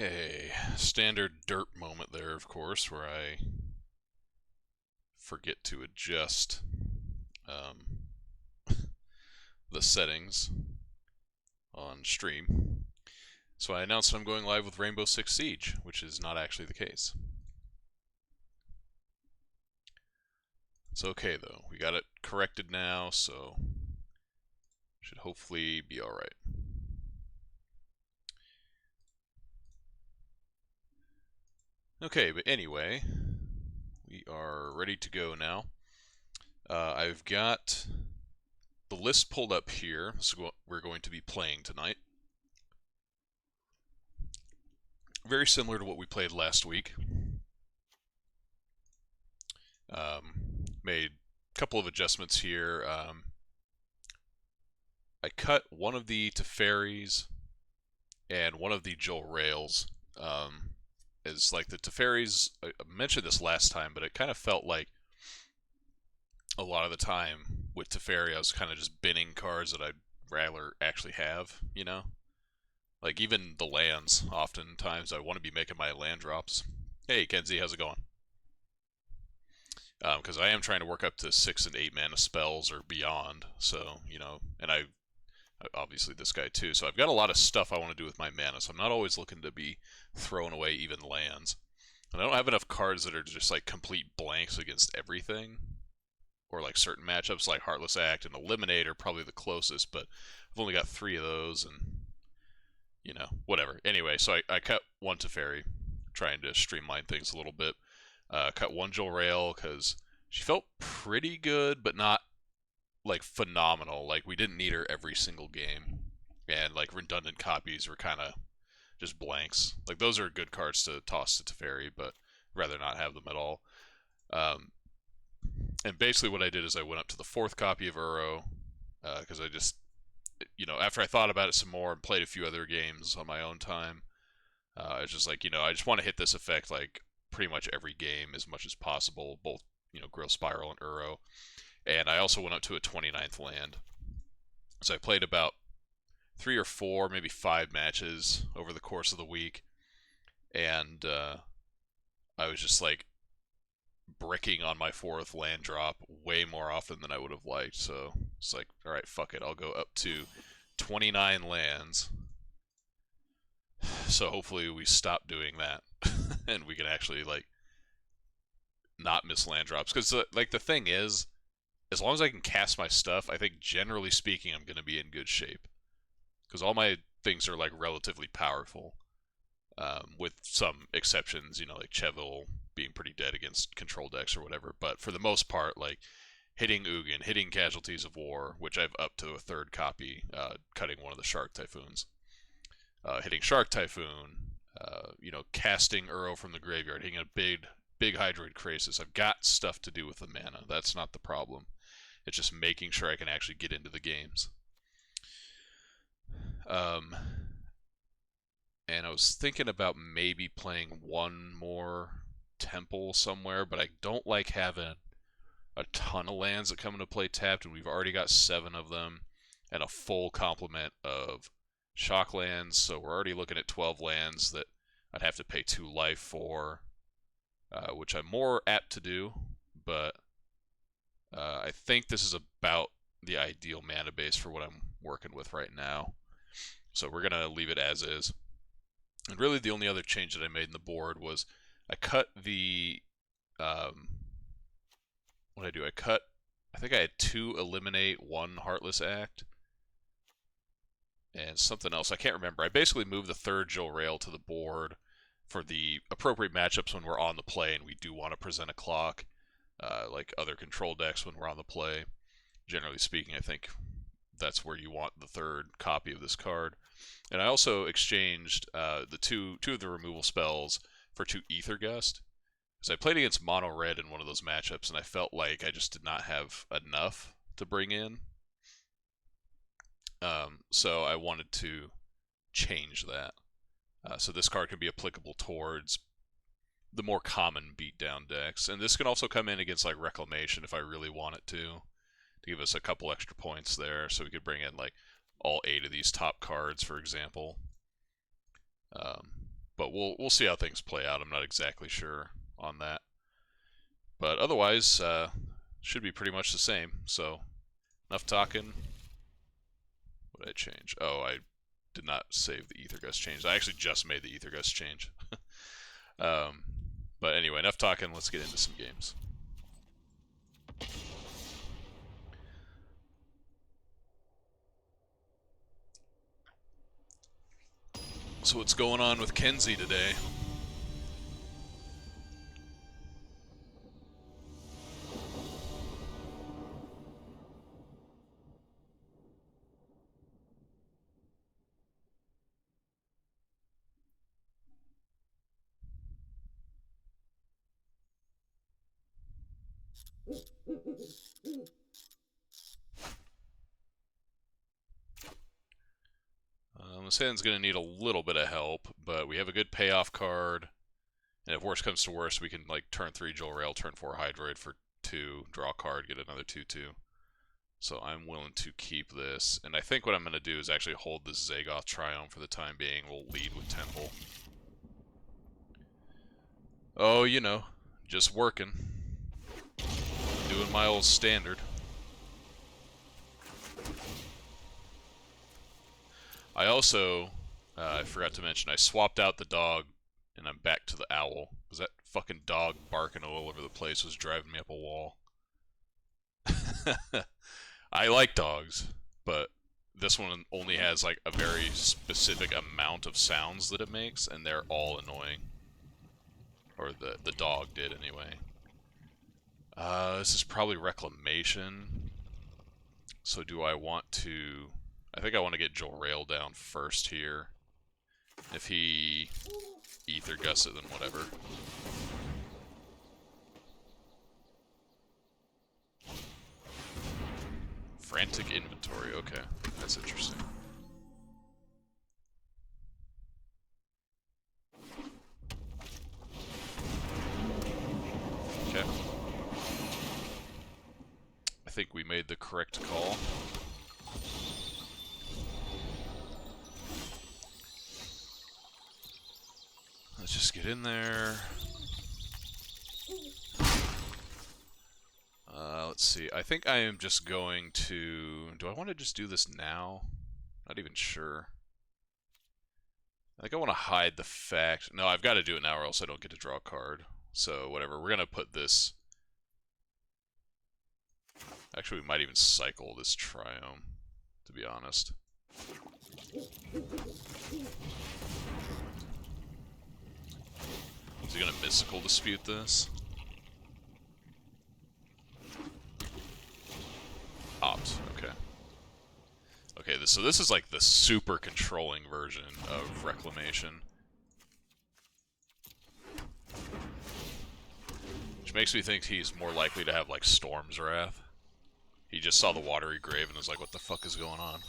Okay, standard derp moment there, of course, where I forget to adjust um, the settings on stream. So I announced I'm going live with Rainbow Six Siege, which is not actually the case. It's okay though, we got it corrected now, so should hopefully be alright. Okay, but anyway, we are ready to go now. I've got the list pulled up here. This is what we're going to be playing tonight. Very similar to what we played last week. Made a couple of adjustments here. I cut one of the Teferis and one of the Joel Rails. Is like the Teferis, I mentioned this last time, but it kind of felt like a lot of the time with Teferi, I was kind of just binning cards that I'd rather actually have, you know? Like even the lands, oftentimes I want to be making my land drops. Hey Kenzie, how's it going? Because I am trying to work up to 6 and 8 mana spells or beyond, so, you know, and I obviously this guy too, so I've got a lot of stuff I want to do with my mana, so I'm not always looking to be throwing away even lands. And I don't have enough cards that are just like complete blanks against everything, or like certain matchups like Heartless Act and Eliminate are probably the closest, but I've only got 3 of those, and you know, whatever. Anyway, so I cut one Teferi, trying to streamline things a little bit. Cut one Joel Rail because she felt pretty good, but not like phenomenal. Like we didn't need her every single game, and like redundant copies were kind of just blanks. Like those are good cards to toss to Teferi, but rather not have them at all. And basically what I did is I went up to the 4th copy of Uro because I just, you know, after I thought about it some more and played a few other games on my own time, I was just like, you know, I just want to hit this effect like pretty much every game as much as possible, both, you know, Grill Spiral and Uro. And I also went up to a 29th land. So I played about 3 or 4, maybe 5 matches over the course of the week. And I was just like bricking on my 4th land drop way more often than I would have liked. So it's like, all right, fuck it. I'll go up to 29 lands. So hopefully we stop doing that and we can actually like not miss land drops. Because like the thing is, as long as I can cast my stuff, I think generally speaking I'm going to be in good shape. Because all my things are like relatively powerful, with some exceptions, you know, like Chevil being pretty dead against control decks or whatever. But for the most part, like hitting Ugin, hitting Casualties of War, which I've up to a 3rd copy, cutting one of the Shark Typhoons, hitting Shark Typhoon, you know, casting Uro from the graveyard, hitting a big Hydroid Krasis. I've got stuff to do with the mana. That's not the problem. It's just making sure I can actually get into the games. And I was thinking about maybe playing one more temple somewhere, but I don't like having a ton of lands that come into play tapped, and we've already got 7 of them and a full complement of shock lands, so we're already looking at 12 lands that I'd have to pay 2 life for, which I'm more apt to do, but I think this is about the ideal mana base for what I'm working with right now. So we're going to leave it as is. And really the only other change that I made in the board was I cut the... what did I do? I think I had 2 Eliminate, 1 Heartless Act, and something else. I can't remember. I basically moved the 3rd Joel Rail to the board for the appropriate matchups when we're on the play and we do want to present a clock, like other control decks when we're on the play. Generally speaking, I think that's where you want the 3rd copy of this card. And I also exchanged the two of the removal spells for 2 Ether Gust, because I played against Mono Red in one of those matchups, and I felt like I just did not have enough to bring in. So I wanted to change that. So this card can be applicable towards the more common beatdown decks. And this can also come in against like Reclamation if I really want it to give us a couple extra points there. So we could bring in like all 8 of these top cards, for example. But we'll see how things play out. I'm not exactly sure on that. But otherwise, should be pretty much the same. So, enough talking. What did I change? Oh, I did not save the ether gust change. I actually just made the ether gust change. But anyway, enough talking. Let's get into some games. So what's going on with Kenzie today? This hand's going to need a little bit of help, but we have a good payoff card. And if worse comes to worse, we can like turn 3 Joel Rail, turn 4 Hydroid for 2, draw a card, get another 2/2. So I'm willing to keep this. And I think what I'm going to do is actually hold this Zagoth Triome for the time being. We'll lead with Temple. Oh, you know, just working. Doing my old standard. I also, I forgot to mention, I swapped out the dog, and I'm back to the owl. Because that fucking dog barking all over the place was driving me up a wall. I like dogs, but this one only has like a very specific amount of sounds that it makes, and they're all annoying. Or the dog did anyway. This is probably Reclamation. So do I want to... I think I want to get Joel Rail down first here. If he ether gusts it, then whatever. Frantic inventory, okay. That's interesting. Okay. I think we made the correct call. Let's just get in there. Let's see. I think I am just going to... Do I want to just do this now? Not even sure. I think I want to hide the fact... No, I've got to do it now or else I don't get to draw a card. So, whatever. We're going to put this... Actually, we might even cycle this Triome, to be honest. Is he going to Mystical Dispute this? Opt, okay. Okay, so this is like the super controlling version of Reclamation. Which makes me think he's more likely to have like Storm's Wrath. He just saw the Watery Grave and was like, what the fuck is going on?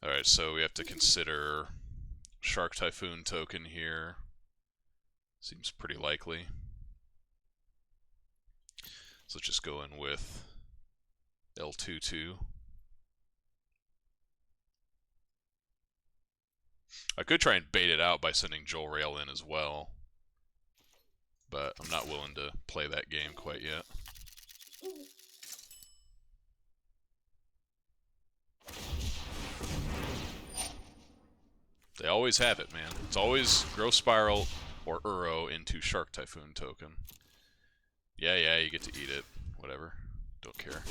Alright, so we have to consider Shark Typhoon token here. Seems pretty likely. So let's just go in with L22. I could try and bait it out by sending Joel Rail in as well. But I'm not willing to play that game quite yet. They always have it, man. It's always Growth Spiral or Uro into Shark Typhoon token. Yeah, you get to eat it. Whatever. Don't care.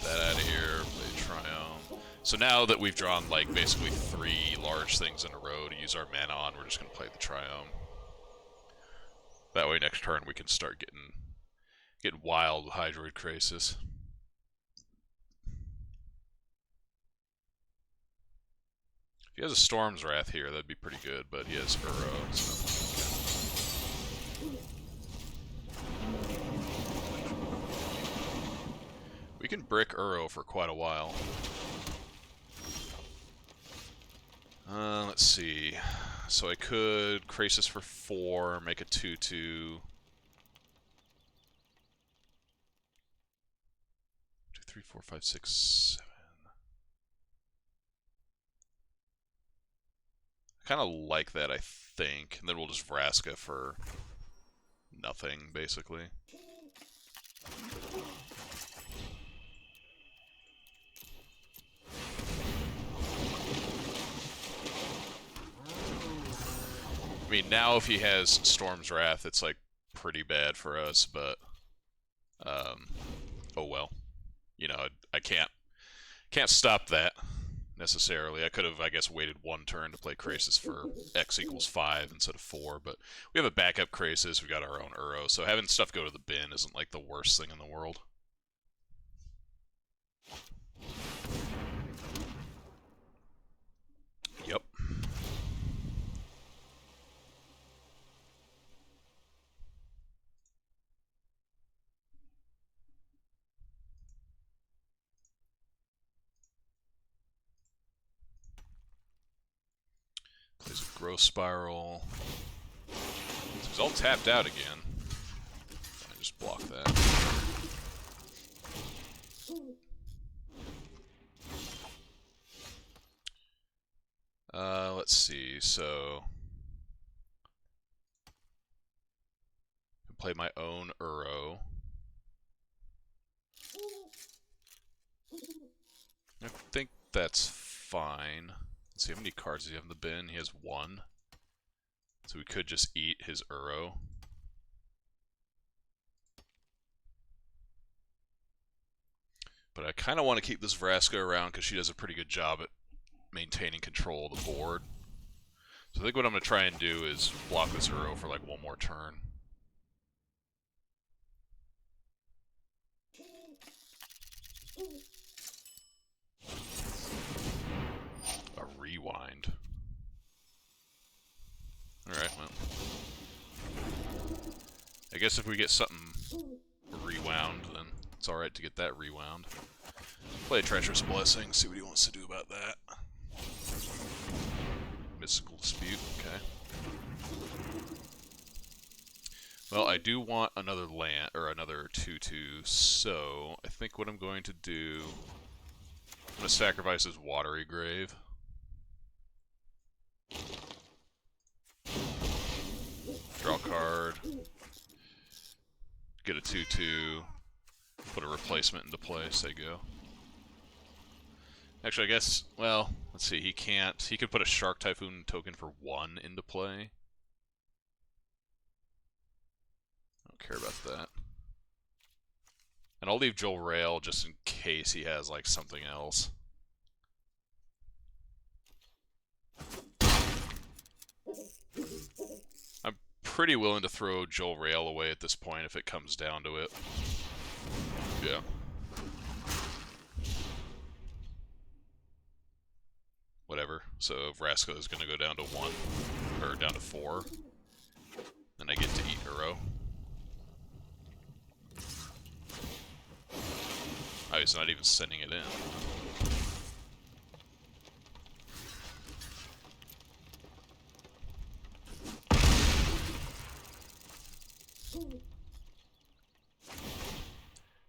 That out of here. Play Triumph. So now that we've drawn, like, basically 3 large things in a row to use our mana on, we're just going to play the Triumph. That way next turn we can start getting wild with Hydroid Crisis. If he has a Storm's Wrath here, that'd be pretty good, but he has Uro, so... We can brick Uro for quite a while. Let's see. So I could Crisis for 4, make a 2/2. 2, 3, 4, 5, 6, 7. I kind of like that, I think. And then we'll just Vraska for nothing, basically. I mean, now if he has Storm's Wrath, it's like pretty bad for us, but oh well. You know, I can't stop that necessarily. I could have, I guess, waited one turn to play Krasis for X equals 5 instead of 4, but we have a backup Krasis, we got our own Uro, so having stuff go to the bin isn't like the worst thing in the world. Yep. Plays a Growth Spiral. So he's all tapped out again. I just block that. Let's see, so I can play my own Uro. I think that's fine. Let's see, how many cards does he have in the bin? He has 1. So we could just eat his Uro. But I kind of want to keep this Vraska around because she does a pretty good job at maintaining control of the board. So I think what I'm going to try and do is block this Uro for like one more turn. A rewind. Alright, well. I guess if we get something rewound, then it's alright to get that rewound. Play a Treacherous Blessing, see what he wants to do about that. Mystical Dispute, okay. Well, I do want another land, or another 2/2, so I think what I'm going to do... I'm going to sacrifice his Watery Grave. Draw a card. Get a 2/2. Put a replacement into play, say go. Actually, I guess, well, let's see, he can't. He could put a Shark Typhoon token for 1 into play. I don't care about that. And I'll leave Joel Rail just in case he has, like, something else. I'm pretty willing to throw Joel Rail away at this point if it comes down to it. Yeah. Whatever. So Vraska is going to go down to 1, or down to 4. Then I get to eat Uro. Oh, he's not even sending it in.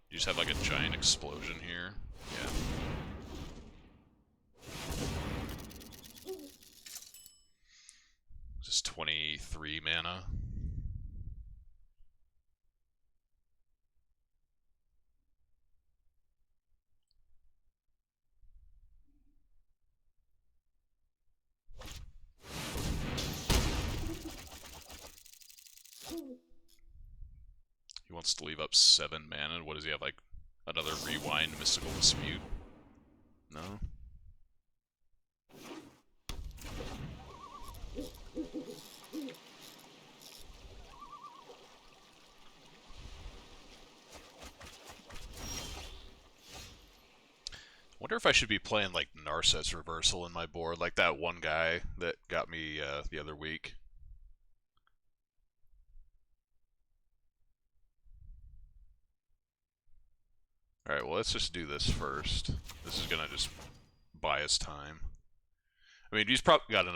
You just have like a giant explosion here. Yeah. Just 23 mana. He wants to leave up 7 mana. What does he have, like, another Rewind Mystical Dispute? No? Wonder if I should be playing, like, Narset's Reversal in my board, like that one guy that got me the other week. Alright, well, let's just do this first. This is gonna just buy us time. I mean, he's probably got um,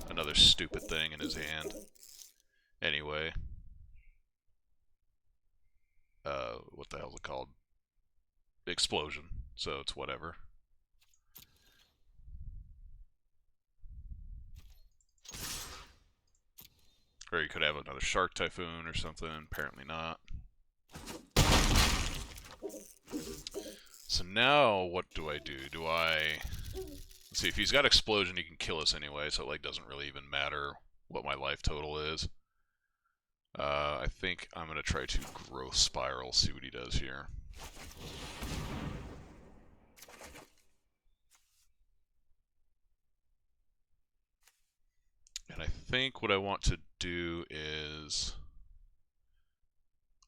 another stupid thing in his hand. Anyway, what the hell is it called? Explosion. So it's whatever. Or you could have another Shark Typhoon or something. Apparently not. So now what do I do? Let's see, if he's got Explosion, he can kill us anyway, so it like doesn't really even matter what my life total is. I think I'm going to try to Growth Spiral, see what he does here. And I think what I want to do is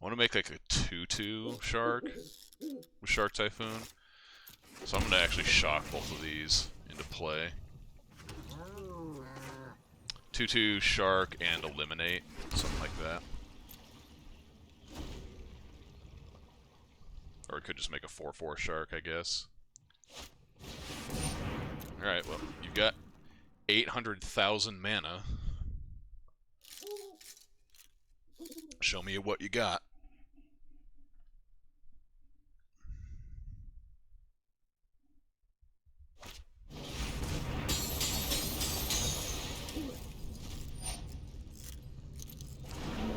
I want to make like a 2/2 Shark with Shark Typhoon. So I'm going to actually shock both of these into play. 2/2 Shark and Eliminate, something like that. Or we could just make a 4/4 Shark, I guess. Alright, well, you've got 800,000 mana. Show me what you got.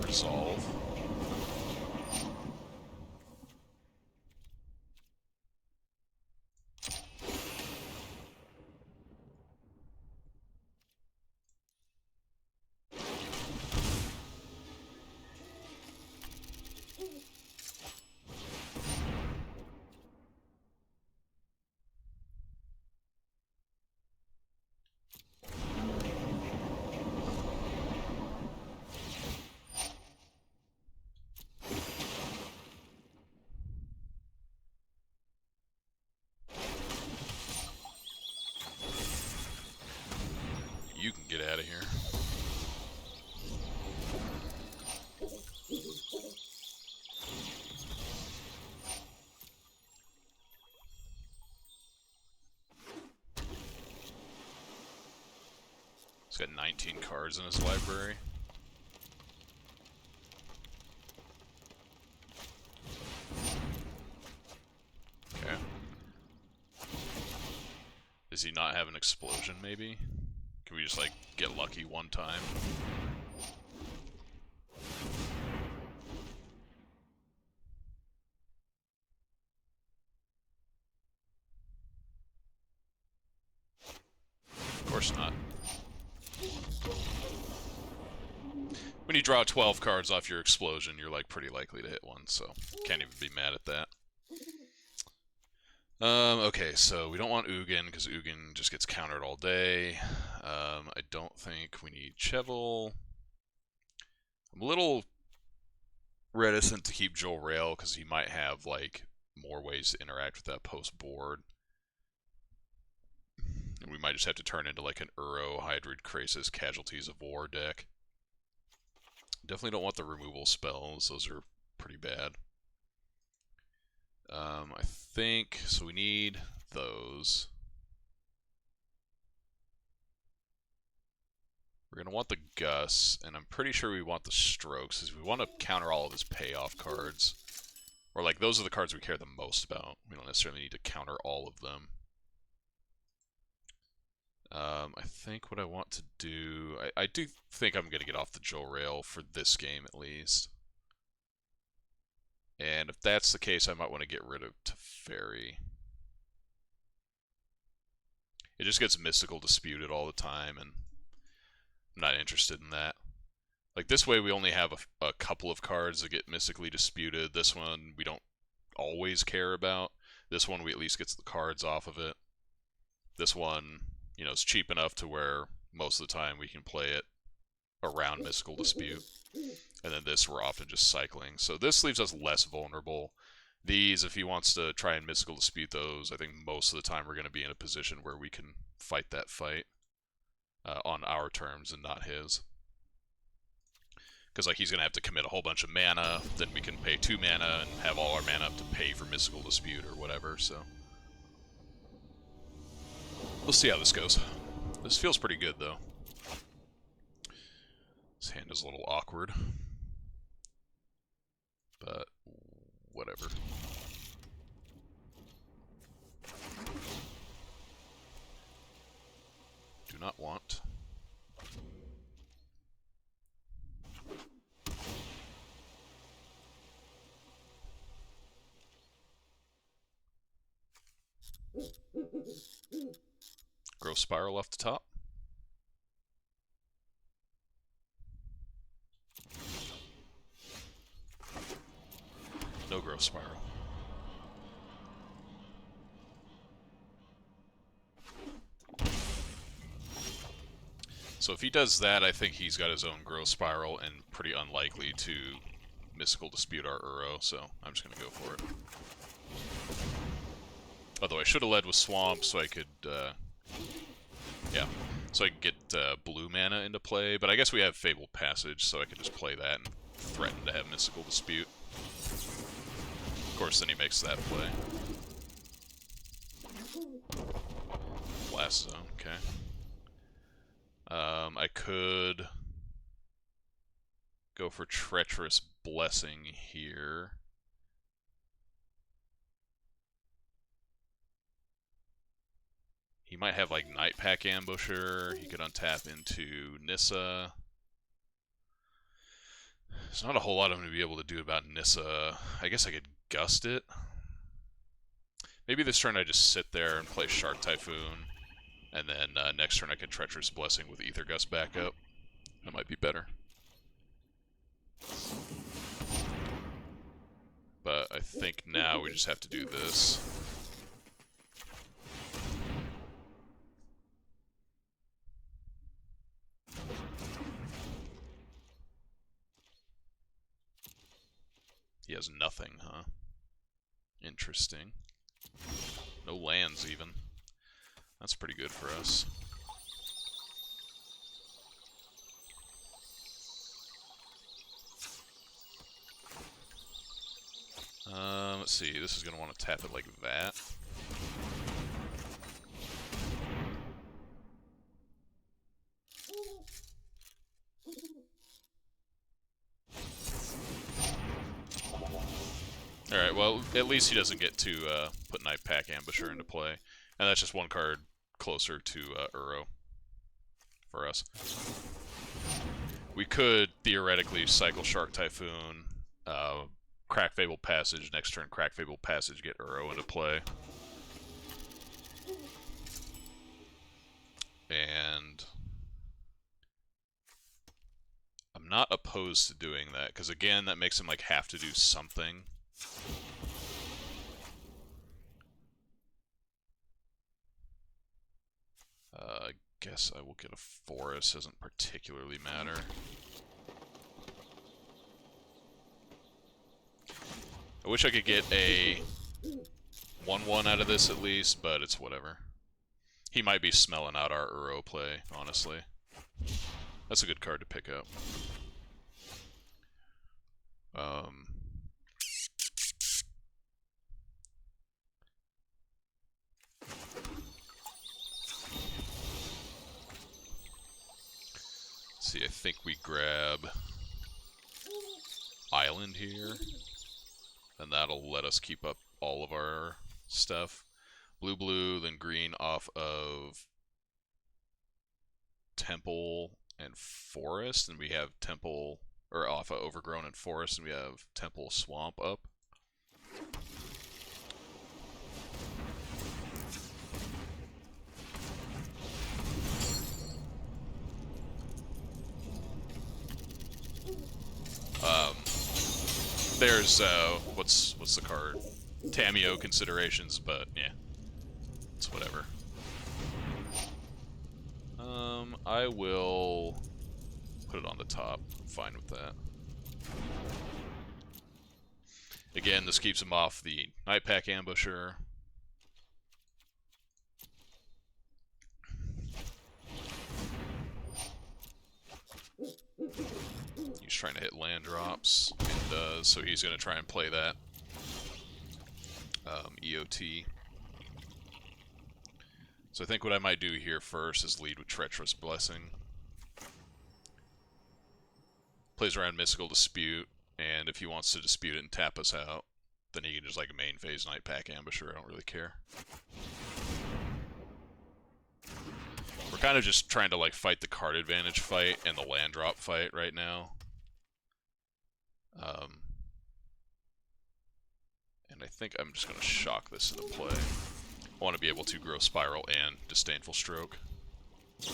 Resolve. You can get out of here. He's got 19 cards in his library. Okay. Does he not have an explosion, maybe? Can we just, like, get lucky one time? Of course not. When you draw 12 cards off your explosion, you're, like, pretty likely to hit one, so can't even be mad at that. Okay, so we don't want Ugin, because Ugin just gets countered all day. I don't think we need Chevel. I'm a little reticent to keep Joel Rail, because he might have, like, more ways to interact with that post-board. And we might just have to turn into, like, an Uro, Hydrid, Krasis, Casualties of War deck. Definitely don't want the removal spells, those are pretty bad. I think, so we need those. We're going to want the Gus, and I'm pretty sure we want the Strokes, because we want to counter all of his payoff cards. Or, like, those are the cards we care the most about. We don't necessarily need to counter all of them. I think what I want to do... I do think I'm going to get off the Joe Rail for this game, at least. And if that's the case, I might want to get rid of Teferi. It just gets Mystical Disputed all the time, and I'm not interested in that. Like, this way we only have a couple of cards that get Mystically Disputed. This one we don't always care about. This one we at least get the cards off of it. This one, you know, is cheap enough to where most of the time we can play it around Mystical Dispute. And then this we're often just cycling. So this leaves us less vulnerable. These, if he wants to try and Mystical Dispute those, I think most of the time we're going to be in a position where we can fight that fight on our terms and not his. Because, like, he's going to have to commit a whole bunch of mana, then we can pay 2 mana and have all our mana up to pay for Mystical Dispute or whatever, so... We'll see how this goes. This feels pretty good, though. This hand is a little awkward. But, whatever. Do not want. Growth Spiral off the top. No Growth Spiral. So if he does that, I think he's got his own Growth Spiral and pretty unlikely to Mystical Dispute our Uro, so I'm just going to go for it. Although I should have led with Swamp so I could, yeah, so I could get blue mana into play, but I guess we have Fabled Passage, so I could just play that and threaten to have Mystical Dispute. Of course, then he makes that play. Blast Zone, okay. I could go for Treacherous Blessing here. He might have like Night Pack Ambusher. He could untap into Nissa. There's not a whole lot I'm going to be able to do about Nissa. I guess I could Gust it. Maybe this turn I just sit there and play Shark Typhoon. And then next turn I can Treacherous Blessing with Ether Gust backup. That might be better. But I think now we just have to do this. He has nothing, huh? Interesting. No lands, even. That's pretty good for us. Let's see. This is going to want to tap it like that. Alright, well, at least he doesn't get to put Night Pack Ambusher into play. And that's just one card closer to Uro for us. We could theoretically cycle Shark Typhoon, crack Fabled Passage, next turn crack Fabled Passage, get Uro into play. And I'm not opposed to doing that, because again, that makes him like have to do something. I guess I will get a forest, doesn't particularly matter. I wish I could get a 1-1 out of this at least, but it's whatever. He might be smelling out our Uro play, honestly. That's a good card to pick up. See, I think we grab Island here, and that'll let us keep up all of our stuff. Blue, then green off of Temple and Forest, and we have Temple, or off of Overgrown and Forest, and we have Temple Swamp up. There's what's the card? Tameo considerations, but yeah, it's whatever. I will put it on the top. I'm fine with that. Again, this keeps him off the Night Pack Ambusher. He's trying to hit land drops, and does, so he's going to try and play that. EOT. So I think what I might do here first is lead with Treacherous Blessing. Plays around Mystical Dispute, and if he wants to dispute it and tap us out, then he can just like main phase Night Pack Ambusher, I don't really care. We're kind of just trying to like fight the card advantage fight and the land drop fight right now. And I think I'm just going to shock this into play. I want to be able to grow Spiral and Disdainful Stroke. I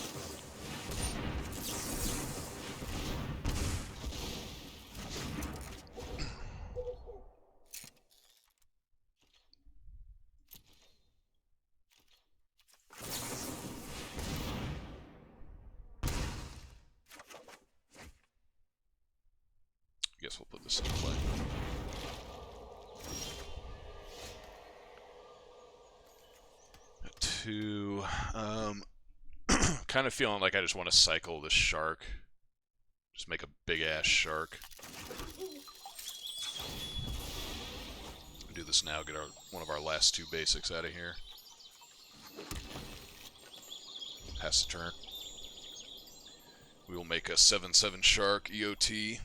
guess we'll put this into play. Two, kind of feeling like I just want to cycle this shark. Just make a big ass shark. Do this now, get one of our last two basics out of here. Pass the turn. We will make a 7/7 shark EOT.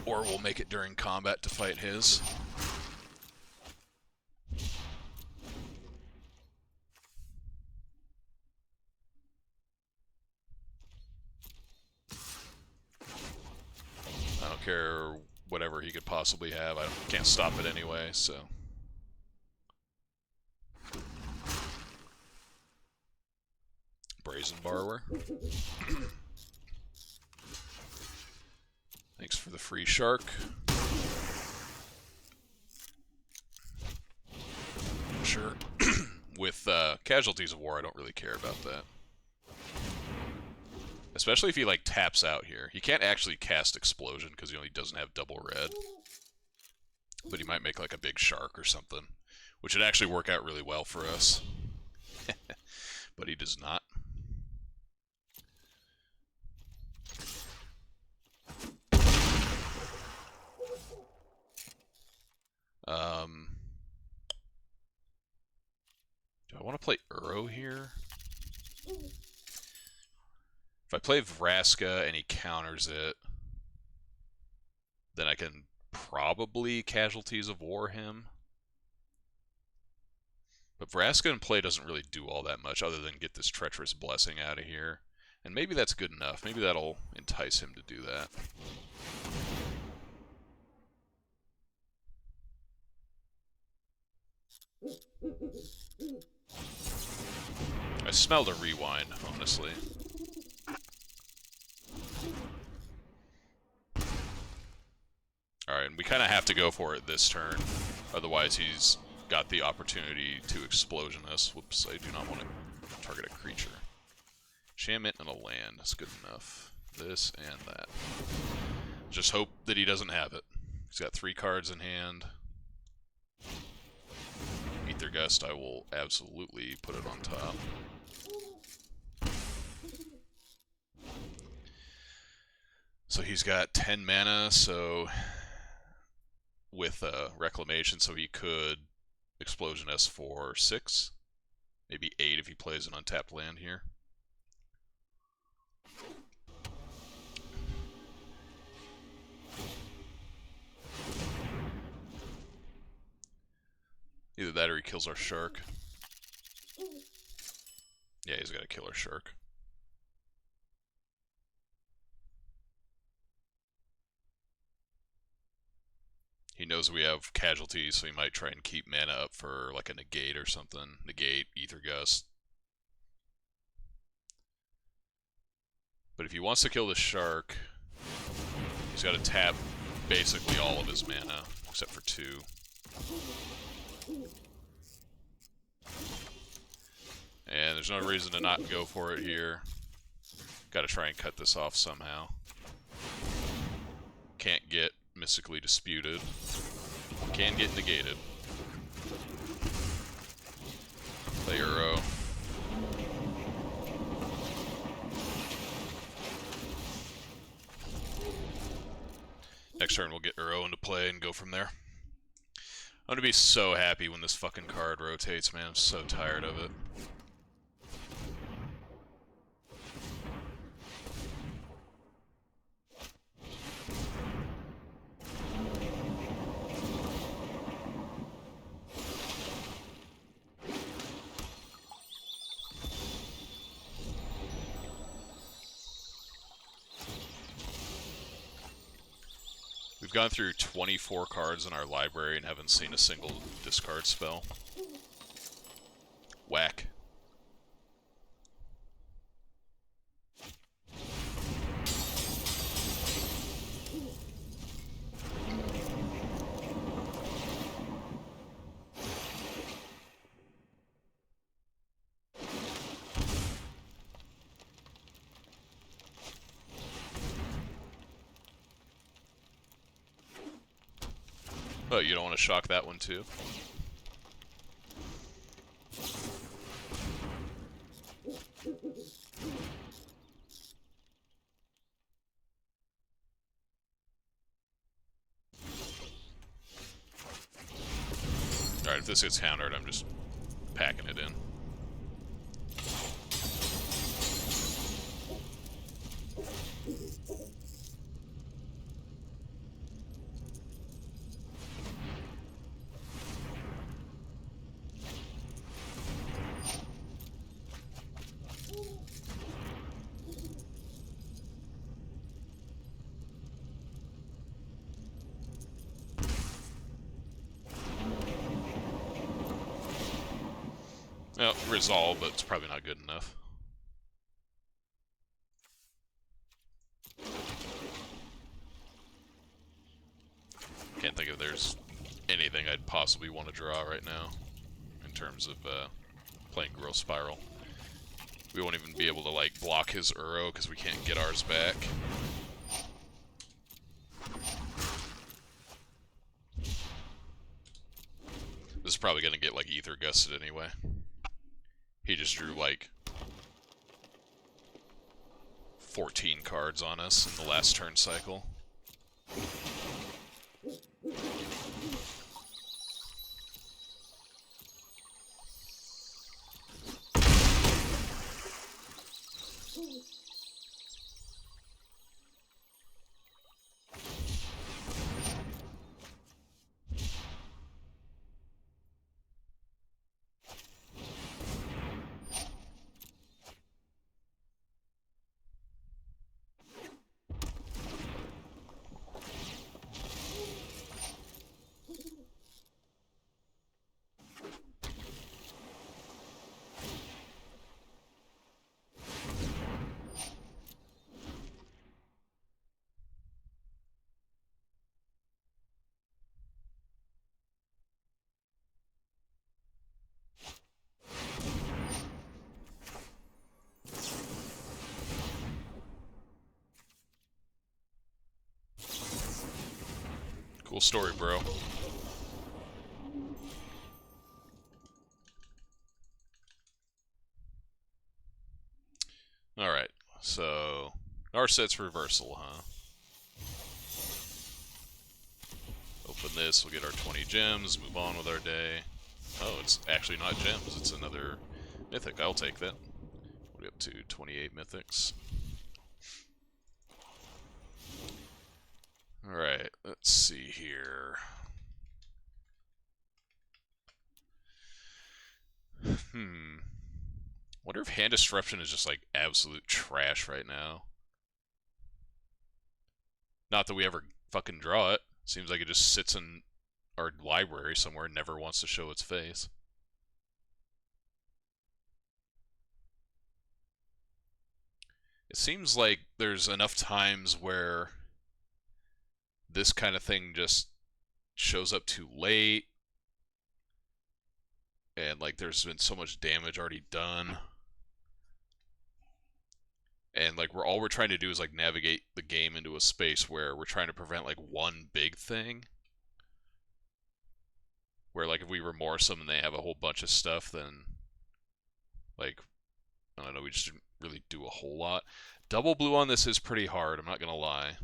Or we'll make it during combat to fight his. I don't care whatever he could possibly have. I can't stop it anyway, so. Brazen Borrower. Thanks for the free shark. Sure. With Casualties of War, I don't really care about that. Especially if he like taps out here. He can't actually cast Explosion because he doesn't have double red. But he might make like a big shark or something, which would actually work out really well for us. But he does not. Do I want to play Uro here? If I play Vraska and he counters it, then I can probably Casualties of War him. But Vraska in play doesn't really do all that much other than get this Treacherous Blessing out of here. And maybe that's good enough. Maybe that'll entice him to do that. I smelled a rewind, honestly. Alright, and we kind of have to go for it this turn. Otherwise, he's got the opportunity to Explosion us. Whoops, I do not want to target a creature. Enchantment and a land. That's good enough. This and that. Just hope that he doesn't have it. He's got 3 cards in hand. Ether Gust, I will absolutely put it on top. So he's got 10 mana, so with Reclamation, so he could Explosion us for 6. Maybe 8 if he plays an untapped land here. Either that or he kills our shark. Yeah, he's got to kill our shark. He knows we have casualties, so he might try and keep mana up for like a negate or something. Negate, Ether Gust. But if he wants to kill the shark, he's got to tap basically all of his mana, except for 2. And there's no reason to not go for it here. Got to try and cut this off somehow. Can't get Mystically Disputed. Can get negated. Play Uro. Next turn we'll get Uro into play and go from there. I'm gonna be so happy when this fucking card rotates, man. I'm so tired of it. We've gone through 24 cards in our library and haven't seen a single discard spell. Whack. Oh, you don't want to shock that one too? Alright, if this gets countered, I'm just packing it in. Well, resolve, but it's probably not good enough. Can't think if there's anything I'd possibly want to draw right now in terms of playing Growth Spiral. We won't even be able to like block his Uro because we can't get ours back. This is probably going to get like Ether Gusted anyway. He just drew like 14 cards on us in the last turn cycle. Cool story, bro. Alright, so Narset's reversal, huh? Open this, we'll get our 20 gems, move on with our day. Oh, it's actually not gems, it's another mythic. I'll take that. We'll get up to 28 mythics. Alright, let's see here. Wonder if Hand Disruption is just like absolute trash right now. Not that we ever fucking draw it. Seems like it just sits in our library somewhere and never wants to show its face. It seems like there's enough times where this kind of thing just shows up too late. And like there's been so much damage already done. And like all we're trying to do is like navigate the game into a space where we're trying to prevent like one big thing. Where like if we remorse them and they have a whole bunch of stuff, then like I don't know, we just didn't really do a whole lot. Double blue on this is pretty hard, I'm not gonna lie.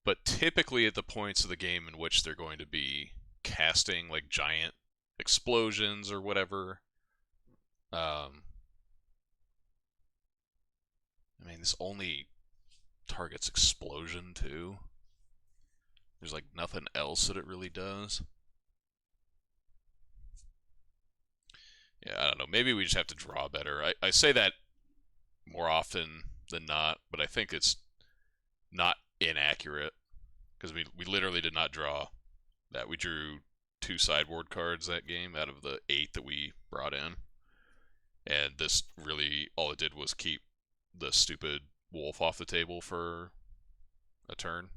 But typically at the points of the game in which they're going to be casting like giant explosions or whatever, um, I mean, this only targets explosion too. There's like nothing else that it really does. Yeah, I don't know. Maybe we just have to draw better. I say that more often than not, but I think it's not inaccurate because we literally did not draw that. We drew 2 sideboard cards that game out of the 8 that we brought in, and this really all it did was keep the stupid wolf off the table for a turn.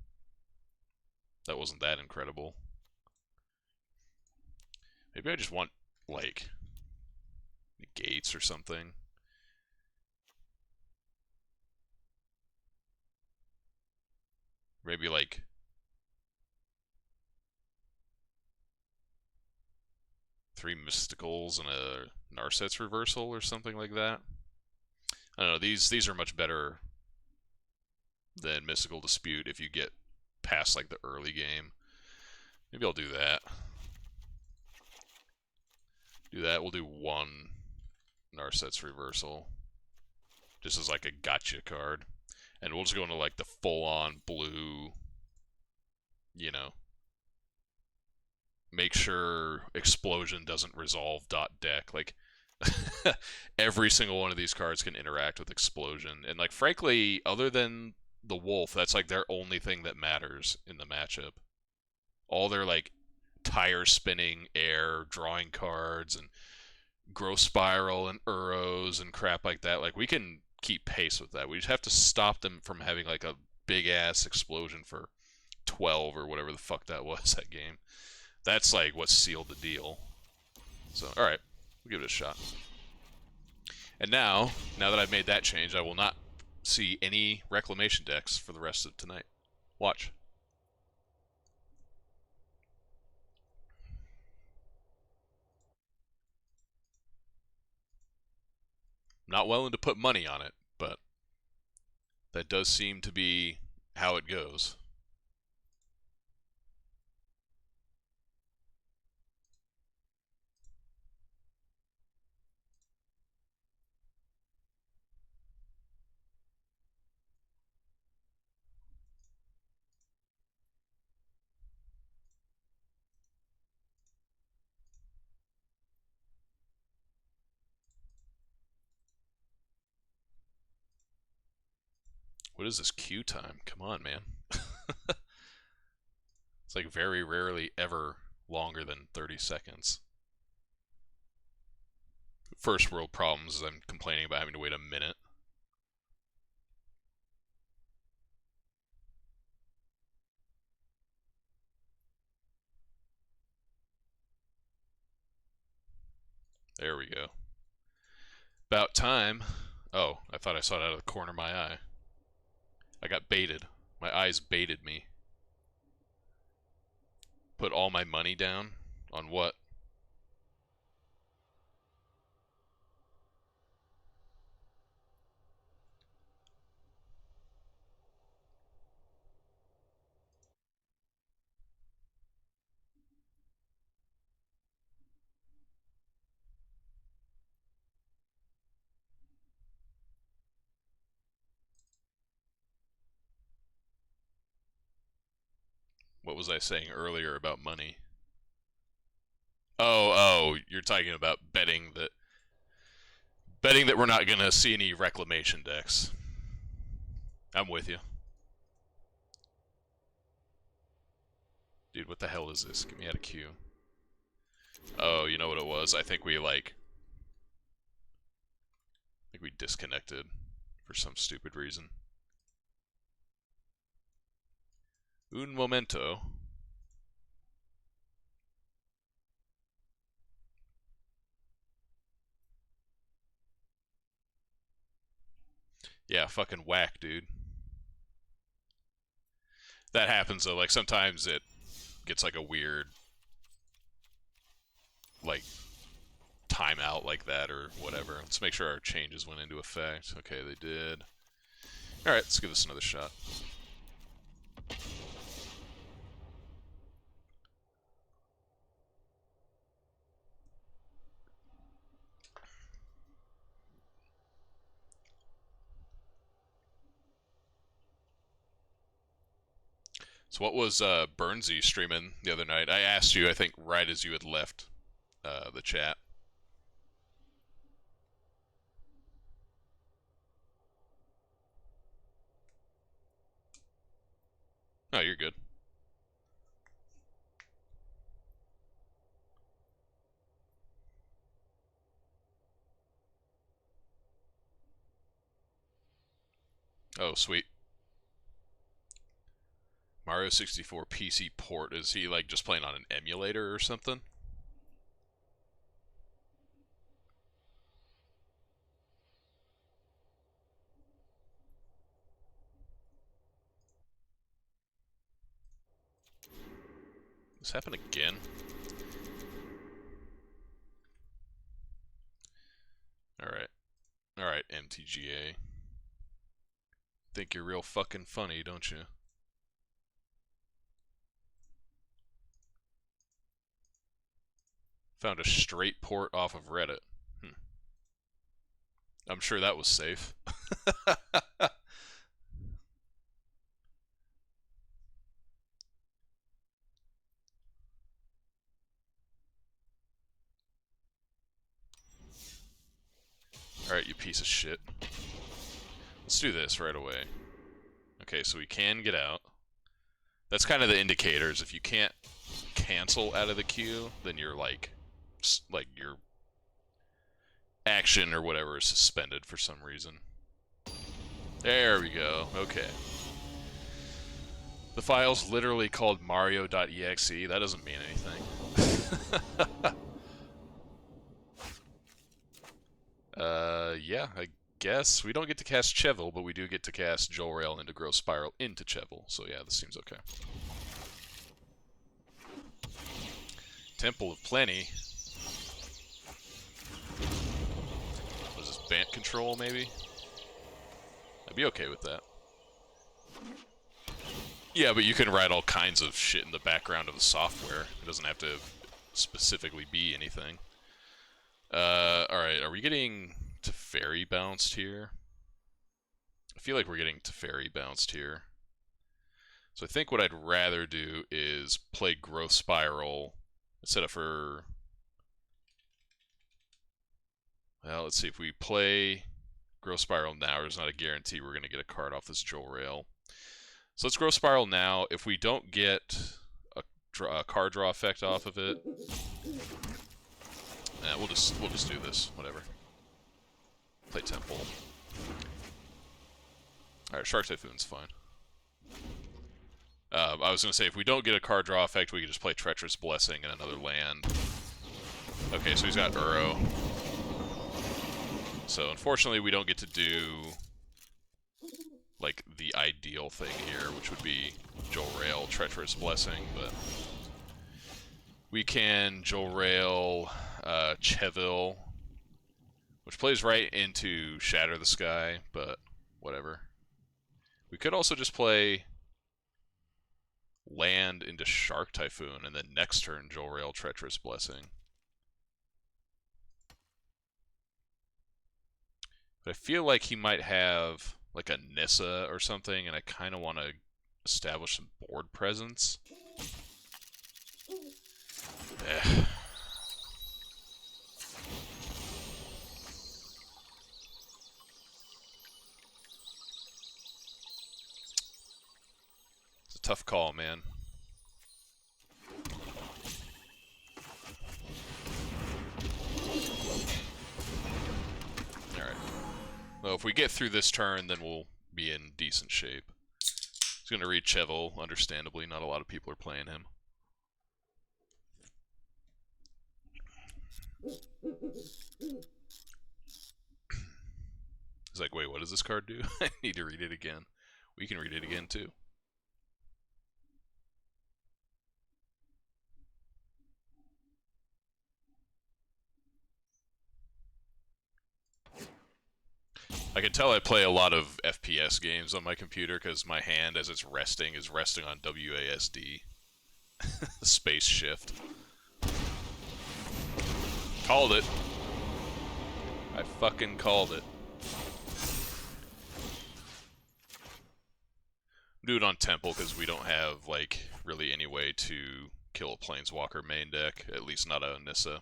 That wasn't that incredible. Maybe I just want like negates or something. Maybe like three mysticals and a Narset's reversal or something like that. I don't know. These are much better than Mystical Dispute if you get past like the early game. Maybe I'll do that. Do that. We'll do one Narset's reversal, just as like a gotcha card, and we'll just go into like the full-on blue. You know, make sure explosion doesn't resolve dot deck. Like every single one of these cards can interact with explosion, and like frankly, other than the wolf, that's like their only thing that matters in the matchup. All their like tire spinning, air, drawing cards, and growth spiral and Uros and crap like that. Like we can keep pace with that. We just have to stop them from having like a big ass explosion for 12 or whatever the fuck that was that game. That's like what sealed the deal. So, alright, we'll give it a shot. And now that I've made that change, I will not see any reclamation decks for the rest of tonight. Watch. I'm not willing to put money on it, but that does seem to be how it goes. What is this queue time? Come on, man. It's like very rarely ever longer than 30 seconds. First world problems is I'm complaining about having to wait a minute. There we go. About time. Oh, I thought I saw it out of the corner of my eye. I got baited. My eyes baited me. Put all my money down on what? What was I saying earlier about money? Oh, you're talking about betting that we're not gonna see any reclamation decks. I'm with you. Dude, what the hell is this? Get me out of queue. Oh, you know what it was? I think we disconnected for some stupid reason. Un momento. Yeah, fucking whack, dude. That happens though. Like sometimes it gets like a weird like timeout like that or whatever. Let's make sure our changes went into effect. Okay, they did. All right, let's give this another shot. So what was Burnsy streaming the other night? I asked you, I think, right as you had left the chat. Oh, you're good. Oh, sweet. Mario 64 PC port. Is he like just playing on an emulator or something? This happened again? Alright. Alright, MTGA. Think you're real fucking funny, don't you? Found a straight port off of Reddit. I'm sure that was safe. Alright, you piece of shit. Let's do this right away. Okay, so we can get out. That's kind of the indicators. If you can't cancel out of the queue, then you're like your action or whatever is suspended for some reason. There we go. Okay. The file's literally called mario.exe. That doesn't mean anything. Yeah, I guess. We don't get to cast Chevil, but we do get to cast Joel Rail into Growth Spiral into Chevil. So yeah, this seems okay. Temple of Plenty. Was this Bant control, maybe? I'd be okay with that. Yeah, but you can write all kinds of shit in the background of the software. It doesn't have to specifically be anything. Alright, are we getting Teferi bounced here? I feel like we're getting Teferi bounced here. So I think what I'd rather do is play Growth Spiral set up for... Well, let's see. If we play Growth Spiral now, there's not a guarantee we're going to get a card off this Joel Rail. So let's Growth Spiral now. If we don't get a card draw effect off of it, we'll just do this. Whatever. Play Temple. Alright, Shark Typhoon's fine. I was going to say, if we don't get a card draw effect, we can just play Treacherous Blessing and another land. Okay, so he's got Uro. So, unfortunately, we don't get to do, like, the ideal thing here, which would be Joel Rail, Treacherous Blessing, but... We can Joel Rail, Chevil, which plays right into Shatter the Sky, but whatever. We could also just play land into Shark Typhoon, and then next turn Joel Rail, Treacherous Blessing. But I feel like he might have like a Nissa or something, and I kind of want to establish some board presence. It's a tough call, man. Alright. Well, if we get through this turn, then we'll be in decent shape. He's going to read Chevil, understandably. Not a lot of people are playing him. He's like, wait, what does this card do? I need to read it again. We can read it again, too. I can tell I play a lot of FPS games on my computer because my hand, as it's resting, is resting on WASD. Space shift. Called it. I fucking called it. Do it on Temple because we don't have, like, really any way to kill a Planeswalker main deck, at least not a Nissa.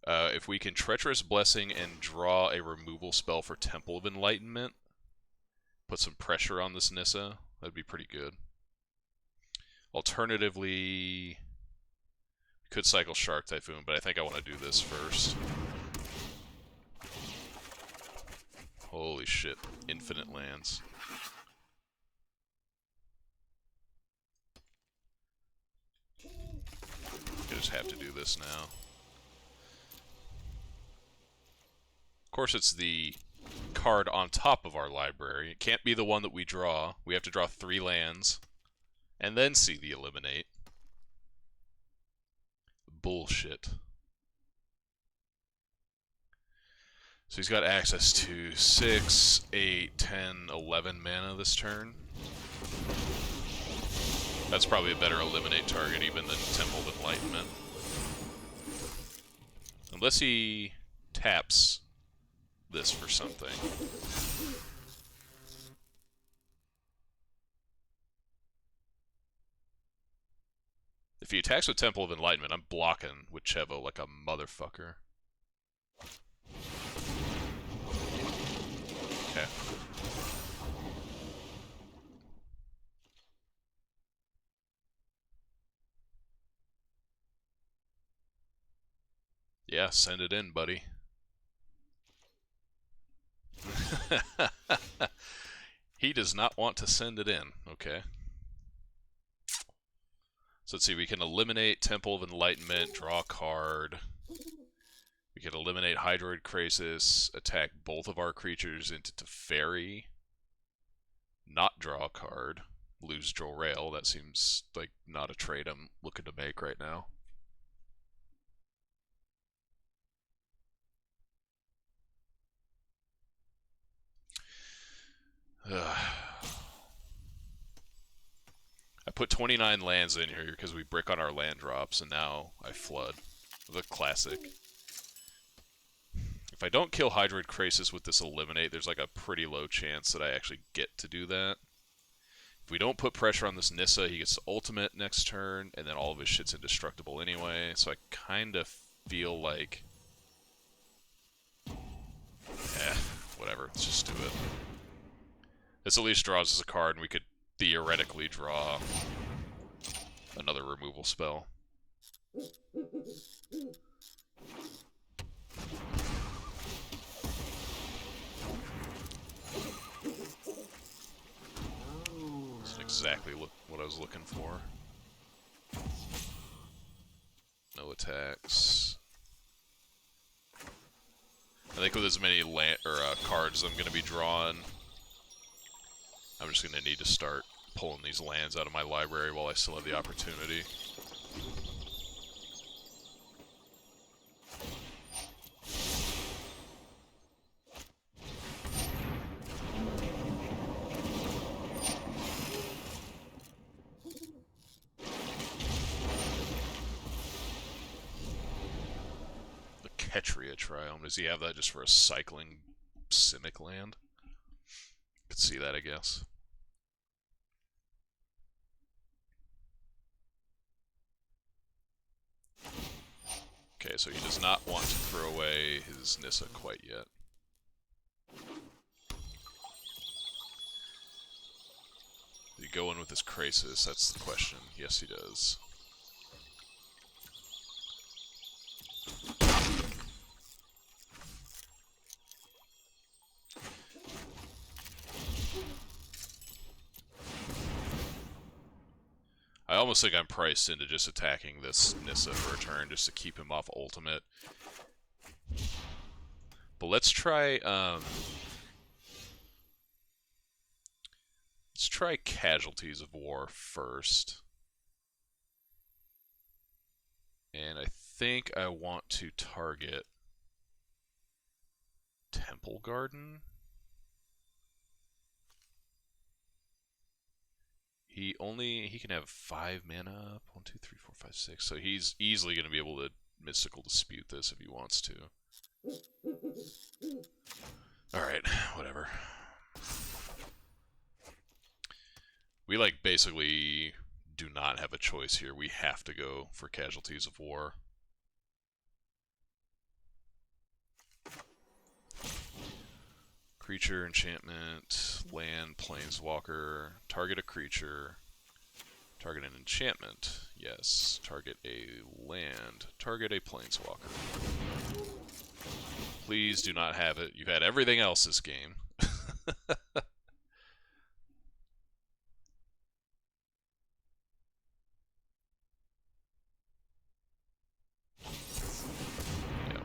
If we can Treacherous Blessing and draw a removal spell for Temple of Enlightenment, put some pressure on this Nissa, that'd be pretty good. Alternatively, we could cycle Shark Typhoon, but I think I want to do this first. Holy shit, infinite lands. I just have to do this now. Of course, it's the card on top of our library. It can't be the one that we draw. We have to draw 3 lands and then see the eliminate. Bullshit. So he's got access to 6, 8, 10, 11 mana this turn. That's probably a better eliminate target even than Temple of Enlightenment. Unless he taps this for something. If he attacks with Temple of Enlightenment, I'm blocking with Chevo like a motherfucker. Okay. Yeah, send it in, buddy. He does not want to send it in. Okay. So let's see, we can eliminate Temple of Enlightenment, draw a card. We can eliminate Hydroid Krasis, attack both of our creatures into Teferi, not draw a card, lose Jor-Rail. That seems like not a trade I'm looking to make right now. I put 29 lands in here because we brick on our land drops, and now I flood. The classic. If I don't kill Hydroid Krasis with this eliminate, there's like a pretty low chance that I actually get to do that. If we don't put pressure on this Nissa, he gets the ultimate next turn, and then all of his shit's indestructible anyway, so I kind of feel like... whatever, let's just do it. This at least draws us a card, and we could theoretically draw another removal spell. That's exactly what I was looking for. No attacks. I think with as many cards I'm going to be drawing, I'm just going to need to start pulling these lands out of my library while I still have the opportunity. The Ketria Triome, does he have that just for a cycling Simic land? Could see that, I guess. Okay, so he does not want to throw away his Nissa quite yet. Did he go in with his Krasis? That's the question. Yes, he does. I almost think I'm priced into just attacking this Nissa for a turn just to keep him off ultimate. But let's try Casualties of War first. And I think I want to target Temple Garden. He can have 5 mana up. 1, 2, 3, 4, 5, 6. So he's easily going to be able to Mystical Dispute this if he wants to. Alright, whatever. We, like, basically do not have a choice here. We have to go for Casualties of War. Creature, enchantment, land, planeswalker, target a creature, target an enchantment, yes, target a land, target a planeswalker. Please do not have it. You've had everything else this game. Yeah,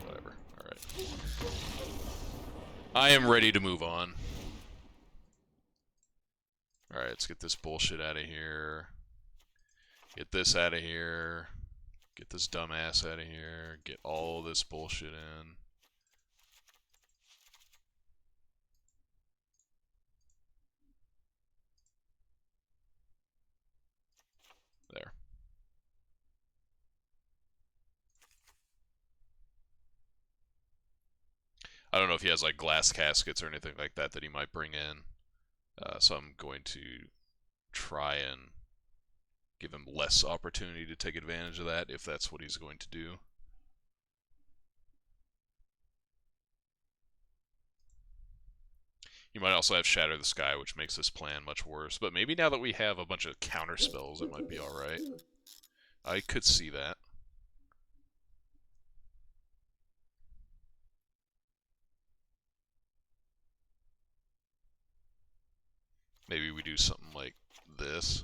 whatever. Alright. I am ready to move on. Alright, let's get this bullshit out of here. Get this out of here. Get this dumbass out of here. Get all this bullshit in. There. I don't know if he has like glass caskets or anything like that that he might bring in. So I'm going to try and give him less opportunity to take advantage of that if that's what he's going to do. You might also have Shatter the Sky, which makes this plan much worse. But maybe now that we have a bunch of counter spells, it might be alright. I could see that. Maybe we do something like this.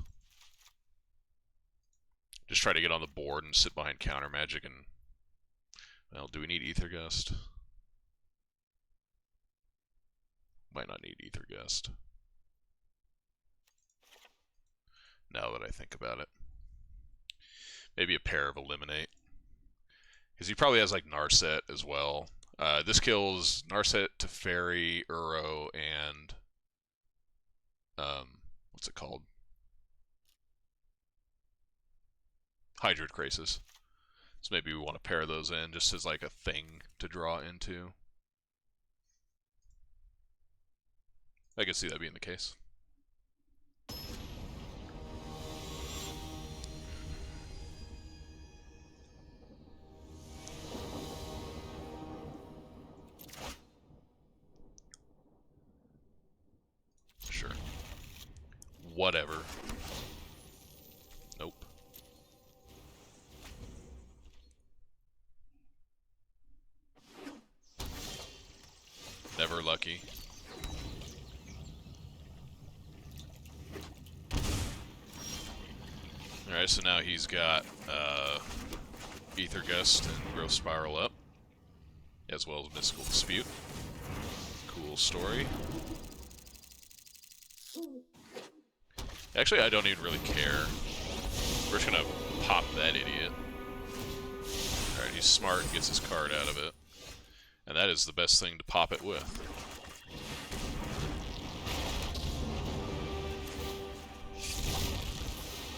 Just try to get on the board and sit behind counter magic and... Well, do we need Ether Gust? Might not need Ether Gust. Now that I think about it. Maybe a pair of Eliminate. Because he probably has like Narset as well. This kills Narset, Teferi, Uro, and... what's it called? Hydroid Krasis. So maybe we want to pair those in just as like a thing to draw into. I can see that being the case. Sure. Whatever. Nope. Never lucky. Alright, so now he's got Ether Gust and Growth Spiral up, as well as Mystical Dispute. Cool story. Actually, I don't even really care. We're just gonna pop that idiot. Alright, he's smart and gets his card out of it. And that is the best thing to pop it with.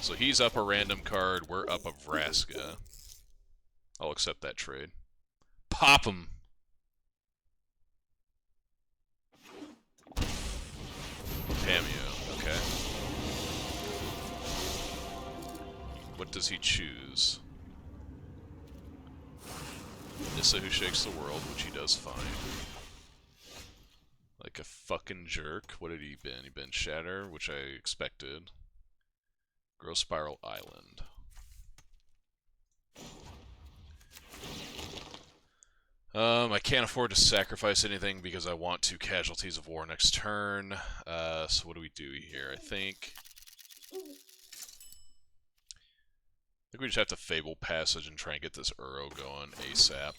So he's up a random card, we're up a Vraska. I'll accept that trade. Pop him! Cameo, okay. What does he choose? Nissa Who Shakes the World, which he does fine. Like a fucking jerk. What had he been? He been Shatter, which I expected. Growth Spiral Island. I can't afford to sacrifice anything because I want to Casualties of War next turn. So what do we do here? I think we just have to Fable Passage and try and get this Uro going ASAP.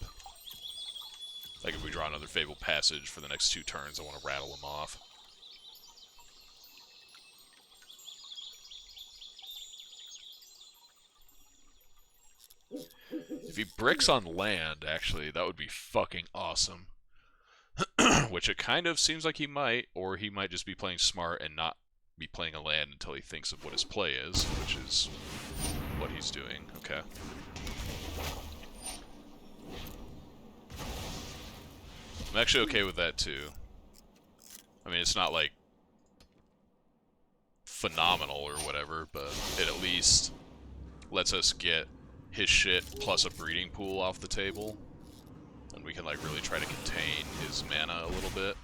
Like if we draw another Fable Passage for the next 2 turns, I want to rattle them off. If he bricks on land, actually, that would be fucking awesome. Which it kind of seems like he might, or he might just be playing smart and not be playing a land until he thinks of what his play is, which is what he's doing. Okay. I'm actually okay with that, too. I mean, it's not, like, phenomenal or whatever, but it at least lets us get his shit plus a breeding pool off the table. And we can like really try to contain his mana a little bit.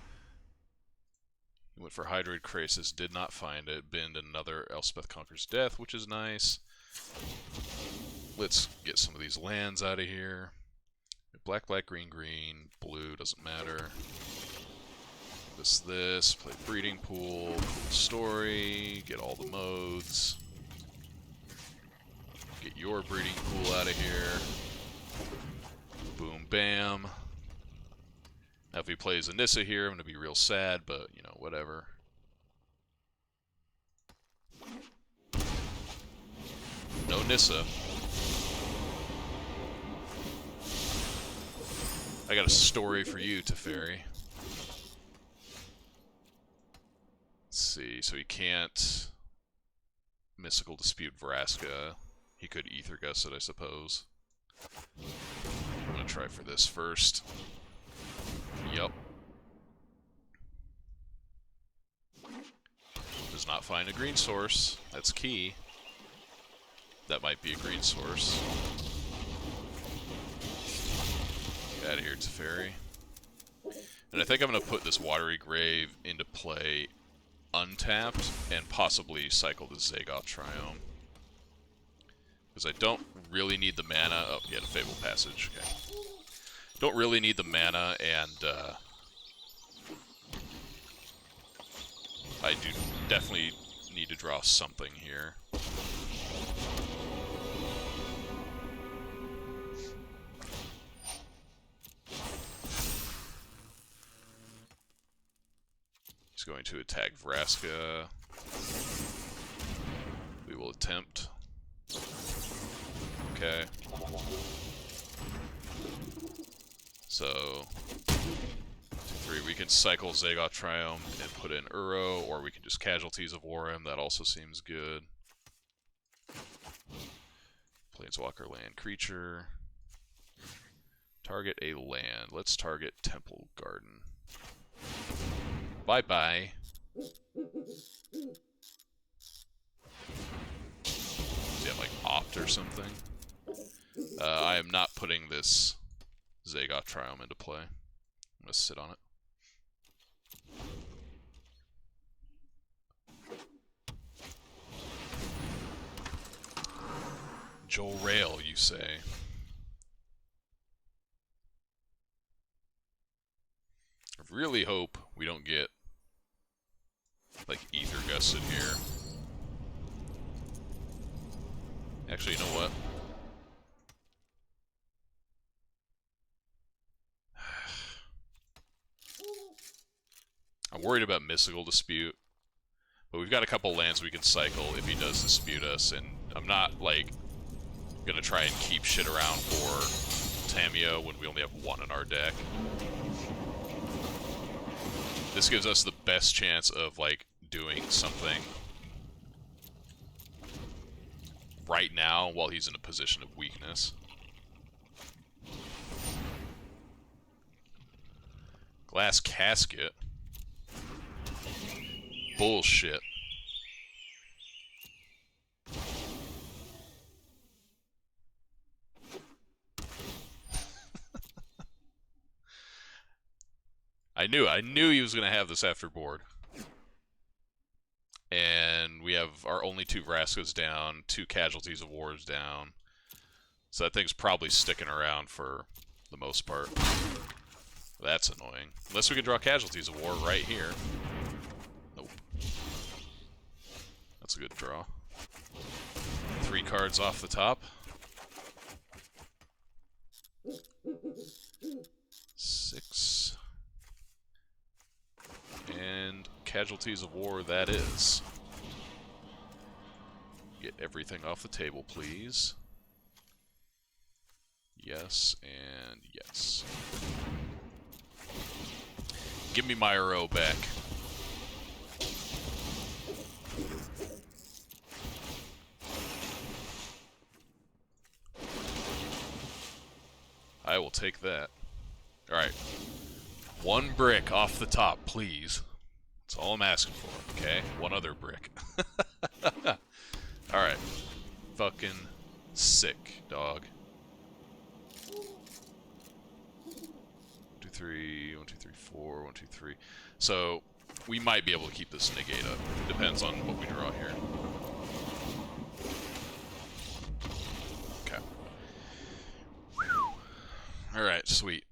He went for Hydroid Krasis, did not find it. Binned another Elspeth Conquers Death, which is nice. Let's get some of these lands out of here. Black, black, green, green, blue, doesn't matter. This, play breeding pool, cool story, get all the modes. Get your breeding pool out of here. Boom, bam. Now if he plays Anissa here, I'm going to be real sad, but, you know, whatever. No Nissa. I got a story for you, Teferi. Let's see, so he can't Mystical Dispute Vraska. He could Ether Gust it, I suppose. I'm gonna try for this first. Yup. Does not find a green source. That's key. That might be a green source. Get out of here, Teferi. And I think I'm gonna put this Watery Grave into play untapped and possibly cycle the Zagoth Triome. Because I don't really need the mana. Oh, yeah, the Fable Passage. Okay. Don't really need the mana, and I do definitely need to draw something here. He's going to attack Vraska. We will attempt. Okay. So, 2, 3, we can cycle Zagoth Triome and put in Uro, or we can just Casualties of War him. That also seems good. Planeswalker land creature. Target a land. Let's target Temple Garden. Bye-bye. Does he have, like, Opt or something? I am not putting this Zagoth Triome into play. I'm going to sit on it. Joel Rail, you say? I really hope we don't get, like, Ether Gusted here. Actually, you know what? I'm worried about Mystical Dispute, but we've got a couple lands we can cycle if he does dispute us, and I'm not, like, gonna try and keep shit around for Tamiyo when we only have one in our deck. This gives us the best chance of, like, doing something right now while he's in a position of weakness. Glass Casket. Bullshit. I knew he was going to have this after board. And we have our only 2 Vraskas down, 2 Casualties of Wars down. So that thing's probably sticking around for the most part. That's annoying. Unless we can draw Casualties of War right here. Nope. That's a good draw. 3 cards off the top. 6. And Casualties of War that is. Get everything off the table, please. Yes, and yes. Give me my Uro back. I will take that. Alright. 1 brick off the top, please. That's all I'm asking for, okay? 1 other brick. 3, 4. 1, 2, 3. So we might be able to keep this negate up. Depends on what we draw here. Okay. Alright, sweet.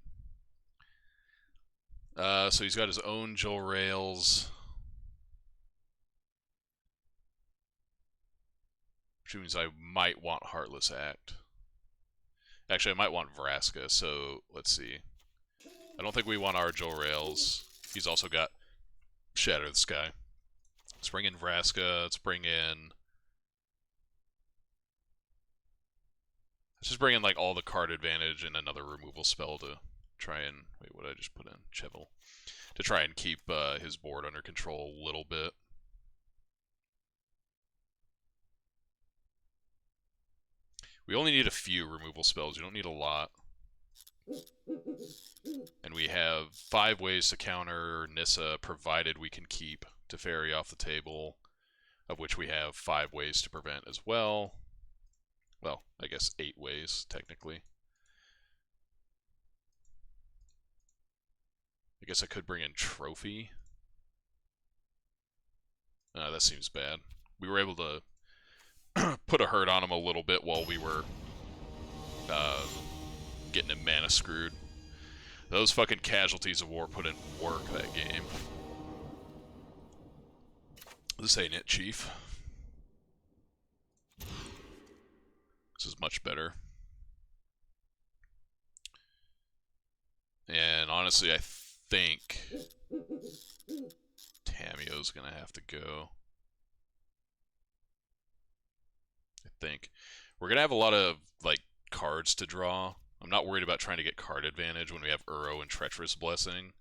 So he's got his own Joel Rails. Which means I might want Heartless Act. Actually, I might want Vraska, so let's see. I don't think we want our Joel Rails. He's also got Shatter the Sky. Let's bring in Vraska. Let's just bring in like all the card advantage and another removal spell to try and... Wait, what did I just put in? Chevel. To try and keep his board under control a little bit. We only need a few removal spells. You don't need a lot. And we have 5 ways to counter Nissa, provided we can keep Teferi off the table, of which we have 5 ways to prevent as well. Well, I guess 8 ways, technically. I guess I could bring in Trophy. That seems bad. We were able to put a hurt on him a little bit while we were getting him mana screwed. Those fucking Casualties of War put in work that game. This ain't it, Chief. This is much better. And honestly, I think Tamio's gonna have to go. I think. We're gonna have a lot of, like, cards to draw. I'm not worried about trying to get card advantage when we have Uro and Treacherous Blessing.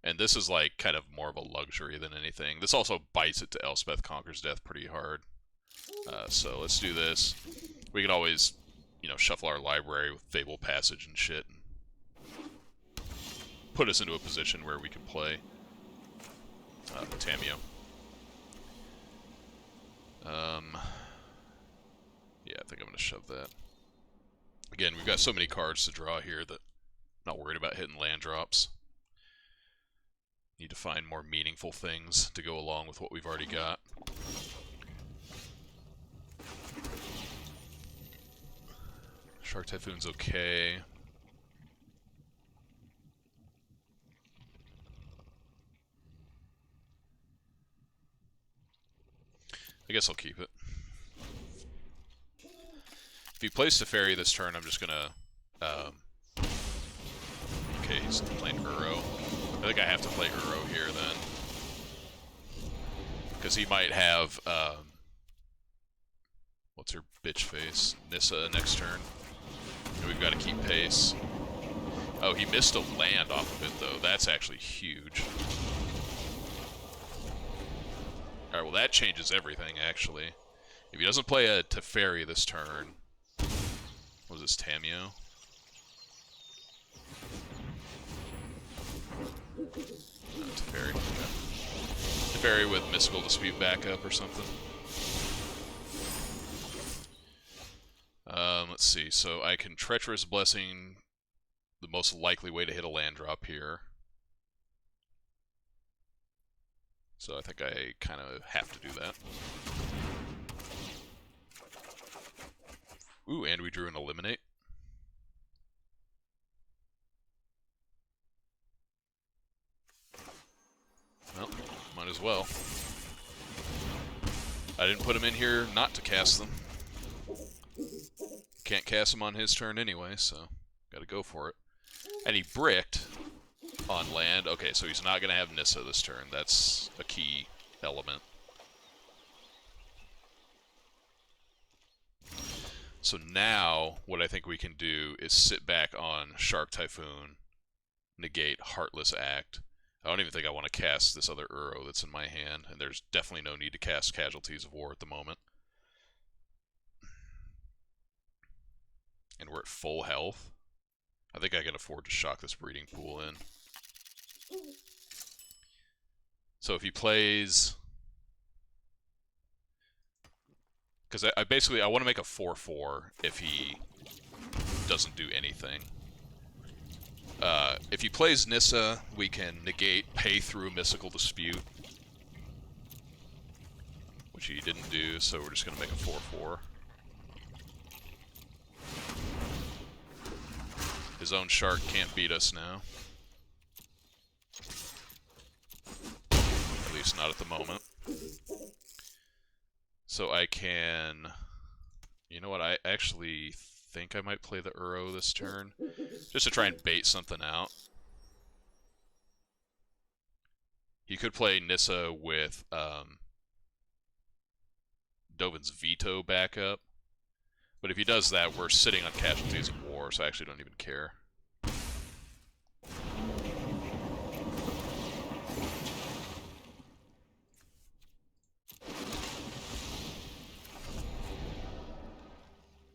And this is, like, kind of more of a luxury than anything. This also bites it to Elspeth Conquers Death pretty hard. So let's do this. We can always, you know, shuffle our library with Fable Passage and shit. And put us into a position where we can play Tamio. Yeah, I think I'm going to shove that. Again, we've got so many cards to draw here that I'm not worried about hitting land drops. Need to find more meaningful things to go along with what we've already got. Shark Typhoon's okay. I guess I'll keep it. If he plays Teferi this turn, I'm just gonna... okay, he's playing Uro. I think I have to play Uro here, then. Because he might have, what's her bitch face? Nissa next turn. And we've got to keep pace. Oh, he missed a land off of it, though. That's actually huge. Alright, well that changes everything, actually. If he doesn't play a Teferi this turn... What was this, Tamio? No, Teferi. Okay. Teferi with Mystical Dispute backup or something. Let's see, so I can Treacherous Blessing, the most likely way to hit a land drop here. So I think I kind of have to do that. Ooh, and we drew an Eliminate. Well, might as well. I didn't put him in here not to cast them. Can't cast him on his turn anyway, so gotta go for it. And he bricked on land. Okay, so he's not gonna have Nissa this turn. That's a key element. So now, what I think we can do is sit back on Shark Typhoon, negate Heartless Act. I don't even think I want to cast this other Uro that's in my hand, and there's definitely no need to cast Casualties of War at the moment. And we're at full health. I think I can afford to shock this breeding pool in. So if he plays... Because I basically, I want to make a 4-4 if he doesn't do anything. If he plays Nissa, we can negate pay through Mystical Dispute, which he didn't do, so we're just going to make a 4/4. His own shark can't beat us now. At least not at the moment. So I can... You know what, I actually think I might play the Uro this turn, just to try and bait something out. He could play Nissa with Dovin's Veto backup, but if he does that, we're sitting on Casualties of War, so I actually don't even care.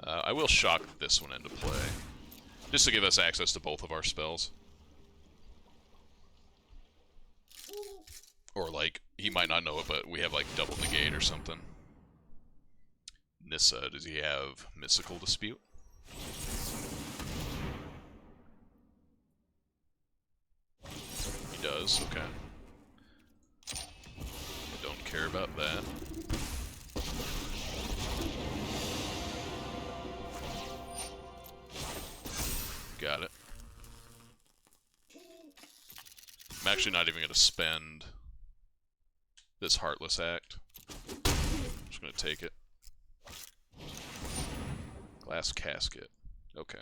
I will shock this one into play, just to give us access to both of our spells. Or, like, he might not know it, but we have, like, double negate or something. Nissa, does he have Mystical Dispute? He does, okay. I don't care about that. Got it. I'm actually not even going to spend this Heartless Act. I'm just going to take it. Glass Casket. Okay.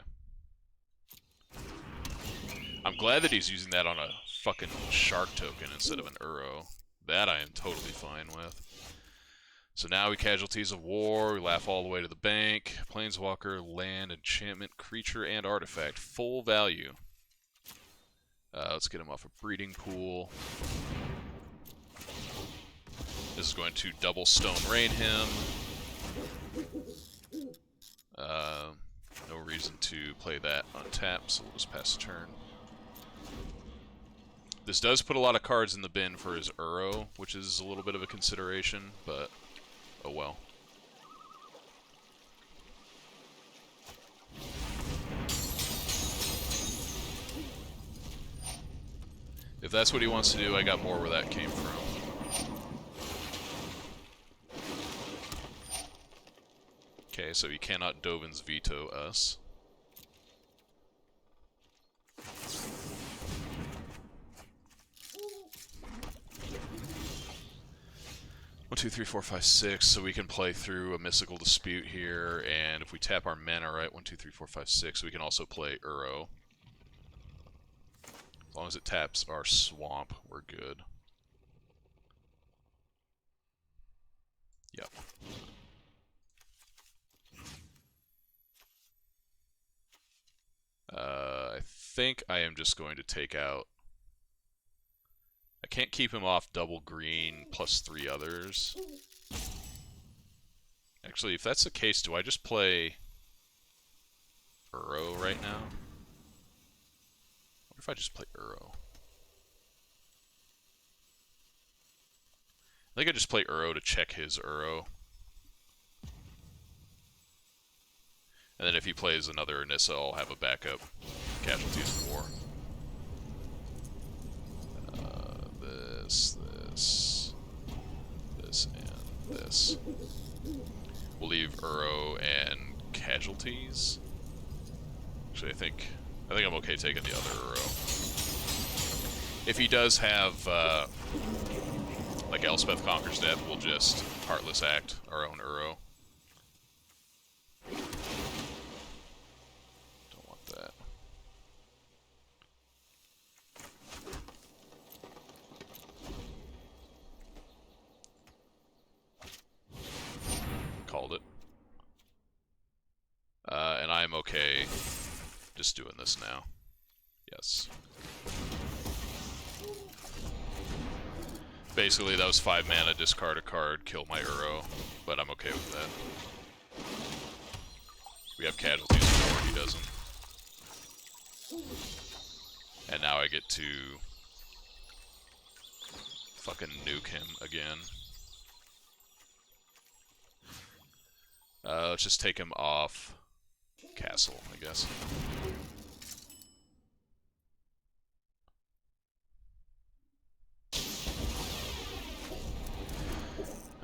I'm glad that he's using that on a fucking Shark token instead of an Uro. That I am totally fine with. So now we Casualties of War, we laugh all the way to the bank. Planeswalker, land, enchantment, creature, and artifact. Full value. Let's get him off a breeding pool. This is going to double Stone Rain him. No reason to play that on tap, so we'll just pass the turn. This does put a lot of cards in the bin for his Uro, which is a little bit of a consideration, but oh well. If that's what he wants to do, I got more where that came from. Okay, so he cannot Dovin's Veto us. One, two, three, four, five, six. So we can play through a Mystical Dispute here, and if we tap our mana right, 1, 2, 3, 4, 5, 6, we can also play Uro. As long as it taps our swamp, we're good. Yep. I think I am just going to take out... I can't keep him off double green plus 3 others. Actually, if that's the case, do I just play Uro right now? What if I just play Uro? I think I just play Uro to check his Uro. And then if he plays another Nissa, I'll have a backup Casualties of War. This, and this. We'll leave Uro and Casualties. Actually, I think I'm okay taking the other Uro. If he does have, like Elspeth Conquers Death, we'll just Heartless Act our own Uro. Don't want that. Called it. And I'm okay just doing this now. Yes. Basically, that was 5 mana, discard a card, kill my Uro, but I'm okay with that. We have Casualties of War, he doesn't. And now I get to fucking nuke him again. Let's just take him off Castle, I guess.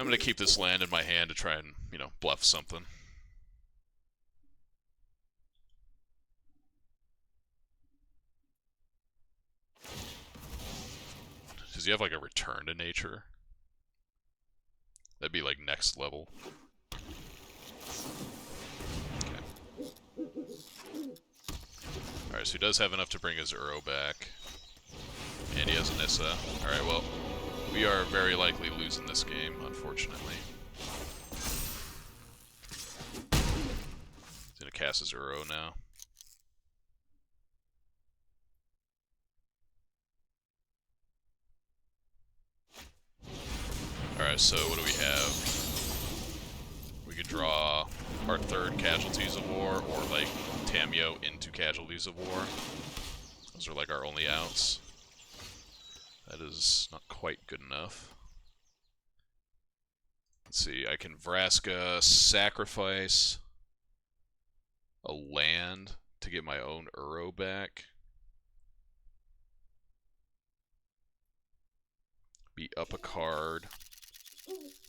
going to keep this land in my hand to try and, you know, bluff something. Does he have like a return to nature? That'd be like next level. Okay. Alright, so he does have enough to bring his Uro back. And he has a Nissa. Alright, well, we are very likely losing this game, unfortunately. He's gonna cast his Uro now. Alright, so what do we have? We could draw our third Casualties of War, or like Tamiyo into Casualties of War. Those are like our only outs. That is not quite good enough. Let's see, I can Vraska sacrifice a land to get my own Uro back. Be up a card.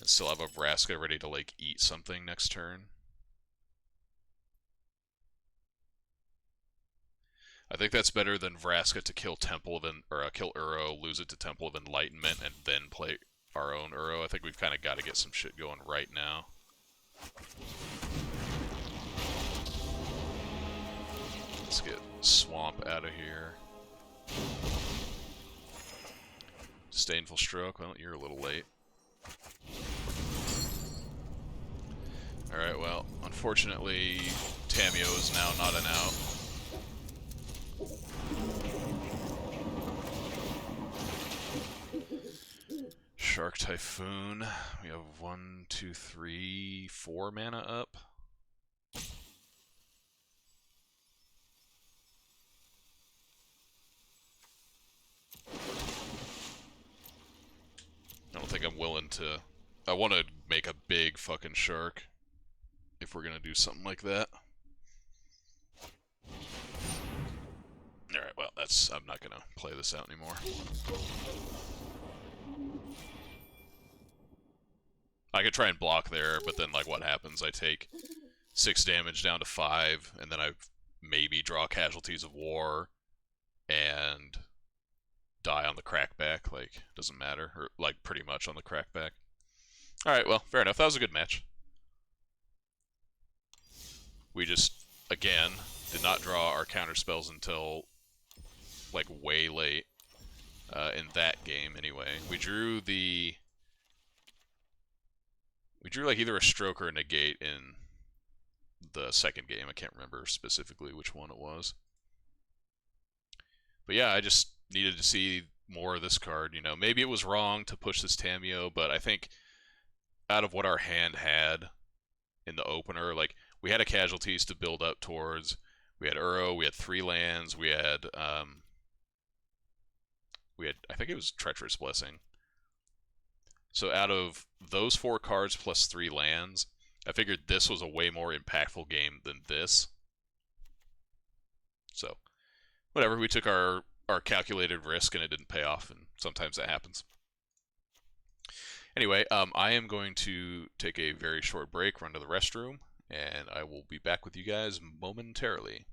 And still have a Vraska ready to like eat something next turn. I think that's better than Vraska to kill Temple of kill Uro, lose it to Temple of Enlightenment, and then play our own Uro. I think we've kind of got to get some shit going right now. Let's get Swamp out of here. Disdainful Stroke. Well, you're a little late. Alright, well, unfortunately, Tamiyo is now not an out. Shark Typhoon. We have 1, 2, 3, 4 mana up. I don't think I'm willing to... I want to make a big fucking shark if we're gonna do something like that. Alright, well, that's... I'm not gonna play this out anymore. I could try and block there, but then, like, what happens? I take 6 damage down to 5, and then I maybe draw Casualties of War, and die on the crackback. Like, doesn't matter. Or, like, pretty much on the crackback. Alright, well, fair enough. That was a good match. We just, again, did not draw our counter spells until, like, way late. In that game, anyway. We drew like either a stroke or a negate in the second game. I can't remember specifically which one it was. But yeah, I just needed to see more of this card. You know, maybe it was wrong to push this Tamiyo, but I think out of what our hand had in the opener, like, we had a Casualties to build up towards. We had Uro, we had 3 lands, we had, I think it was Treacherous Blessing. So out of those 4 cards plus 3 lands, I figured this was a way more impactful game than this. So, whatever, we took our calculated risk and it didn't pay off, and sometimes that happens. Anyway, I am going to take a very short break, run to the restroom, and I will be back with you guys momentarily.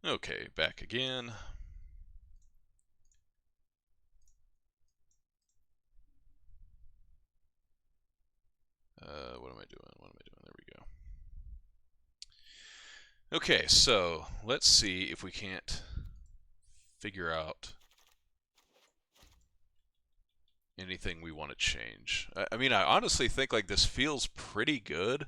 Okay, back again. What am I doing? What am I doing? There we go. Okay, so let's see if we can't figure out anything we want to change. I mean, I honestly think like this feels pretty good.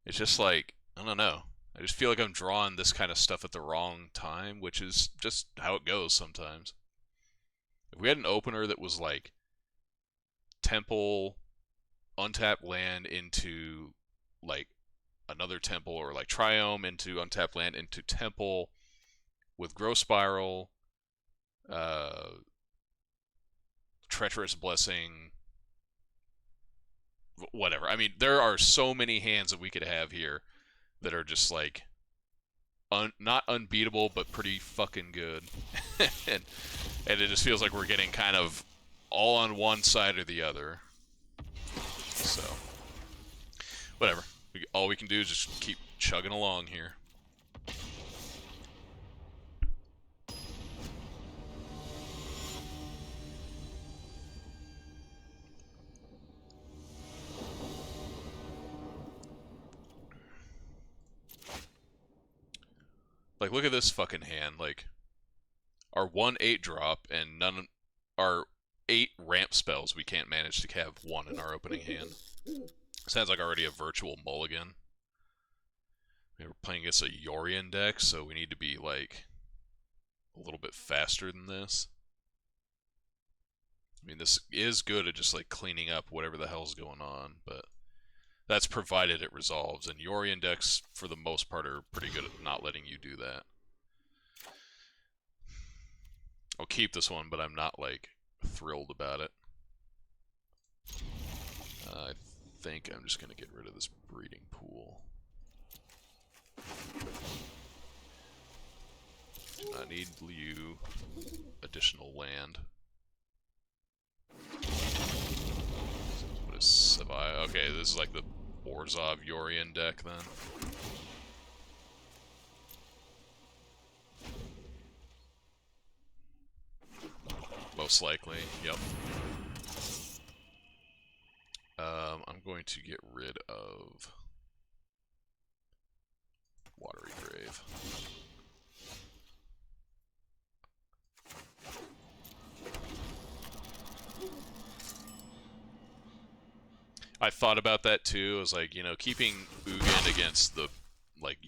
It's just like, I don't know. I just feel like I'm drawing this kind of stuff at the wrong time, which is just how it goes sometimes. If we had an opener that was like temple, untapped land into like another temple, or like triome into untapped land into temple with growth spiral, uh, treacherous blessing, whatever. I mean, there are so many hands that we could have here that are just like not unbeatable, but pretty fucking good. and and it just feels like we're getting kind of all on one side or the other. So, whatever. All we can do is just keep chugging along here. Like, look at this fucking hand. Like, our 1/8 drop and none. Our 8 ramp spells, we can't manage to have one in our opening hand. Sounds like already a virtual mulligan. We were playing against a Yorion deck, so we need to be like a little bit faster than this. I mean, this is good at just like cleaning up whatever the hell's going on, but that's provided it resolves. And Yorion decks, for the most part, are pretty good at not letting you do that. I'll keep this one, but I'm not like thrilled about it. I think I'm just gonna get rid of this breeding pool. Do not need you additional land. What is Savai? Okay, this is like the Orzhov Yorion deck then. Most likely, yep. I'm going to get rid of Watery Grave. I thought about that too. I was like, you know, keeping Ugin against the like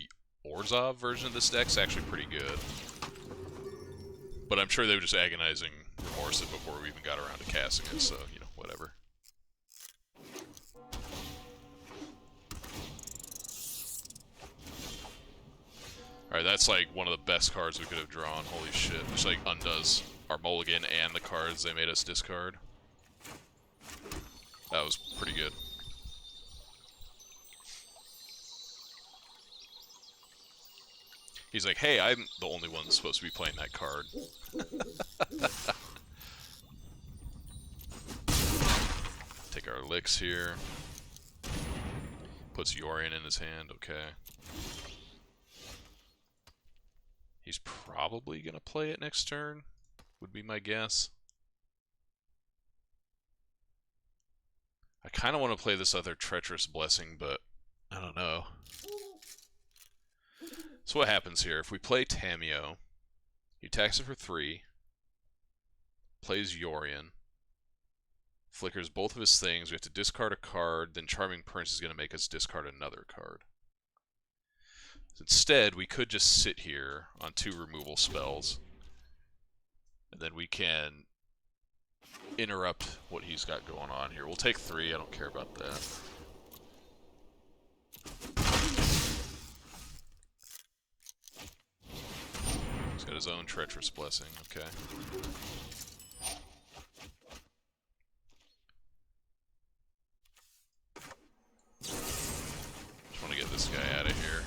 Orzhov version of this deck's actually pretty good. But I'm sure they were just agonizing remorse it before we even got around to casting it, so, you know, whatever. Alright, that's like one of the best cards we could have drawn. Holy shit. Which like undoes our mulligan and the cards they made us discard. That was pretty good. He's like, hey, I'm the only one that's supposed to be playing that card. Take our licks here. Puts Yorion in his hand, okay. He's probably going to play it next turn, would be my guess. I kind of want to play this other Treacherous Blessing, but I don't know. So what happens here? If we play Tamiyo, he attacks it for 3, plays Yorion, flickers both of his things, we have to discard a card, then Charming Prince is going to make us discard another card. Instead, we could just sit here on 2 removal spells, and then we can interrupt what he's got going on here. We'll take 3, I don't care about that. He's got his own Treacherous Blessing, okay. Just want to get this guy out of here.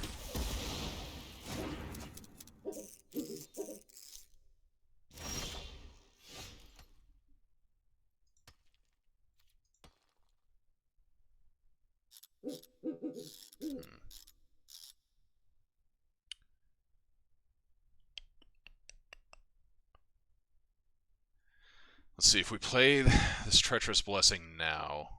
see, if we play this Treacherous Blessing now...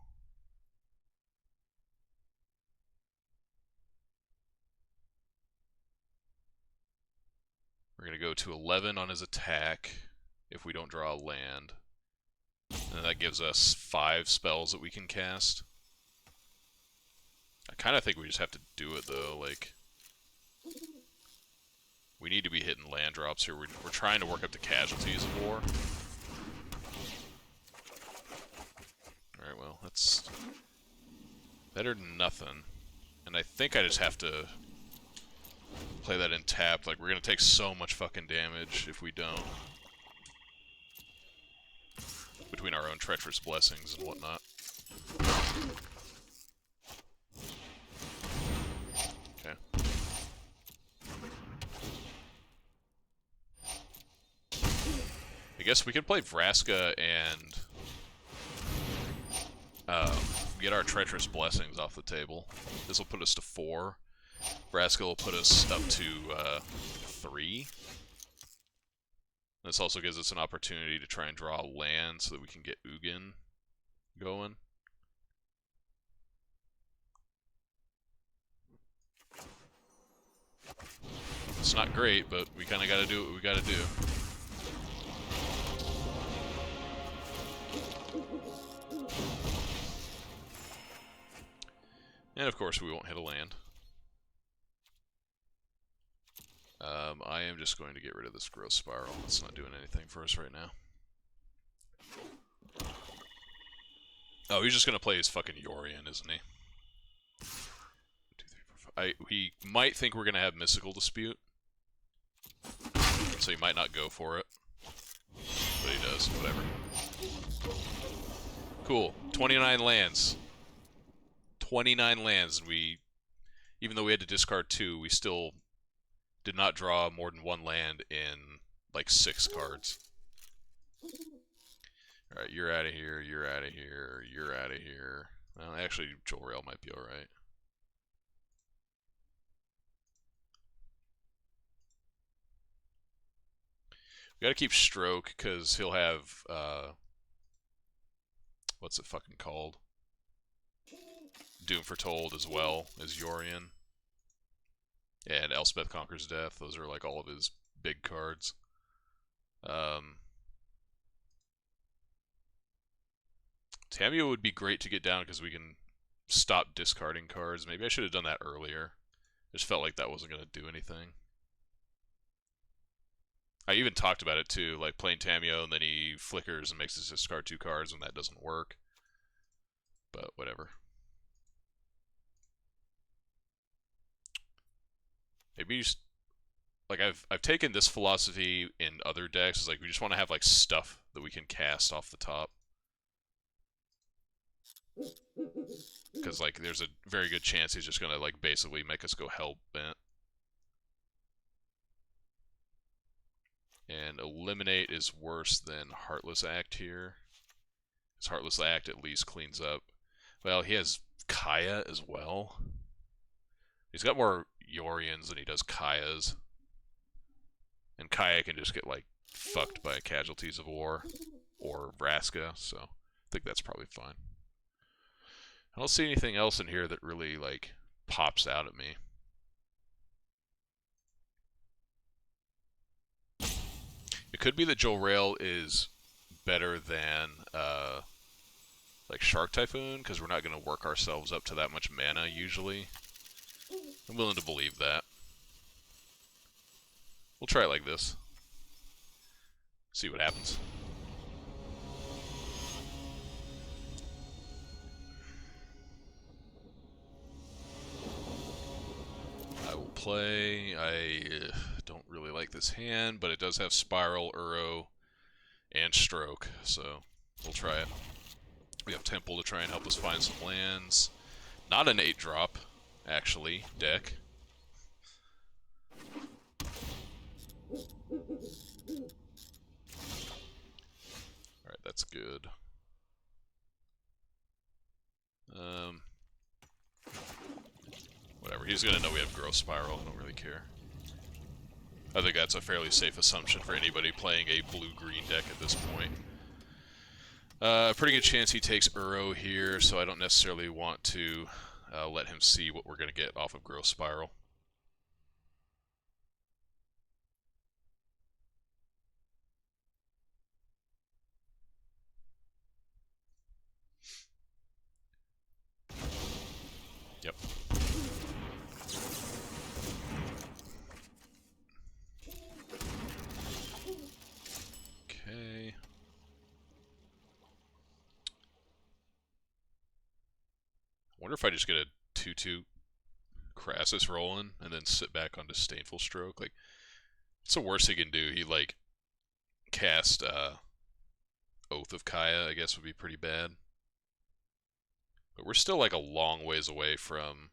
We're going to go to 11 on his attack if we don't draw a land. And that gives us 5 spells that we can cast. I kind of think we just have to do it, though. Like, we need to be hitting land drops here. We're trying to work up the casualties of war. Alright, well, that's better than nothing. And I think I just have to play that in tap. Like, we're gonna take so much fucking damage if we don't. Between our own Treacherous Blessings and whatnot. Okay. I guess we could play Vraska and get our Treacherous Blessings off the table. This will put us to 4. Vraska will put us up to 3. This also gives us an opportunity to try and draw land so that we can get Ugin going. It's not great, but we kind of got to do what we got to do. And of course we won't hit a land. I am just going to get rid of this Growth Spiral. It's not doing anything for us right now. Oh, he's just going to play his fucking Yorion, isn't he? 1, 2, 3, 4, 5. He might think we're going to have Mystical Dispute. So he might not go for it. But he does, whatever. Cool. 29 lands. 29 lands, and we, even though we had to discard 2, we still did not draw more than 1 land in, like, 6 cards. Alright, you're out of here, you're out of here, you're out of here. Well, actually, Jor-El might be alright. We gotta keep Stroke, because he'll have, what's it fucking called? Doom Foretold as well as Yorion. And Elspeth Conquers Death. Those are like all of his big cards. Tamiyo would be great to get down because we can stop discarding cards. Maybe I should have done that earlier. Just felt like that wasn't going to do anything. I even talked about it too, like playing Tamiyo and then he flickers and makes us discard 2 cards and that doesn't work. But whatever. Maybe you just, like, I've taken this philosophy in other decks. It's like we just want to have like stuff that we can cast off the top, because like there's a very good chance he's just gonna like basically make us go hell-bent. And Eliminate is worse than Heartless Act here. His Heartless Act at least cleans up. Well, he has Kaya as well. He's got more Yorions than he does Kayas. And Kaya can just get, like, fucked by Casualties of War or Vraska, so I think that's probably fine. I don't see anything else in here that really, like, pops out at me. It could be that Jor-El is better than, like, Shark Typhoon, because we're not going to work ourselves up to that much mana, usually. I'm willing to believe that. We'll try it like this. See what happens. I will play. I don't really like this hand, but it does have Spiral, Uro, and Stroke, so we'll try it. We have Temple to try and help us find some lands. Not an 8-drop. Actually, deck. Alright, that's good. Whatever, he's gonna know we have Growth Spiral, I don't really care. I think that's a fairly safe assumption for anybody playing a blue-green deck at this point. Pretty good chance he takes Uro here, so I don't necessarily want to let him see what we're going to get off of Growth Spiral. Yep. Okay. Wonder if I just get a 2/2 Crassus rolling and then sit back on Disdainful Stroke. Like, what's the worst he can do? He like cast Oath of Kaya, I guess would be pretty bad. But we're still like a long ways away from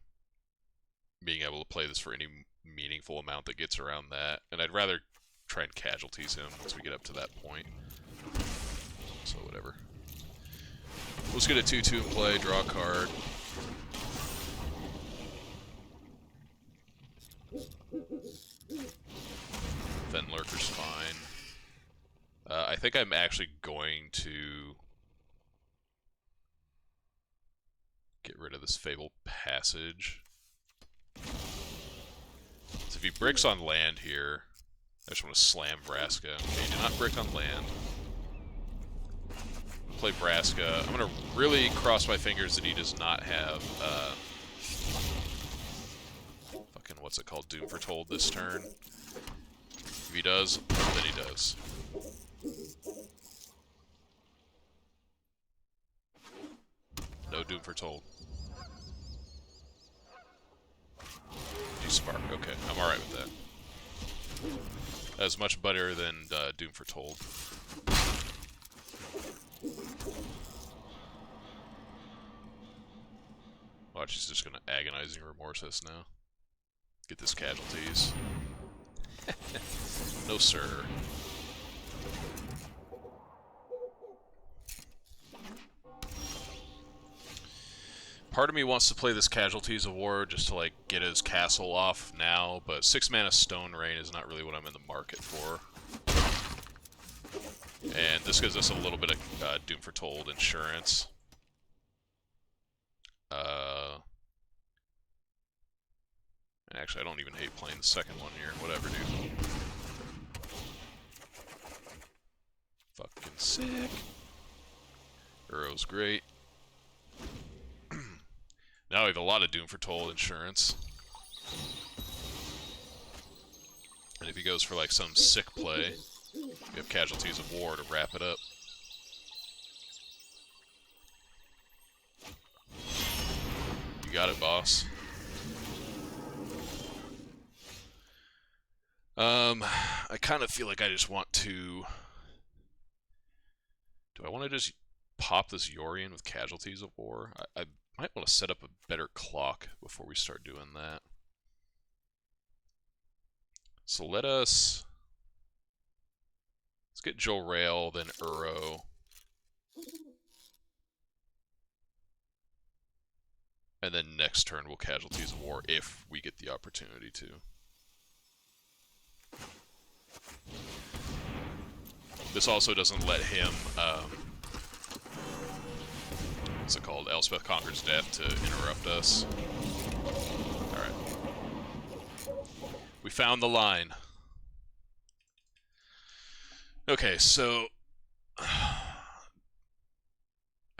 being able to play this for any meaningful amount that gets around that. And I'd rather try and casualties him once we get up to that point. So whatever. Let's get a 2/2 in play, draw a card. Fen Lurker's fine. I think I'm actually going to get rid of this Fable Passage. So if he bricks on land here, I just want to slam Vraska. Okay, do not brick on land. Play Vraska. I'm going to really cross my fingers that he does not have fucking what's it called? Doom Foretold this turn. If he does, then he does. No Doom Foretold. You spark. Okay, I'm alright with that. That's much better than Doom Foretold. Watch, he's just gonna Agonizing Remorse us now. Get this casualties. No, sir. Part of me wants to play this Casualties of War just to like get his castle off now, but 6 mana Stone Rain is not really what I'm in the market for. And this gives us a little bit of Doom Foretold insurance. Actually, I don't even hate playing the second one here. Whatever, dude. Fucking sick. Uro's great. Now we have a lot of Doom Foretold insurance. And if he goes for like some sick play, we have Casualties of War to wrap it up. You got it, boss. I kind of feel like I just want to... Do I want to just pop this Yorion with Casualties of War? I might want to set up a better clock before we start doing that. So let's get Joel Rail, then Uro. And then next turn we'll Casualties of War if we get the opportunity to. This also doesn't let him, what's it called? Elspeth Conquers Death to interrupt us. Alright. We found the line. Okay, so... I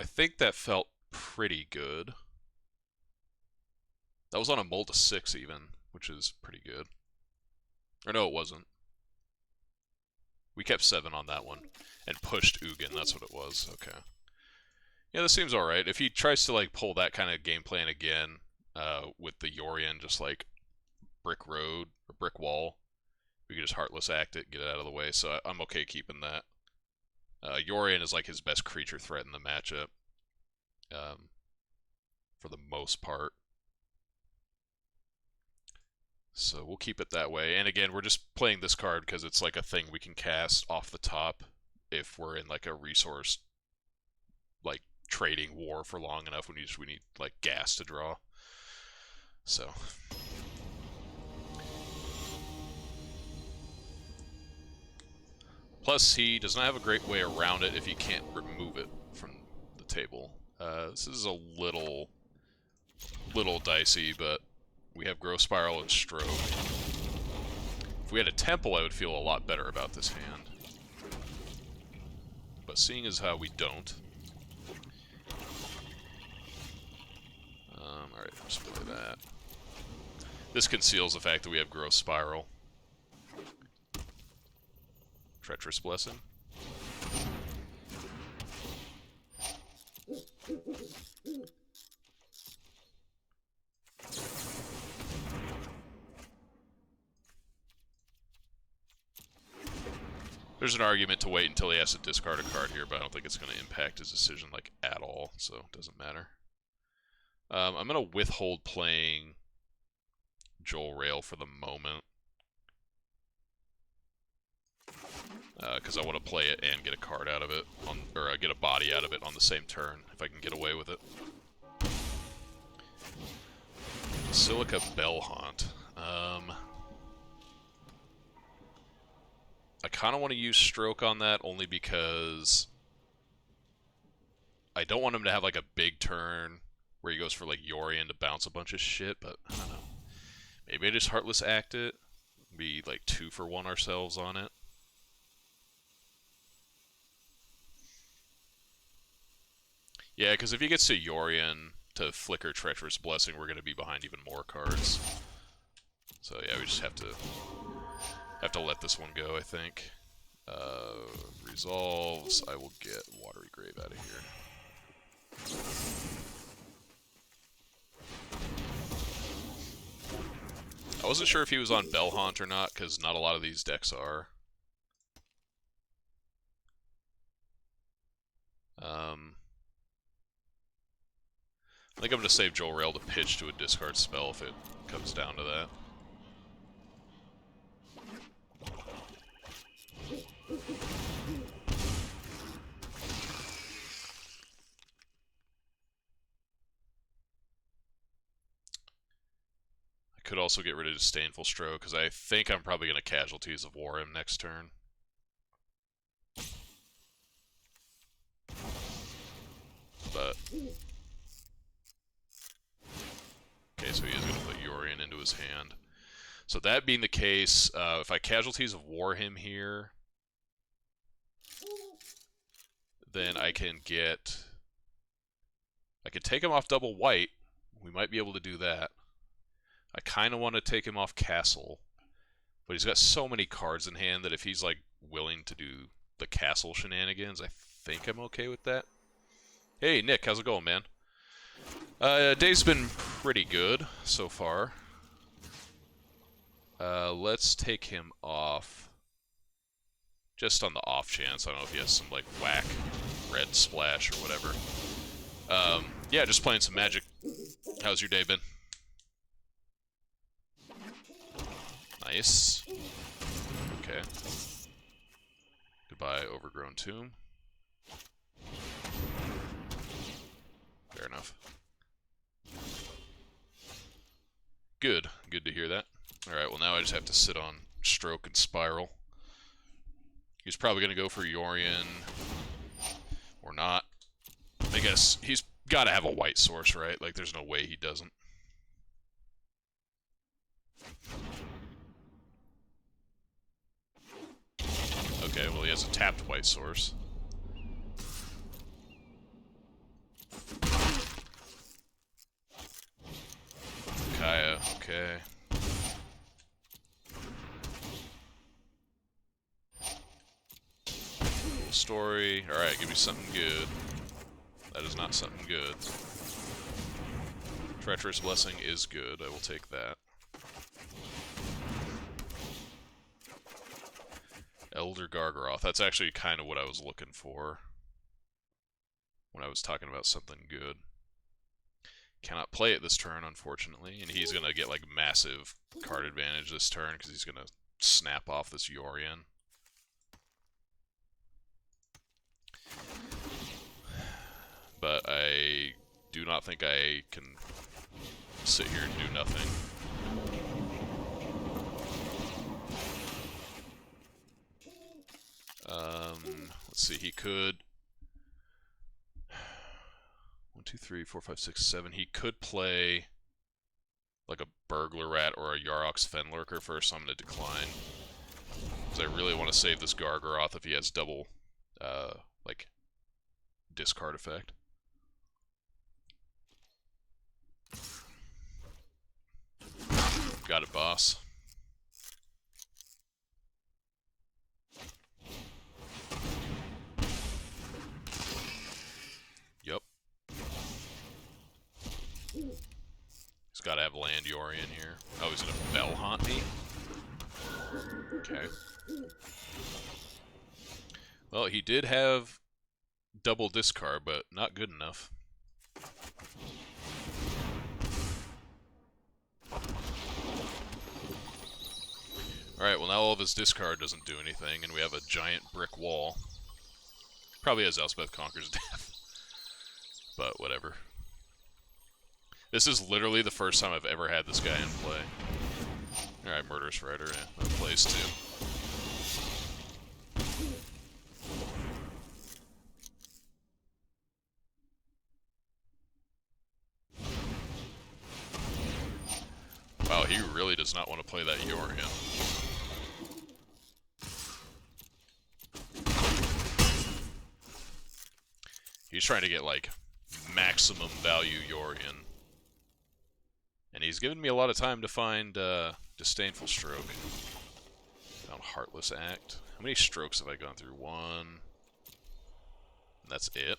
think that felt pretty good. That was on a Mold to 6 even, which is pretty good. Or no, it wasn't. We kept 7 on that one, and pushed Ugin, that's what it was, okay. Yeah, this seems alright. If he tries to like pull that kind of game plan again, with the Yorion, just like brick road, or brick wall, we can just Heartless Act it, get it out of the way, so I'm okay keeping that. Yorion is like his best creature threat in the matchup, for the most part. So we'll keep it that way. And again, we're just playing this card because it's like a thing we can cast off the top if we're in like a resource, like trading war for long enough. We need like gas to draw. So. Plus, he does not have a great way around it if he can't remove it from table. This is a little dicey, but we have Growth Spiral and Stroke. If we had a Temple, I would feel a lot better about this hand. But seeing as how we don't... Alright, just play that. This conceals the fact that we have Growth Spiral. Treacherous Blessing. There's an argument to wait until he has to discard a card here, but I don't think it's going to impact his decision like at all, so it doesn't matter. I'm going to withhold playing Joel Rail for the moment. Because I want to play it and get a card out of it, or get a body out of it on the same turn, if I can get away with it. Silica Bellhaunt. I kind of want to use Stroke on that, only because I don't want him to have like a big turn where he goes for like Yorion to bounce a bunch of shit, but I don't know. Maybe I just Heartless Act it, be like 2 for 1 ourselves on it. Yeah, because if he gets to Yorion to flicker Treacherous Blessing, we're going to be behind even more cards. So yeah, we just have to let this one go, I think. Resolves. I will get Watery Grave out of here. I wasn't sure if he was on Bellhaunt or not, because not a lot of these decks are. I think I'm going to save Joel Rail to pitch to a discard spell if it comes down to that. I could also get rid of Disdainful Stroke, because I think I'm probably going to Casualties of War him next turn. But... okay, so he is going to put Yorion into his hand. So that being the case, if I Casualties of War him here, then I can get... I can take him off double white. We might be able to do that. I kind of want to take him off Castle. But he's got so many cards in hand that if he's like willing to do the Castle shenanigans, I think I'm okay with that. Hey, Nick, how's it going, man? Day's been pretty good so far. Let's take him off. Just on the off chance. I don't know if he has some, like, whack red splash or whatever. Yeah, just playing some Magic. How's your day been? Nice. Okay. Goodbye, Overgrown Tomb. Fair enough. Good. Good to hear that. Alright, well now I just have to sit on Stroke and Spiral. He's probably going to go for Yorion. Or not. I guess he's got to have a white source, right? Like, there's no way he doesn't. Okay, well he has a tapped white source. Kaya, okay. Cool story. Alright, give me something good. That is not something good. Treacherous Blessing is good. I will take that. Elder Gargaroth. That's actually kind of what I was looking for when I was talking about something good. Cannot play it this turn, unfortunately, and he's going to get like massive card advantage this turn because he's going to snap off this Yorion. But I do not think I can sit here and do nothing. Let's see, he could... 2, 3, 4, 5, 6, 7. He could play like a Burglar Rat or a Yarok's Fenlurker first, so I'm going to decline. Because I really want to save this Gargaroth if he has double, like, discard effect. Got it, boss. Yep. He's got to have Land Yorion here. Oh, he's going to Bell Haunt me? Okay. Well, he did have double discard, but not good enough. Alright, well now all of his discard doesn't do anything, and we have a giant brick wall. Probably has Elspeth Conquers Death. But whatever. This is literally the first time I've ever had this guy in play. Alright, Murderous Rider, yeah, that plays too. Wow, he really does not want to play that Yorion. He's trying to get, like, maximum value Yorion. And he's given me a lot of time to find Disdainful Stroke. Found Heartless Act. How many strokes have I gone through? 1. And that's it.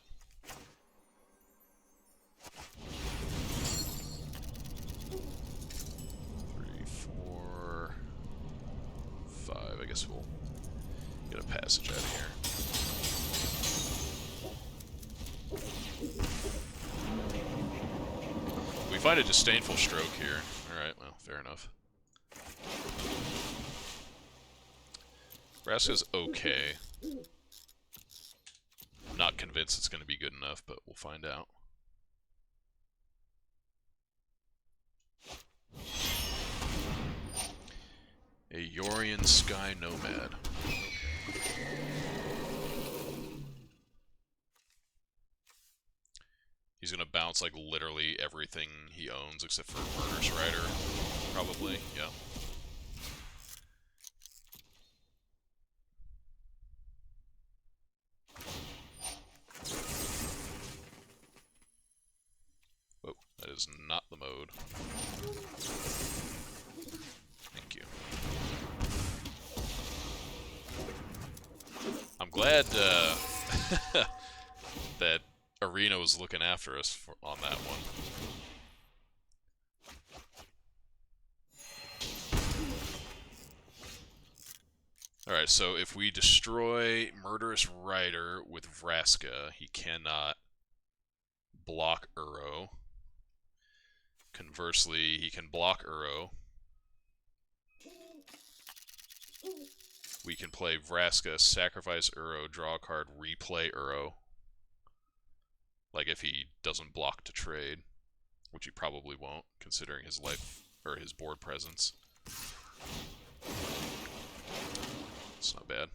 3, 4, 5. I guess we'll get a passage out of here. We find a Disdainful Stroke here. Alright, well, fair enough. Vraska's okay. I'm not convinced it's going to be good enough, but we'll find out. A Yorion Sky Nomad. He's gonna bounce like literally everything he owns except for Murderous Rider, probably, yeah. Whoa, that is not the mode. Thank you. I'm glad that Arena was looking after us on that one. Alright, so if we destroy Murderous Rider with Vraska, he cannot block Uro. Conversely, he can block Uro. We can play Vraska, sacrifice Uro, draw a card, replay Uro. Like if he doesn't block to trade, which he probably won't, considering his life or his board presence. It's not bad.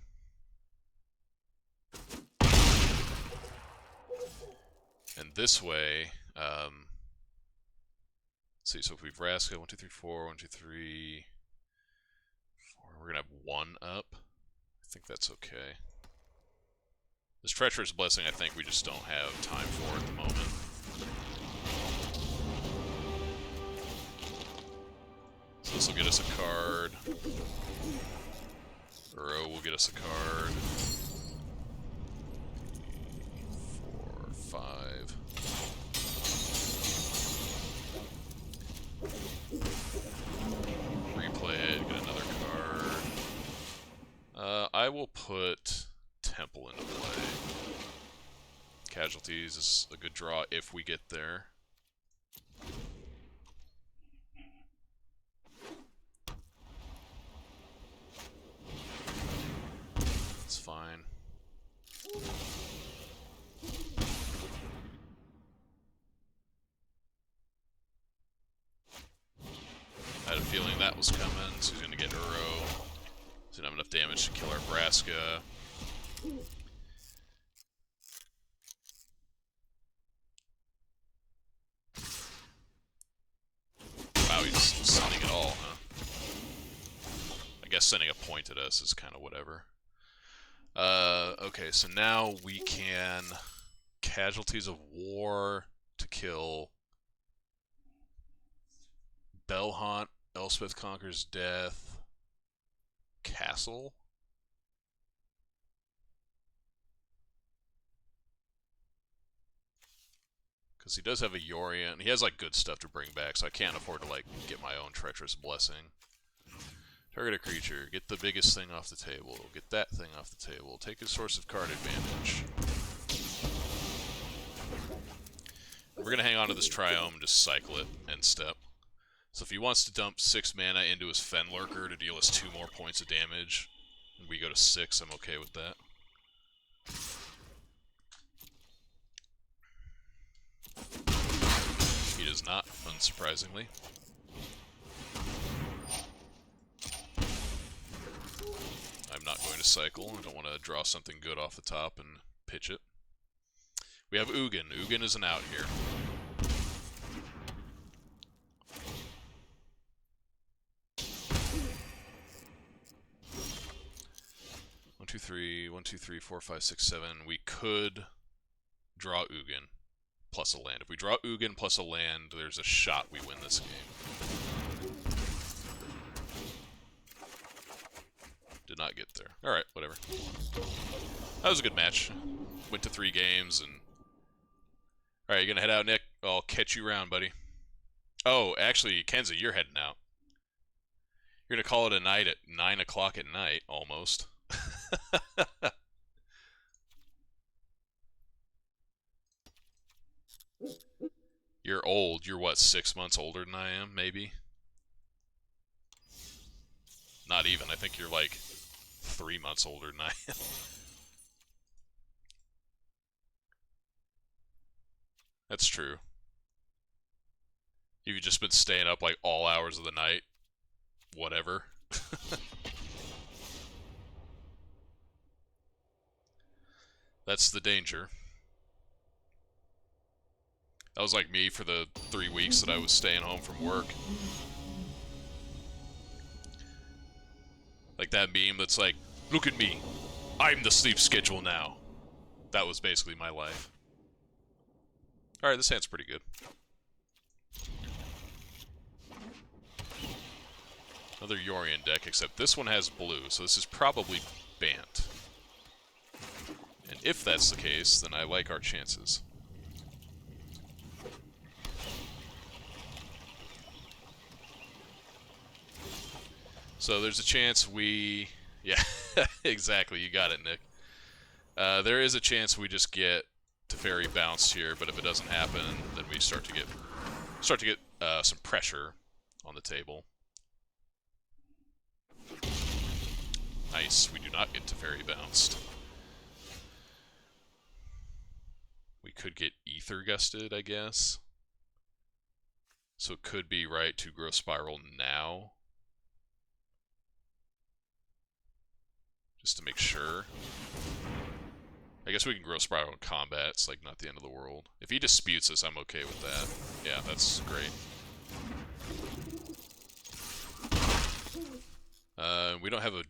And this way, let's see. So if we Vraska 1, 2, 3, 4, 1, 2, 3, 4, we're gonna have 1 up. I think that's okay. This Treacherous Blessing, I think we just don't have time for at the moment. So this will get us a card. Uro will get us a card. 4, 5. Replay it, get another card. I will put Temple into play. Casualties is a good draw if we get there. It's fine. I had a feeling that was coming, so he's gonna get Uro. He's gonna have enough damage to kill our Vraska. sending a point at us is kind of whatever. Okay, so now we can casualties of war to kill Belhaunt, Elspeth Conquers Death, Castle. Because he does have a Yorian. He has like good stuff to bring back, so I can't afford to like get my own Treacherous Blessing. Target a creature. Get the biggest thing off the table. Get that thing off the table. Take a source of card advantage. We're going to hang on to this Triome and just cycle it end step. So if he wants to dump 6 mana into his Fenlurker to deal us 2 more points of damage, and we go to 6, I'm okay with that. He does not, unsurprisingly. I'm not going to cycle. I don't want to draw something good off the top and pitch it. We have Ugin. Ugin is an out here. One, two, three, 1, 2, 3, 4, 5, 6, 7. We could draw Ugin plus a land. If we draw Ugin plus a land, there's a shot we win this game. Did not get there. Alright, whatever. That was a good match. Went to 3 games and... Alright, you gonna head out, Nick? I'll catch you around, buddy. Oh, actually, Kenzie, you're heading out. You're gonna call it a night at 9 o'clock at night, almost. You're old. You're what, 6 months older than I am, maybe? Not even. I think you're like 3 months older than I am. That's true. You've just been staying up like all hours of the night. Whatever. That's the danger. That was like me for the 3 weeks that I was staying home from work. Like that meme that's like, look at me, I'm the sleep schedule now. That was basically my life. Alright, this hand's pretty good. Another Yorian deck, except this one has blue, so this is probably Bant. And if that's the case, then I like our chances. So there's a chance we... Yeah, exactly, you got it, Nick. There is a chance we just get Teferi bounced here, but if it doesn't happen, then we start to get some pressure on the table. Nice, we do not get Teferi bounced. We could get Ether Gusted, I guess. So it could be right to Growth Spiral now. Just to make sure. I guess we can Growth Spiral in combat. It's like not the end of the world. If he disputes us, I'm okay with that. Yeah, that's great. We don't have a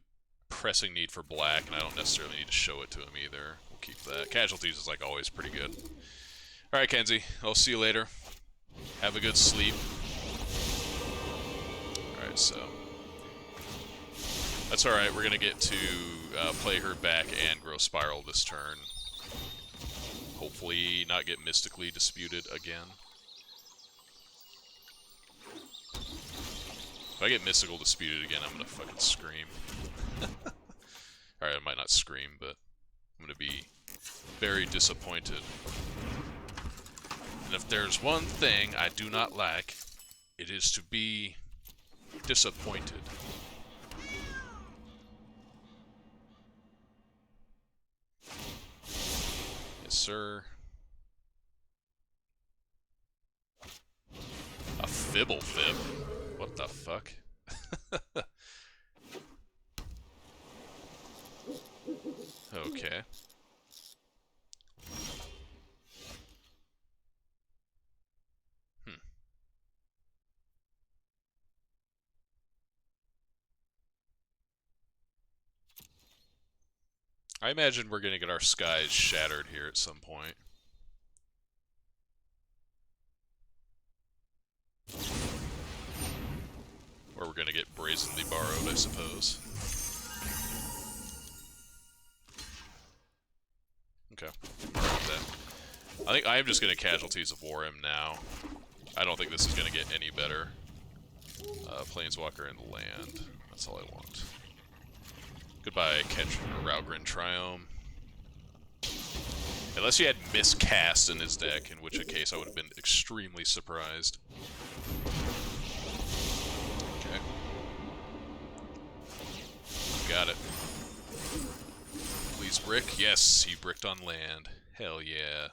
pressing need for black, and I don't necessarily need to show it to him either. We'll keep that. Casualties is like always pretty good. Alright, Kenzie. I'll see you later. Have a good sleep. Alright, so... That's alright, we're gonna get to play her back and Growth Spiral this turn. Hopefully not get mystically disputed again. If I get mystical disputed again, I'm gonna fucking scream. Alright, I might not scream, but I'm gonna be very disappointed. And if there's one thing I do not like, it is to be disappointed. Yes, sir. A Fibble Fib? What the fuck? Okay. I imagine we're going to get our skies shattered here at some point. Or we're going to get brazenly borrowed, I suppose. Okay, I'm alright with that. I think I am just going to Casualties of War him now. I don't think this is going to get any better. Planeswalker and land. That's all I want. Goodbye, Raugrin Triome. Unless he had miscast in his deck, in which case I would have been extremely surprised. Okay. Got it. Please brick. Yes, he bricked on land. Hell yeah.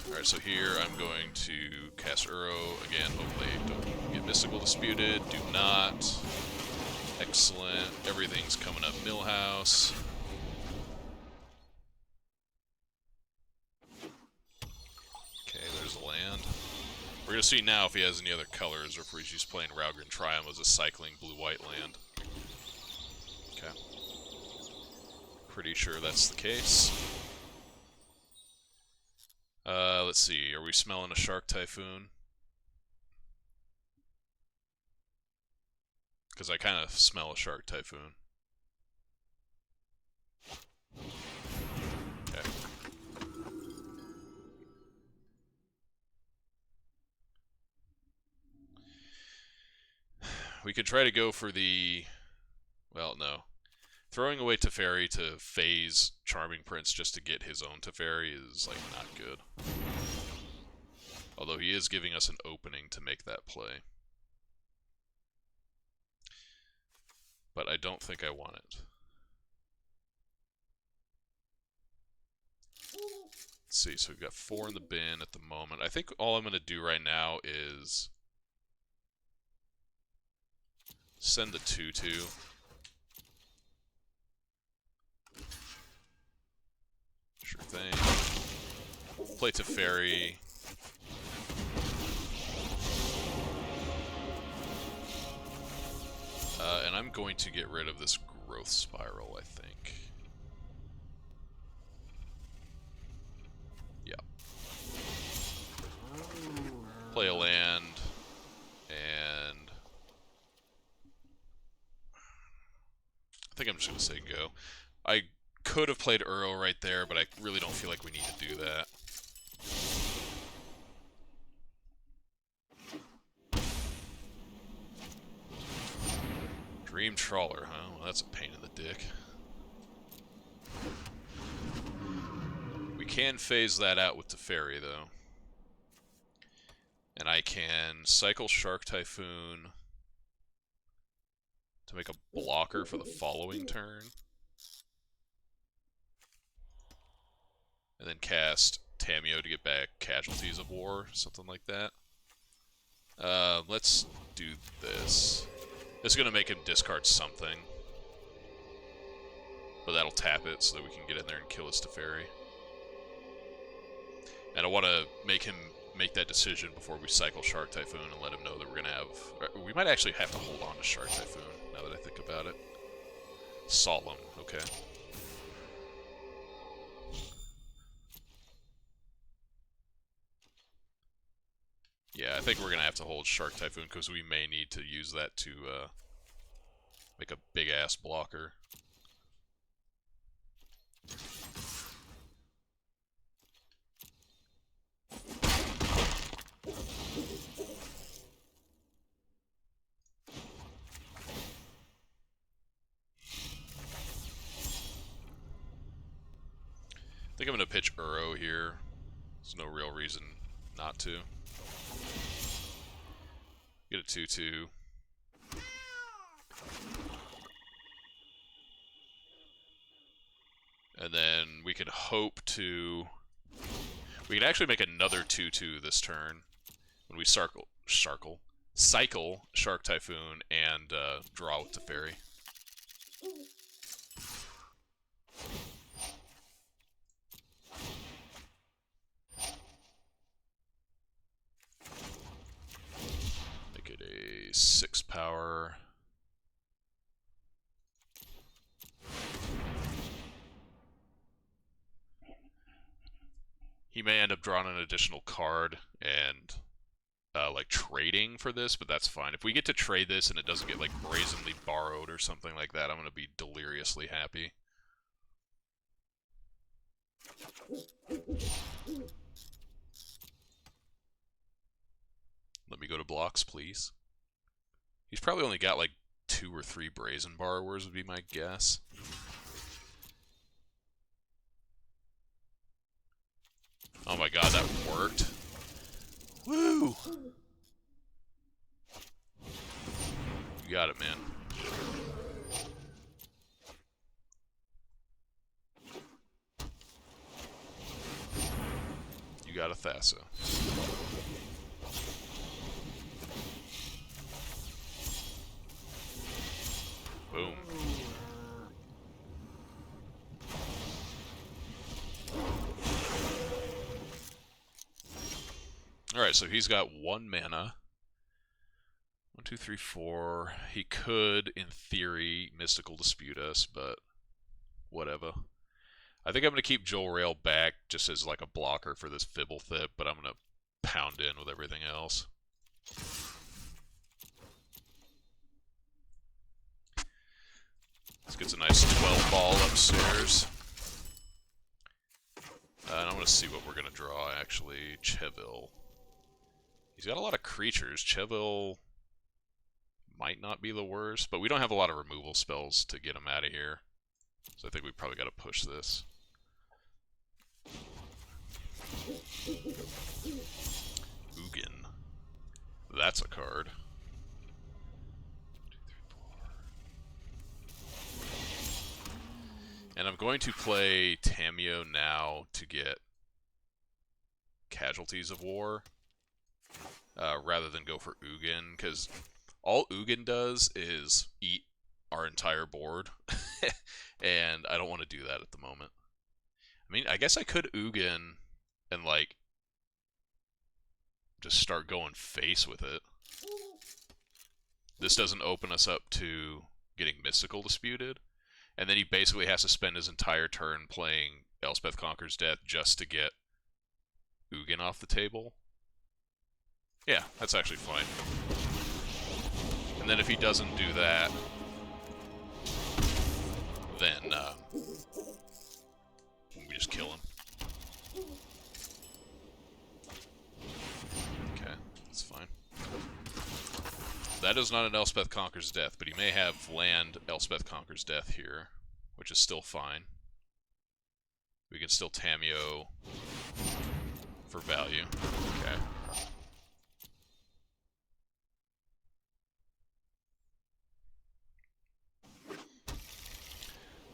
Alright, so here I'm going to cast Uro. Again, hopefully don't get Mystical Disputed. Do not. Excellent. Everything's coming up Millhouse. Okay, there's a land. We're going to see now if he has any other colors or if he's just playing Raugrin Triumph as a cycling blue-white land. Okay. Pretty sure that's the case. Let's see. Are we smelling a Shark Typhoon? Because I kind of smell a Shark Typhoon. Okay. We could try to go for the... Well, no. Throwing away Teferi to phase Charming Prince just to get his own Teferi is, like, not good. Although he is giving us an opening to make that play. But I don't think I want it. Let's see, so we've got 4 in the bin at the moment. I think all I'm going to do right now is send the 2/2. Sure thing. Play Teferi. And I'm going to get rid of this Growth Spiral, I think. Yeah. Play a land, and I think I'm just going to say go. I could have played Uro right there, but I really don't feel like we need to do that. Dream Trawler, huh? Well, that's a pain in the dick. We can phase that out with Teferi, though. And I can cycle Shark Typhoon to make a blocker for the following turn. And then cast Tamiyo to get back Casualties of War, something like that. Let's do this. This is going to make him discard something. But that'll tap it so that we can get in there and kill his Teferi. And I want to make him make that decision before we cycle Shark Typhoon and let him know that we're going to have... We might actually have to hold on to Shark Typhoon, now that I think about it. Solemn, okay. Yeah, I think we're going to have to hold Shark Typhoon because we may need to use that to make a big-ass blocker. I think I'm going to pitch Uro here. There's no real reason not to. Get a 2/2. And then we can hope to... We can actually make another 2/2 this turn when we cycle Shark Typhoon and draw with Teferi. Make it a 6 power. He may end up drawing an additional card and like trading for this, but that's fine. If we get to trade this and it doesn't get like brazenly borrowed or something like that, I'm gonna be deliriously happy. Let me go to blocks, please. He's probably only got like 2 or 3 brazen borrowers would be my guess. Oh my god, that worked. Woo! You got it, man. You got a Thassa. Boom. Alright, so he's got 1 mana. 1, 2, 3, 4. He could, in theory, Mystical Dispute us, but whatever. I think I'm going to keep Joel Rail back just as like a blocker for this Fibblethip, but I'm going to pound in with everything else. This gets a nice 12 ball upstairs. And I'm going to see what we're going to draw, actually. Cheville. He's got a lot of creatures. Cheville might not be the worst, but we don't have a lot of removal spells to get him out of here. So I think we probably got to push this. Ugin. That's a card. 2, 3, 4. And I'm going to play Tamiyo now to get Casualties of War, rather than go for Ugin, because all Ugin does is eat our entire board, and I don't want to do that at the moment. I mean, I guess I could Ugin and, like, just start going face with it. This doesn't open us up to getting Mystical Disputed, and then he basically has to spend his entire turn playing Elspeth Conquers Death just to get Ugin off the table. Yeah, that's actually fine. And then if he doesn't do that, then we just kill him. Okay, that's fine. That is not an Elspeth Conquers Death, but he may have land Elspeth Conquers Death here, which is still fine. We can still Tamiyo for value. Okay.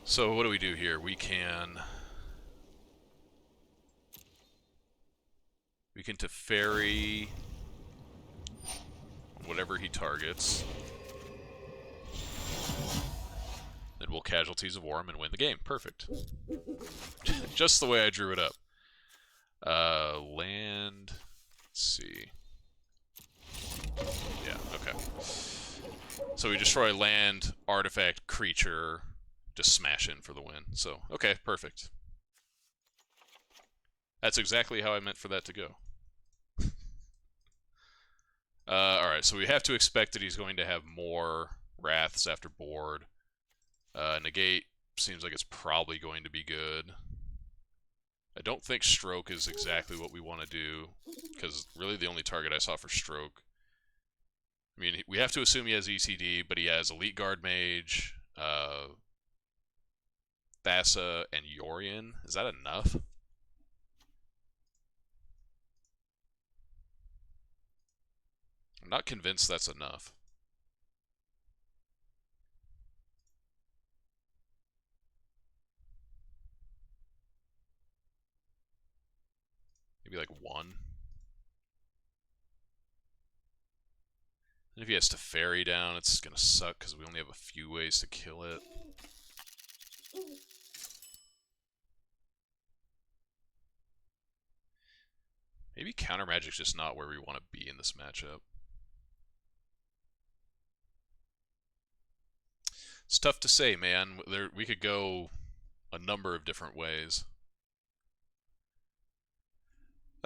So what do we do here? We can Teferi whatever he targets. Then we'll Casualties of War him and win the game. Perfect. Just the way I drew it up. Land. Let's see. Yeah, okay. So we destroy land, artifact, creature, just smash in for the win. So, okay, perfect. That's exactly how I meant for that to go. Alright, so we have to expect that he's going to have more Wraths after board. Negate seems like it's probably going to be good. I don't think Stroke is exactly what we want to do, because really the only target I saw for Stroke... I mean, we have to assume he has ECD, but he has Elite Guard Mage, Thassa, and Yorion. Is that enough? I'm not convinced that's enough. Maybe like 1. And if he has to ferry down, it's gonna suck because we only have a few ways to kill it. Maybe Counter Magic's just not where we want to be in this matchup. It's tough to say, man. We could go a number of different ways.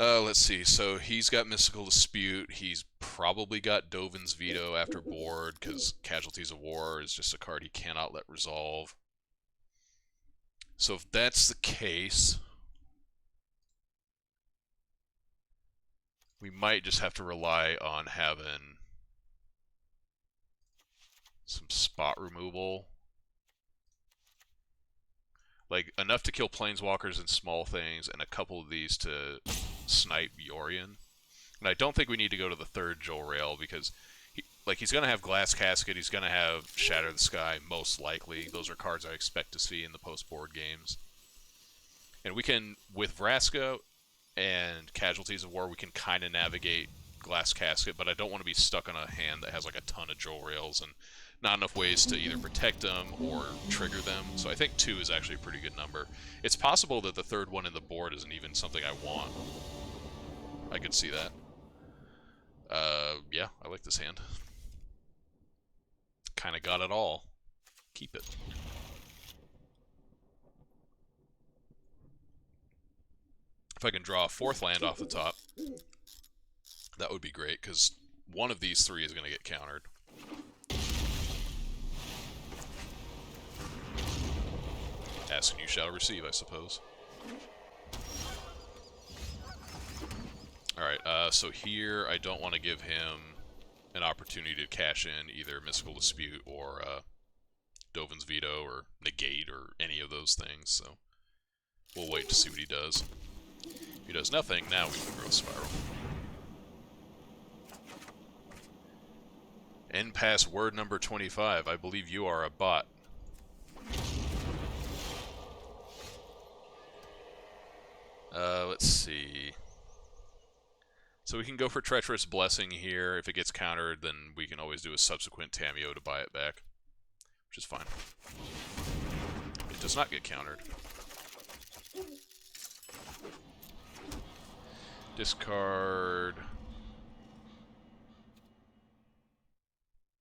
Let's see. So he's got Mystical Dispute. He's probably got Dovin's Veto after board, because Casualties of War is just a card he cannot let resolve. So if that's the case, we might just have to rely on having some spot removal. Like, enough to kill Planeswalkers and small things, and a couple of these to snipe Yorion. And I don't think we need to go to the third Joel Rail, because he's going to have Glass Casket, he's going to have Shatter the Sky, most likely. Those are cards I expect to see in the post-board games. And we can, with Vraska and Casualties of War, we can kind of navigate Glass Casket, but I don't want to be stuck on a hand that has like a ton of Joel Rails and not enough ways to either protect them or trigger them. So I think 2 is actually a pretty good number. It's possible that the third one in the board isn't even something I want. I could see that. Yeah, I like this hand. Kind of got it all. Keep it. If I can draw a 4th land off the top, that would be great, because one of these 3 is going to get countered. Ask and you shall receive, I suppose. Alright, so here I don't want to give him an opportunity to cash in either Mystical Dispute or Dovin's Veto or Negate or any of those things, so we'll wait to see what he does. If he does nothing, now we can Growth Spiral. End pass word number 25. I believe you are a bot. Let's see. So we can go for Treacherous Blessing here. If it gets countered, then we can always do a subsequent Tamiyo to buy it back, which is fine. It does not get countered. Discard.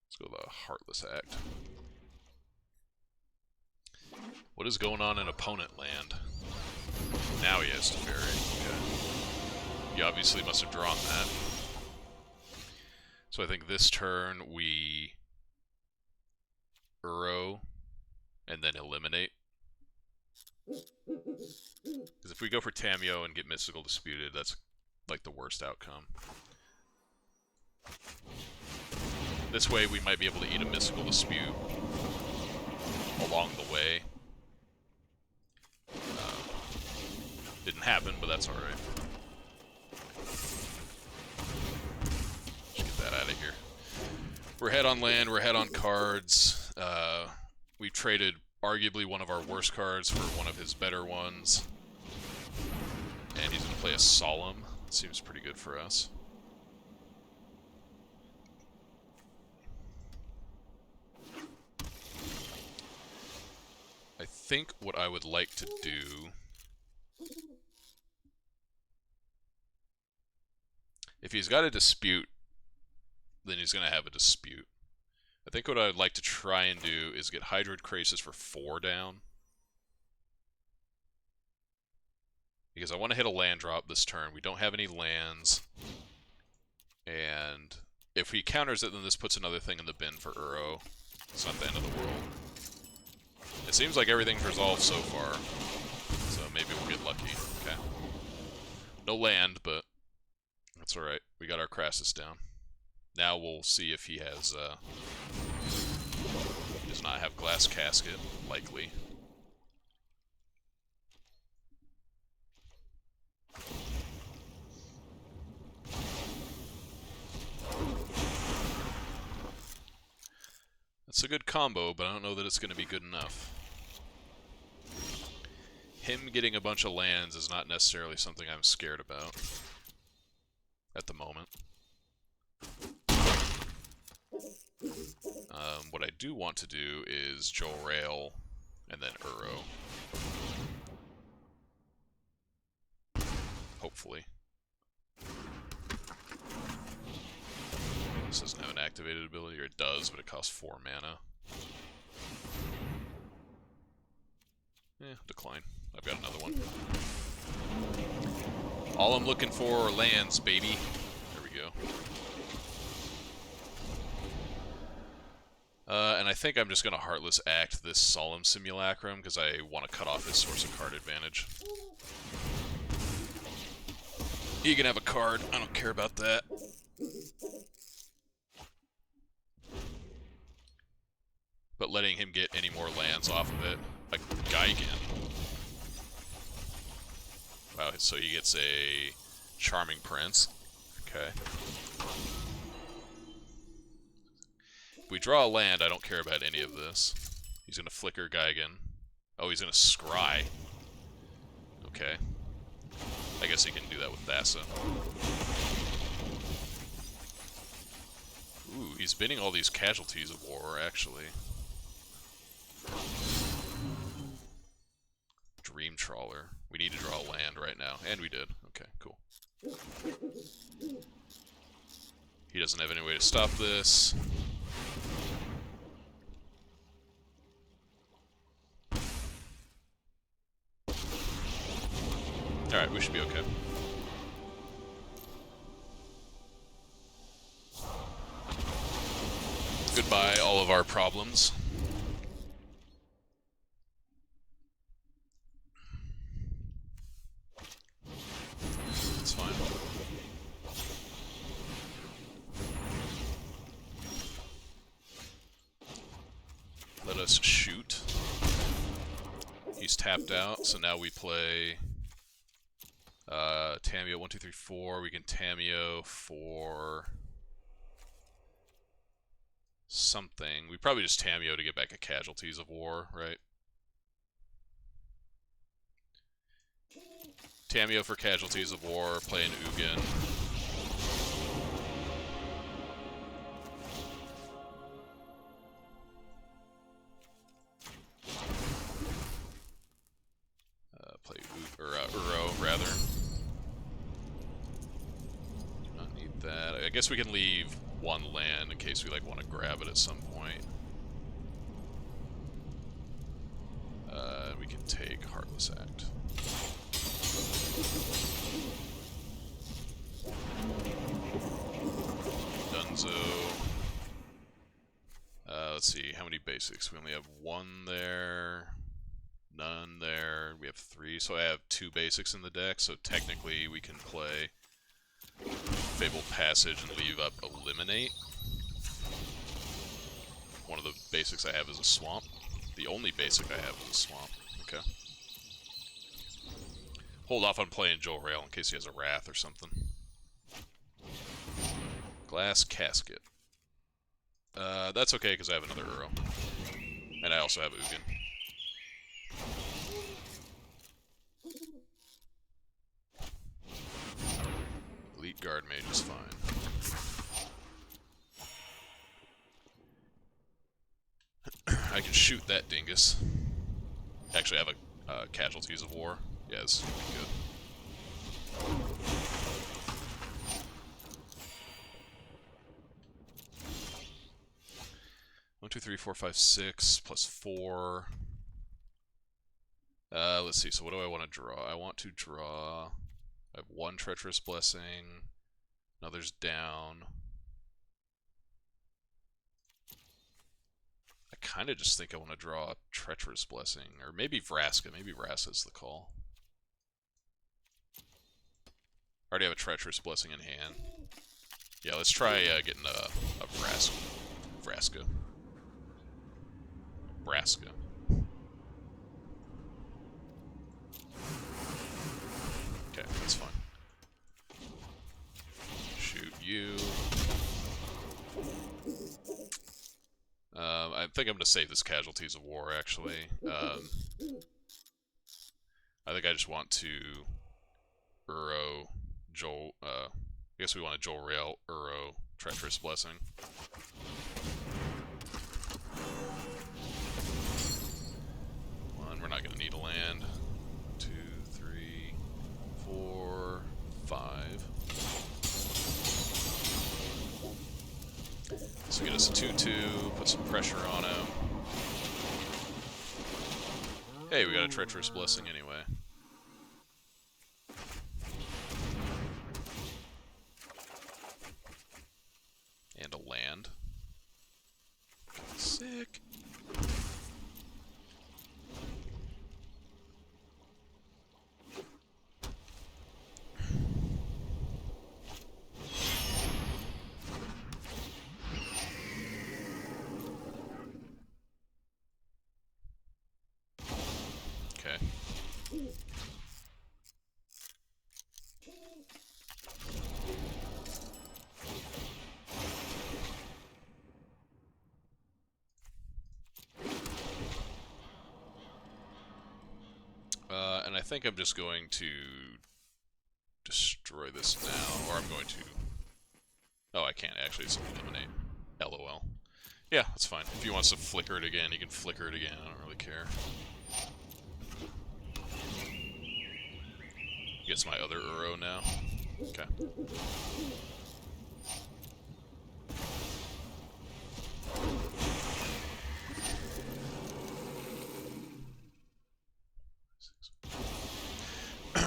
Let's go the Heartless Act. What is going on in opponent land? Now he has Teferi. Okay. He obviously must have drawn that. So I think this turn we Uro and then eliminate. Because if we go for Tamiyo and get Mystical Disputed, that's like the worst outcome. This way we might be able to eat a Mystical Dispute along the way. Didn't happen, but that's alright. Just get that out of here. We're ahead on land, we're ahead on cards. We traded arguably one of our worst cards for one of his better ones. And he's going to play a Solemn. Seems pretty good for us. I think what I would like to do... If he's got a dispute, then he's going to have a dispute. I think what I'd like to try and do is get Hydroid Krasis for 4 down. Because I want to hit a land drop this turn. We don't have any lands. And if he counters it, then this puts another thing in the bin for Uro. It's not the end of the world. It seems like everything's resolved so far. So maybe we'll get lucky. Okay. No land, but that's alright. We got our Krasis down. Now we'll see if he has, does not have Glass Casket, likely. That's a good combo, but I don't know that it's going to be good enough. Him getting a bunch of lands is not necessarily something I'm scared about at the moment. What I do want to do is Joel Rail and then Uro. Hopefully. This doesn't have an activated ability, or it does, but it costs 4 mana. Decline. I've got another one. All I'm looking for are lands, baby. There we go. And I think I'm just going to Heartless Act this Solemn Simulacrum, because I want to cut off his source of card advantage. He can have a card. I don't care about that. But letting him get any more lands off of it, like Gigan. Wow, so he gets a Charming Prince. Okay. If we draw a land, I don't care about any of this. He's going to flicker Gigan. Oh, he's going to scry. Okay. I guess he can do that with Thassa. Ooh, he's binning all these Casualties of War, actually. Dream Trawler. We need to draw a land right now. And we did. Okay, cool. He doesn't have any way to stop this. Alright, we should be okay. Goodbye, all of our problems. That's fine. Let us shoot. He's tapped out, so now we play Tamiyo 1, 2, 3, 4. We can Tamiyo for something. We probably just Tamiyo to get back a Casualties of War, right? Tamiyo for Casualties of War, play an Ugin. Play Uro, rather. Do not need that. I guess we can leave one land in case we want to grab it at some point. We can take Heartless Act. Dunzo. Let's see, how many basics? We only have one there, none there, we have 3, so I have 2 basics in the deck, so technically we can play Fabled Passage and leave up Eliminate. One of the basics I have is a Swamp. The only basic I have is a Swamp. Okay. Hold off on playing Joel Rail in case he has a Wrath or something. Glass Casket. That's okay because I have another Uro. And I also have Ugin. Elite Guard Mage is fine. I can shoot that dingus. Actually, I have a Casualties of War. Yeah, this is gonna be good. 1, 2, 3, 4, 5, 6 plus 4. Let's see. So what do I want to draw? I want to draw. I have 1 Treacherous Blessing. Another's down. I kind of just think I want to draw a Treacherous Blessing, or maybe Vraska. Maybe Vraska's the call. I already have a Treacherous Blessing in hand. Yeah, let's try getting a Vraska. Vraska. Okay, that's fine. Shoot you. I think I'm going to save this Casualties of War, actually. I think I just want to Uro, Joel, I guess we want a Joel Rail, Uro, Treacherous Blessing. We're not going to need a land. 2, 3, 4, 5. So get us a 2/2, put some pressure on him. Hey, we got a Treacherous Blessing anyway. think I'm just going to destroy this now, or I'm going to... Oh, I can't actually, it's eliminate. LOL. Yeah, that's fine. If he wants to flicker it again, he can flicker it again, I don't really care. Gets my other Uro now. Okay.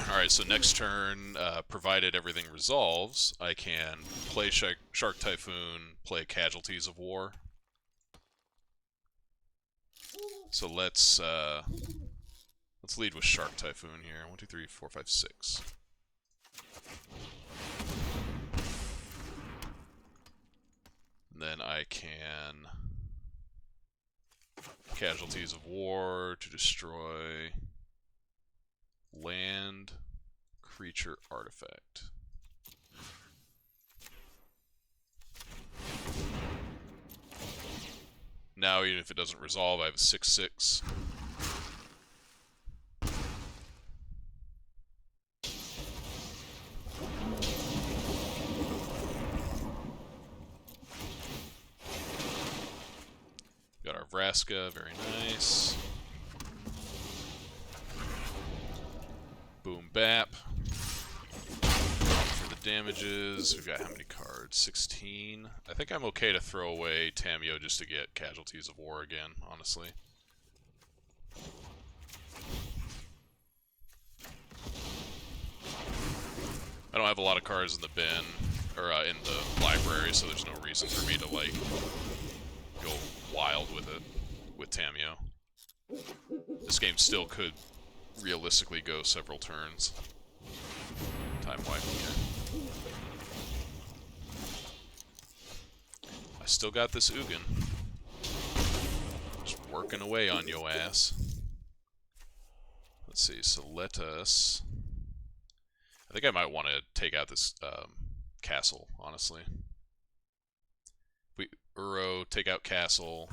Alright, so next turn, provided everything resolves, I can play Shark Typhoon, play Casualties of War. So let's lead with Shark Typhoon here. 1, 2, 3, 4, 5, 6. And then I can Casualties of War to destroy land, creature, artifact. Now, even if it doesn't resolve, I have a 6/6. Got our Vraska, very nice. Boom bap. For the damages, we've got how many cards? 16. I think I'm okay to throw away Tamiyo just to get Casualties of War again, honestly. I don't have a lot of cards in the bin, or in the library, so there's no reason for me to, like, go wild with it, with Tamiyo. This game still could realistically go several turns. Time wiping here. I still got this Ugin. Just working away on yo ass. Let's see, so let us... I think I might want to take out this castle, honestly. We Uro, take out castle.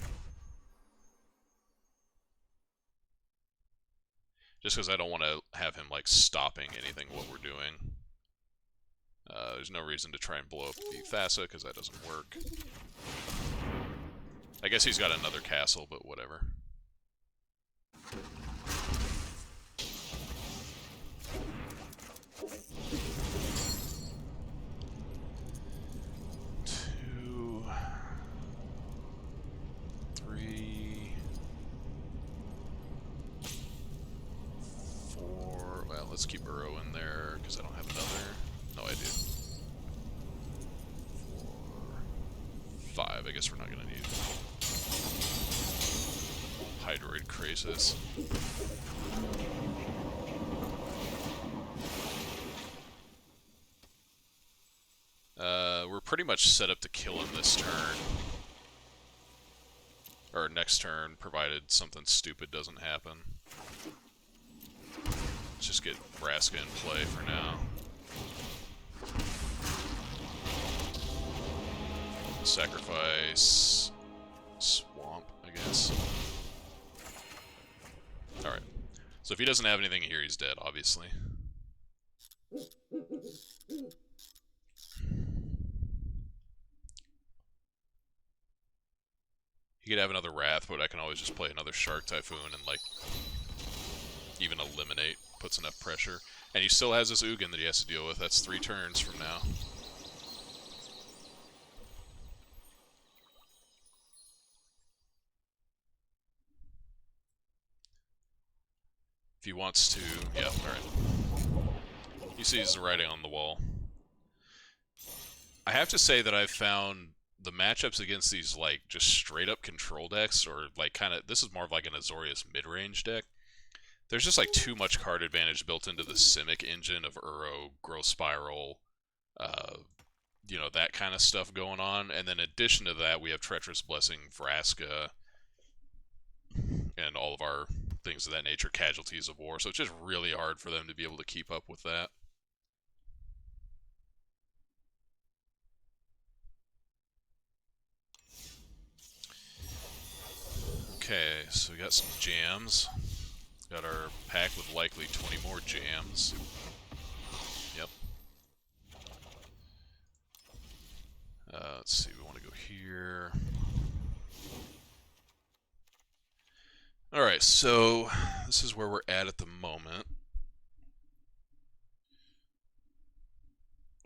Just because I don't want to have him, like, stopping anything what we're doing. There's no reason to try and blow up the Thassa, because that doesn't work. I guess he's got another castle, but whatever. Let's keep Uro in there, because I don't have another. No, I do. 4, 5. I guess we're not going to need Hydroid Krasis. We're pretty much set up to kill him this turn. Or next turn, provided something stupid doesn't happen. Let's just get Vraska in play for now. Sacrifice... Swamp, I guess. Alright. So if he doesn't have anything here, he's dead, obviously. He could have another Wrath, but I can always just play another Shark Typhoon and, like, even eliminate. Puts enough pressure. And he still has this Ugin that he has to deal with. That's 3 turns from now. If he wants to... Yeah, alright. He sees the writing on the wall. I have to say that I've found the matchups against these, like, just straight-up control decks, or, like, kind of... This is more of, like, an Azorius mid-range deck. There's just, like, too much card advantage built into the Simic engine of Uro, Growth Spiral, you know, that kind of stuff going on. And then in addition to that, we have Treacherous Blessing, Vraska, and all of our things of that nature, Casualties of War. So it's just really hard for them to be able to keep up with that. Okay, so we got some jams. Got our pack with likely 20 more jams. Yep. Let's see, we want to go here. Alright, so this is where we're at the moment.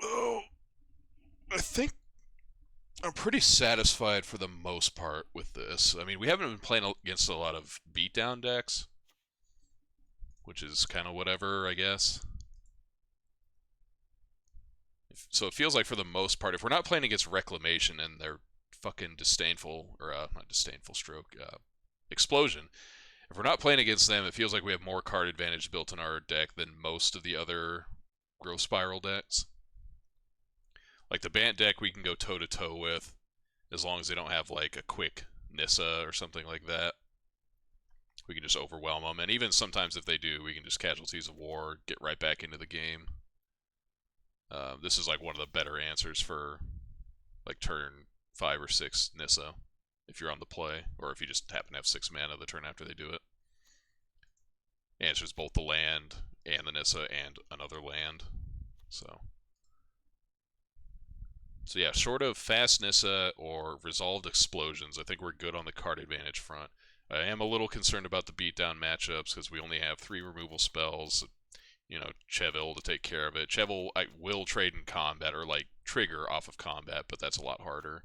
Oh, I think I'm pretty satisfied for the most part with this. I mean, we haven't been playing against a lot of beatdown decks, which is kind of whatever, I guess. So it feels like for the most part, if we're not playing against Reclamation and their fucking disdainful, or not disdainful stroke, explosion, if we're not playing against them, it feels like we have more card advantage built in our deck than most of the other Growth Spiral decks. Like the Bant deck we can go toe-to-toe with, as long as they don't have like a quick Nissa or something like that. We can just overwhelm them, and even sometimes if they do, we can just Casualties of War, get right back into the game. This is like one of the better answers for like turn 5 or 6 Nissa, if you're on the play, or if you just happen to have 6 mana the turn after they do it. Answers both the land and the Nissa and another land. So yeah, short of fast Nissa or resolved explosions, I think we're good on the card advantage front. I am a little concerned about the beatdown matchups because we only have 3 removal spells. You know, Chevil to take care of it. Chevil I will trade in combat, or like trigger off of combat, but that's a lot harder.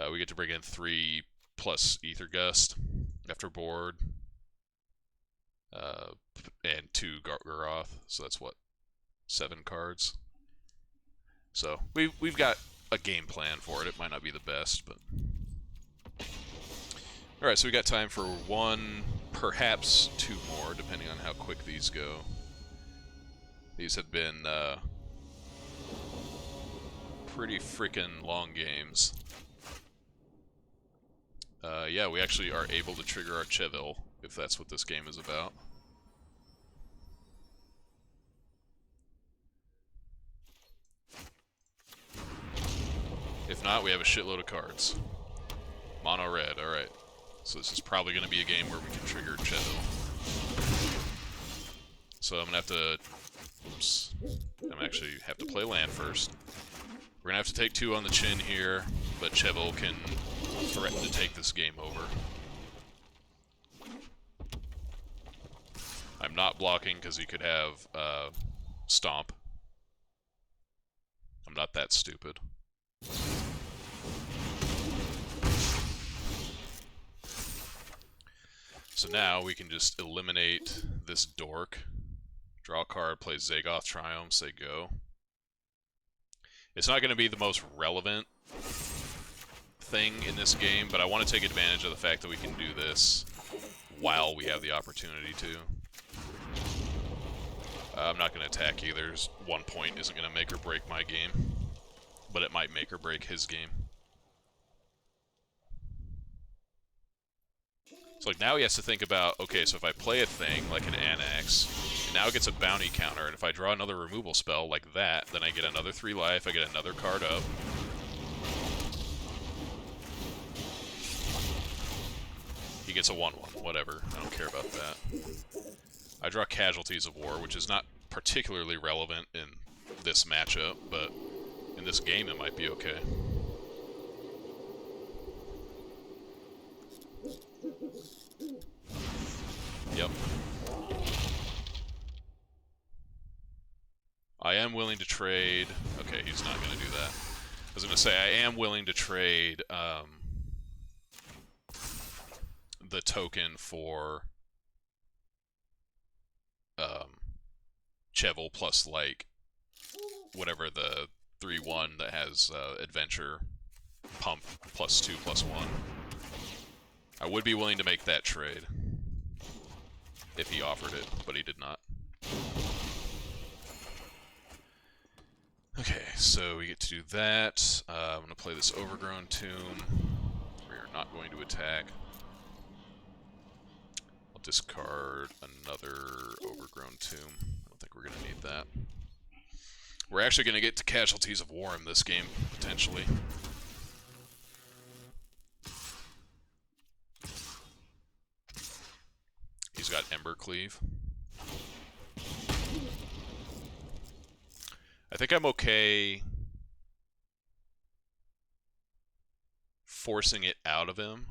We get to bring in 3 plus Ether Gust after board. And 2 Gargoth, so that's what, 7 cards. So we've got a game plan for it. It might not be the best, but all right. So we got time for 1, perhaps 2 more, depending on how quick these go. These have been pretty freaking long games. Yeah, we actually are able to trigger our Chevil, if that's what this game is about. If not, we have a shitload of cards. Mono red, alright. So this is probably going to be a game where we can trigger Chevil. So I'm going to have to... Oops. I'm actually have to play land first. We're going to have to take 2 on the chin here, but Chevil can threaten to take this game over. I'm not blocking because he could have Stomp. I'm not that stupid. So now we can just eliminate this dork. Draw a card, play Zagoth Triumph, say go. It's not going to be the most relevant thing in this game, but I want to take advantage of the fact that we can do this while we have the opportunity to. I'm not going to attack either. 1 point isn't going to make or break my game, but it might make or break his game. So like now he has to think about, okay, so if I play a thing like an Annex, it now gets a bounty counter, and if I draw another removal spell like that, then I get another 3 life, I get another card up. He gets a 1/1, whatever, I don't care about that. I draw Casualties of War, which is not particularly relevant in this matchup, but in this game it might be okay. Yep. I am willing to trade... Okay, he's not going to do that. I was going to say, I am willing to trade the token for Chevil plus, like, whatever the 3/1 that has Adventure Pump +2 +1. I would be willing to make that trade if he offered it, but he did not. Okay, so we get to do that. I'm going to play this Overgrown Tomb. We are not going to attack. I'll discard another Overgrown Tomb. I don't think we're going to need that. We're actually going to get to Casualties of War in this game, potentially. He's got Ember Cleave. I think I'm okay forcing it out of him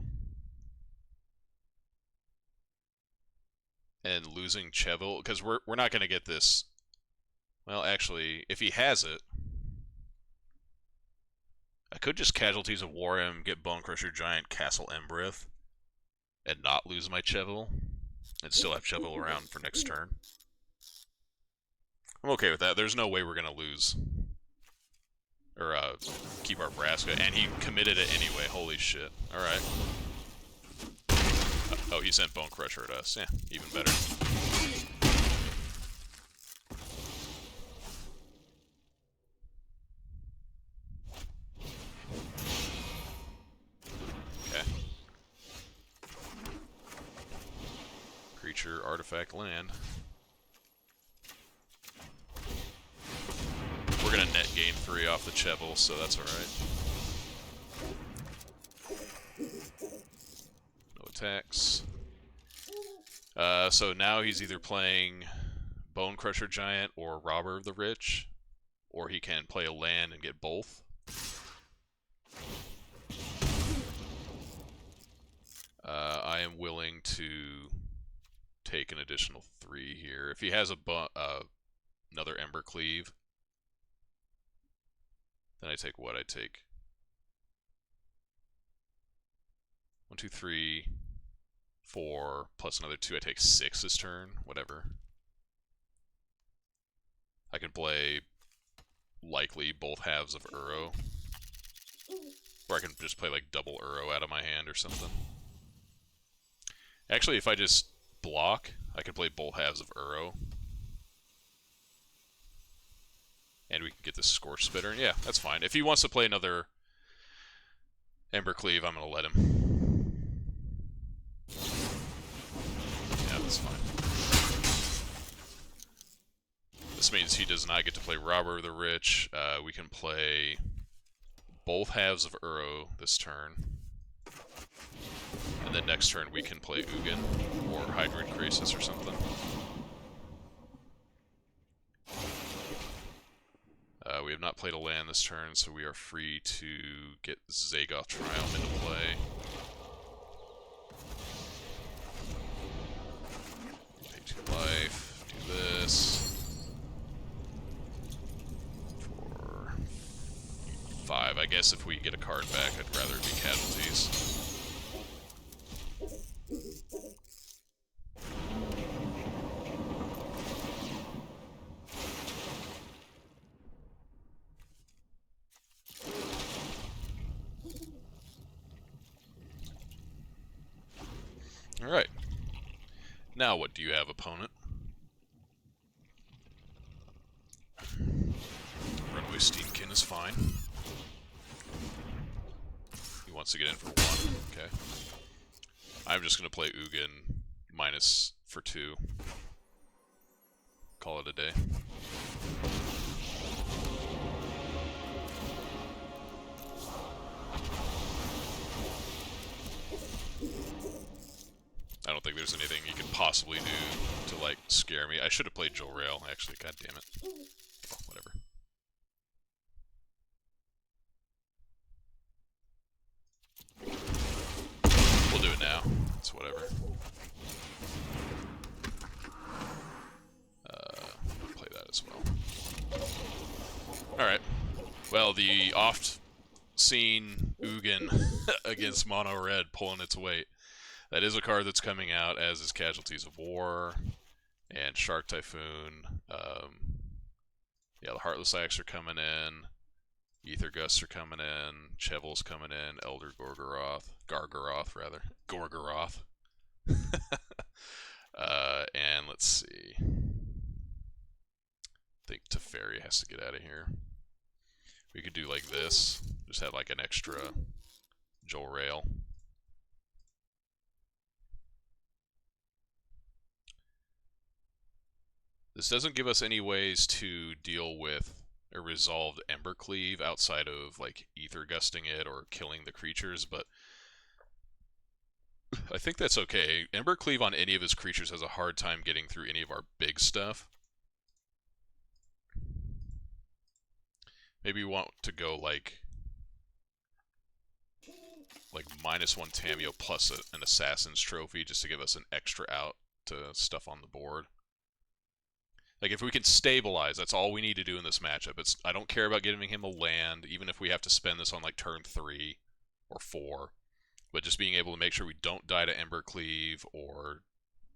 and losing Chevil, because we're not going to get this. Well, actually, if he has it, I could just Casualties of War him, get Bone Crusher Giant, Castle Embrith, and not lose my Chevil, and still have Chevil around for next turn. I'm okay with that. There's no way we're going to lose. Or keep our Braska, and he committed it anyway. Holy shit. Alright. Oh, he sent Bone Crusher at us. Yeah, even better. Okay. Creature, artifact, land. We're gonna net gain 3 off the Chevil, so that's alright. No attacks. So now he's either playing Bone Crusher Giant or Robber of the Rich, or he can play a land and get both. I am willing to take an additional 3 here. If he has another Ember Cleave, then I take what? I take 1, 2, 3, 4, plus another 2. I take 6 this turn. Whatever. I can play, likely, both halves of Uro. Or I can just play, like, double Uro out of my hand or something. Actually, if I just block, I can play both halves of Uro. And we can get this Scorch Spitter. And yeah, that's fine. If he wants to play another Ember Cleave, I'm going to let him. Yeah, that's fine. This means he does not get to play Robber of the Rich. We can play both halves of Uro this turn. And then next turn we can play Ugin or Hydroid Crisis or something. We have not played a land this turn, so we are free to get Zagoth Triumph into play. Pay 2 life, do this. 4, 5. I guess if we get a card back, I'd rather it be Casualties. Alright. Now what do you have, opponent? Runaway Steamkin is fine. He wants to get in for 1. Okay. I'm just going to play Ugin minus for 2. Call it a day. I don't think there's anything you can possibly do to, like, scare me. I should have played Jolrael, actually. God damn it. Oh, whatever. We'll do it now. It's whatever. Play that as well. Alright. Well, the oft-seen Ugin against Mono Red pulling its weight. That is a card that's coming out, as is Casualties of War and Shark Typhoon. Yeah, the Heartless Axe are coming in. Aether Gusts are coming in. Chevil's coming in. Elder Gorgoroth. Gargoroth, rather. Gorgoroth. And let's see. I think Teferi has to get out of here. We could do like this. Just have like an extra Jolrael. This doesn't give us any ways to deal with a resolved Ember Cleave outside of like Aether Gusting it or killing the creatures, but I think that's okay. Ember Cleave on any of his creatures has a hard time getting through any of our big stuff. Maybe we want to go like -1 Tameo plus an Assassin's Trophy just to give us an extra out to stuff on the board. Like, if we can stabilize, that's all we need to do in this matchup. I don't care about giving him a land, even if we have to spend this on, like, turn 3 or 4. But just being able to make sure we don't die to Ember Cleave or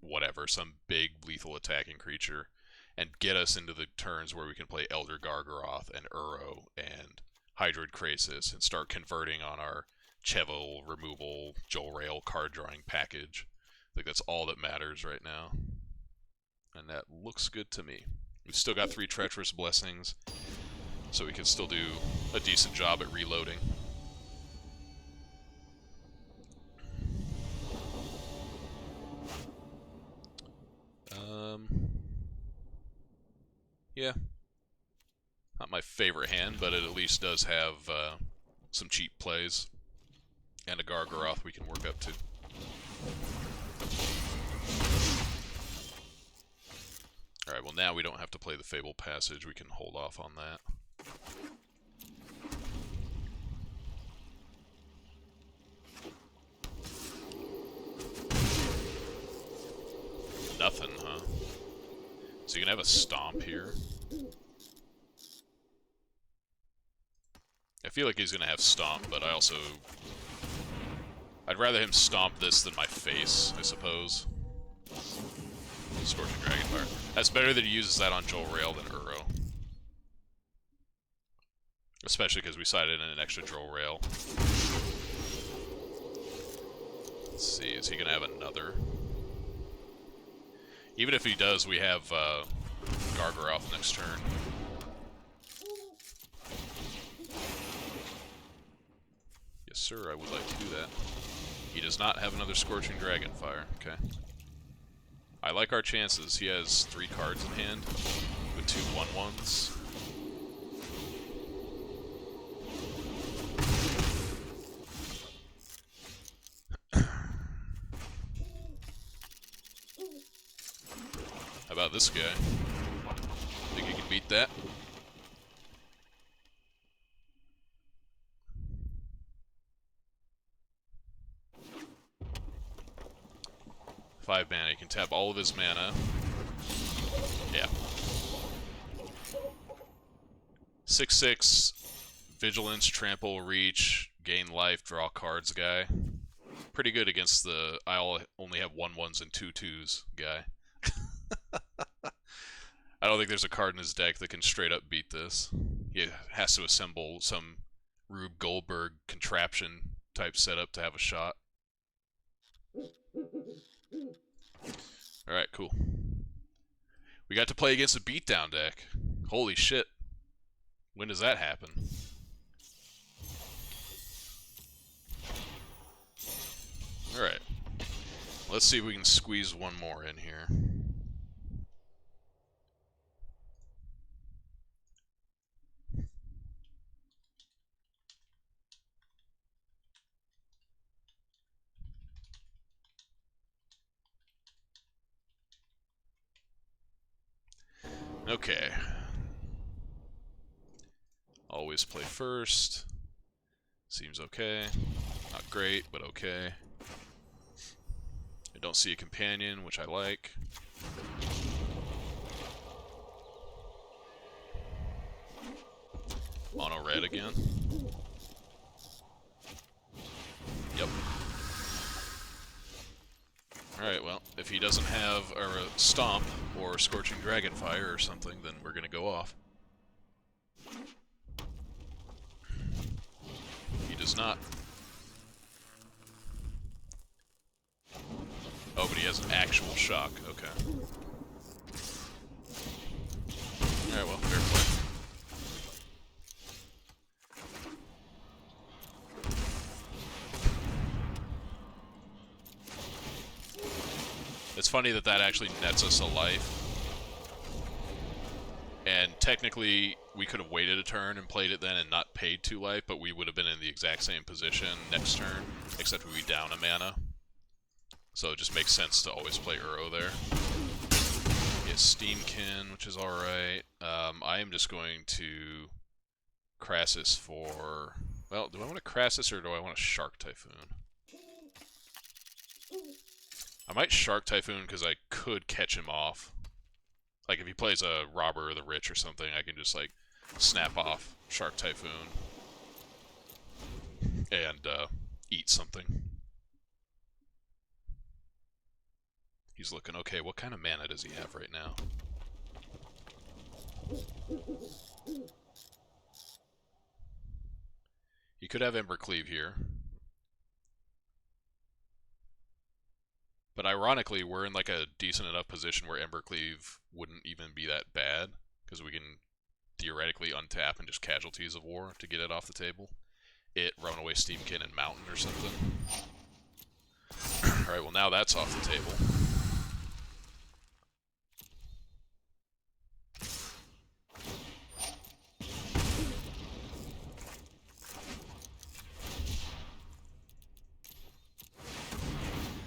whatever, some big lethal attacking creature, and get us into the turns where we can play Elder Gargaroth and Uro and Hydroid Krasis and start converting on our Chevel removal Joel Rail card drawing package. I think that's all that matters right now. And that looks good to me. We've still got 3 Treacherous Blessings, so we can still do a decent job at reloading. Yeah. Not my favorite hand, but it at least does have some cheap plays. And a Gargaroth we can work up to. Alright, well now we don't have to play the Fable Passage, we can hold off on that. Nothing, huh? So you can have a Stomp here. I feel like he's gonna have Stomp, but I'd rather him Stomp this than my face, I suppose. Scorching Dragonfire. That's better that he uses that on Joel Rail than Uro. Especially because we sided in an extra Joel Rail. Let's see, is he gonna have another? Even if he does, we have Gargaroth next turn. Yes, sir, I would like to do that. He does not have another Scorching Dragonfire. Okay. I like our chances. He has 3 cards in hand with 2 1/1s. How about this guy? Think he can beat that? Five mana. He can tap all of his mana. Yeah. 6/6, Vigilance, Trample, Reach, Gain Life, Draw Cards guy. Pretty good against the I only have 1/1s and 2/2s guy. I don't think there's a card in his deck that can straight up beat this. He has to assemble some Rube Goldberg contraption type setup to have a shot. Alright, cool. We got to play against a beatdown deck. Holy shit. When does that happen? Alright. Let's see if we can squeeze one more in here. Okay. Always play first. Seems okay. Not great, but okay. I don't see a companion, which I like. Mono red again. Yep. Alright, well, if he doesn't have a Stomp or Scorching Dragonfire or something, then we're gonna go off. He does not. Oh, but he has an actual shock. Okay. Alright, well, fair play. It's funny that actually nets us a life. And technically, we could have waited a turn and played it then and not paid 2 life, but we would have been in the exact same position next turn, except we'd be down a mana. So it just makes sense to always play Uro there. Get Steamkin, which is alright. I am just going to Crassus for... Well, do I want a Crassus or do I want a Shark Typhoon? I might Shark Typhoon because I could catch him off. Like if he plays a Robber or the Rich or something, I can just like snap off Shark Typhoon and eat something. He's looking okay. What kind of mana does he have right now? He could have Embercleave here. But ironically, we're in like a decent enough position where Embercleave wouldn't even be that bad, because we can theoretically untap and just Casualties of War to get it off the table. Runaway Steamkin and Mountain or something. Alright, well now that's off the table.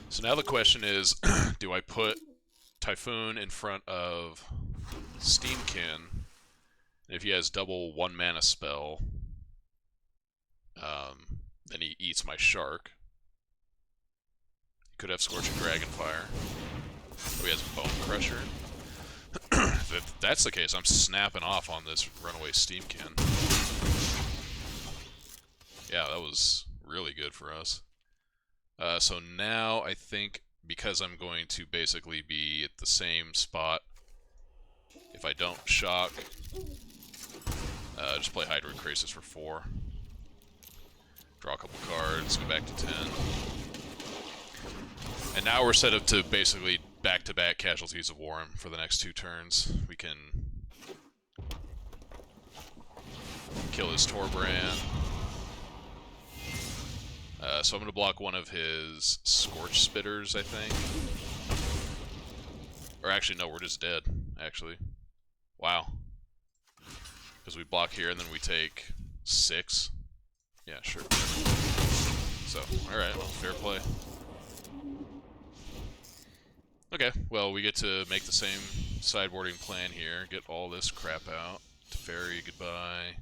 So now the question is, do I put Typhoon in front of Steamkin? If he has double 1 mana spell, then he eats my Shark. He could have Scorching Dragonfire. Oh, he has Bone Crusher. If that's the case, I'm snapping off on this Runaway Steamkin. Yeah, that was really good for us. So now I think, because I'm going to basically be at the same spot, if I don't shock, just play Hydroid Krasis for 4. Draw a couple cards, go back to 10. And now we're set up to basically back-to-back Casualties of War him for the next 2 turns. We can kill his Torbrand. So I'm going to block one of his Scorch Spitters, I think. Or actually, no, we're just dead, actually. Wow. Because we block here and then we take 6. Yeah, sure. So, alright, well, fair play. Okay, well, we get to make the same sideboarding plan here. Get all this crap out. Teferi, goodbye.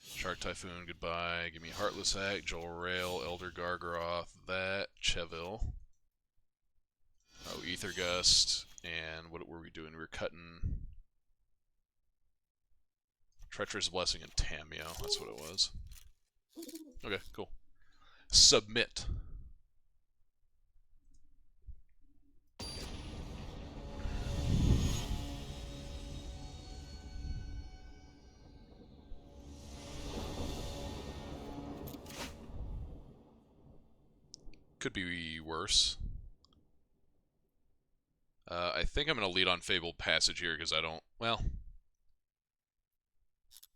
Shark Typhoon, goodbye. Give me Heartless Act, Joel Rail, Elder Gargaroth, that, Cheville. Oh, Ether Gust, and what were we doing? We were cutting Treacherous Blessing and Tameo, that's what it was. Okay, cool. Submit. Could be worse. I think I'm going to lead on Fabled Passage here because I don't... Well...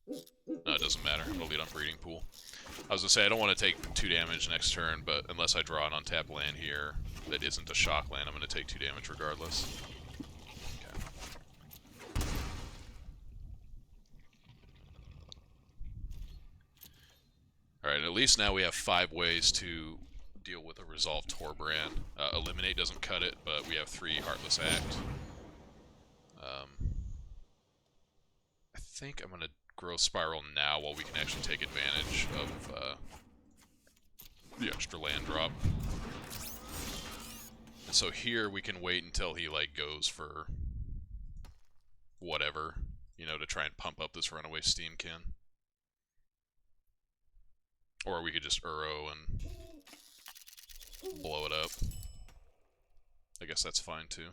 No, it doesn't matter. I'm going to lead on Breeding Pool. I was going to say, I don't want to take 2 damage next turn, but unless I draw an untapped land here that isn't a shock land, I'm going to take 2 damage regardless. Okay. Alright, at least now we have 5 ways to deal with a Resolve Torbrand. Eliminate doesn't cut it, but we have 3 Heartless Act. I think I'm going to Growth Spiral now while we can actually take advantage of the extra land drop. And so here we can wait until he like goes for whatever, you know, to try and pump up this Runaway Steamkin. Or we could just Uro and blow it up. I guess that's fine too.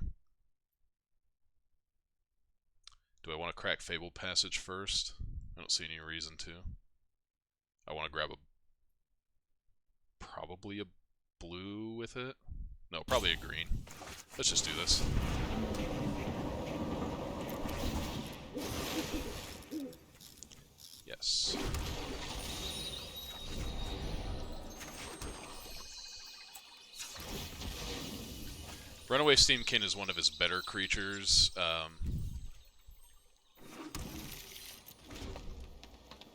Do I want to crack Fabled Passage first? I don't see any reason to. I want to grab probably a blue with it. No, probably a green. Let's just do this. Yes. Runaway Steamkin is one of his better creatures.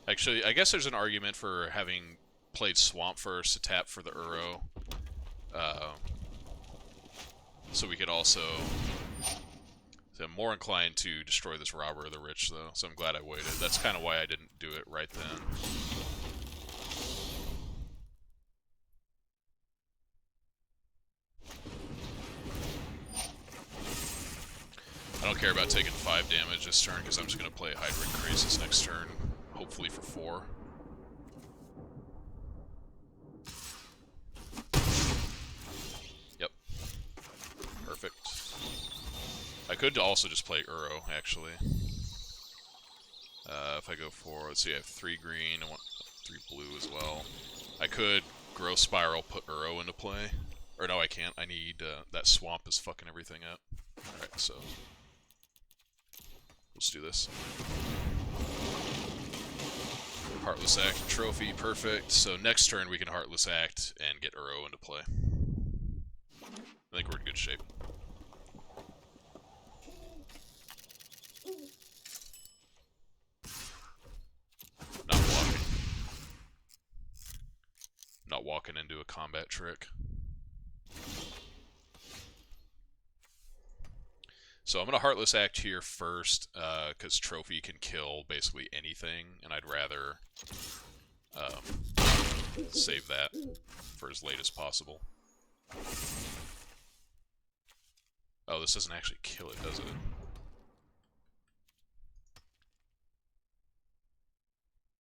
Actually, I guess there's an argument for having played Swamp first to tap for the Uro. So we could also... So I'm more inclined to destroy this Robber of the Rich, though, so I'm glad I waited. That's kind of why I didn't do it right then. I don't care about taking 5 damage this turn, because I'm just going to play Hydroid Crisis next turn, hopefully for 4. Yep. Perfect. I could also just play Uro, actually. If I go for, let's see, I have 3 green, I want 3 blue as well. I could Growth Spiral, put Uro into play. Or no, I can't. I need, that swamp is fucking everything up. Alright, so... let's do this. Heartless Act trophy, perfect. So next turn we can Heartless Act and get Uro into play. I think we're in good shape. Not walking. Not walking into a combat trick. So I'm going to Heartless Act here first, because Trophy can kill basically anything, and I'd rather save that for as late as possible. Oh, this doesn't actually kill it, does it?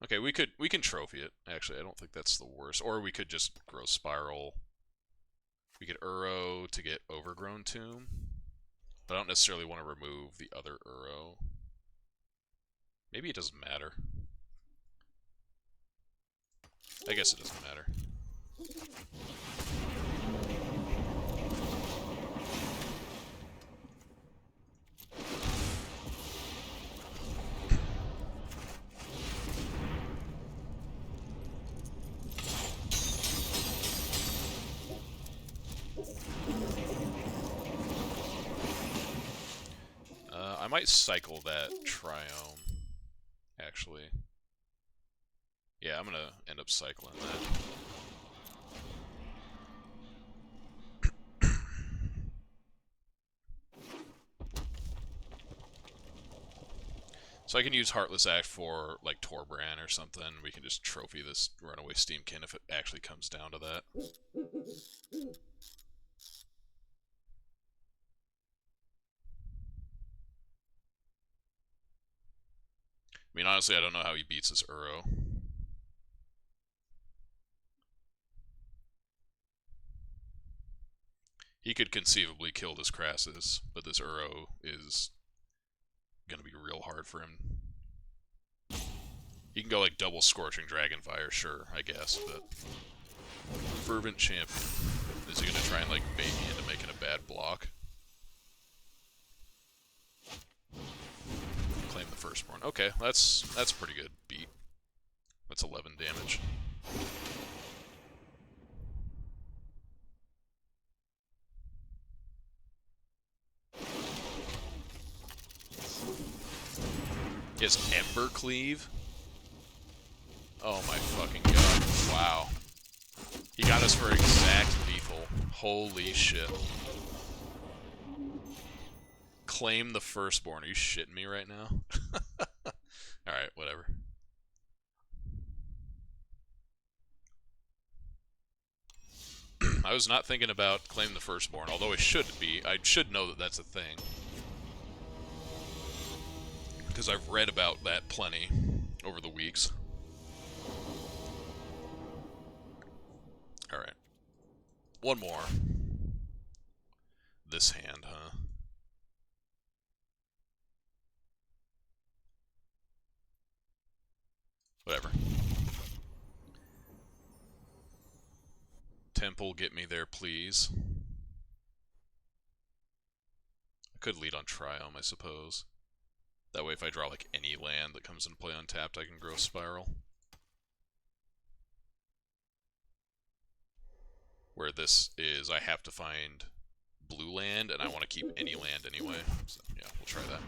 Okay, we can Trophy it. Actually, I don't think that's the worst. Or we could just Growth Spiral. We could Uro to get Overgrown Tomb. But I don't necessarily want to remove the other Uro. Maybe it doesn't matter. I guess it doesn't matter. I might cycle that Triome, actually. Yeah, I'm gonna end up cycling that. So I can use Heartless Act for, like, Torbran or something. We can just trophy this Runaway Steamkin if it actually comes down to that. I mean, honestly, I don't know how he beats this Uro. He could conceivably kill this Crassus, but this Uro is gonna be real hard for him. He can go like double Scorching Dragonfire, sure, I guess, but... Fervent Champion. Is he gonna try and like bait me into making a bad block? Claim the Firstborn. Okay, that's pretty good beat. That's 11 damage. He has Ember Cleave? Oh my fucking god. Wow. He got us for exact lethal. Holy shit. Claim the Firstborn. Are you shitting me right now? Alright, whatever. I was not thinking about Claim the Firstborn, although I should be. I should know that that's a thing. Because I've read about that plenty over the weeks. Alright. One more. This hand, huh? Whatever. Temple, get me there, please. I could lead on Triome, I suppose. That way if I draw like any land that comes into play untapped, I can Growth Spiral. Where this is, I have to find blue land, and I want to keep any land anyway. So, yeah, we'll try that.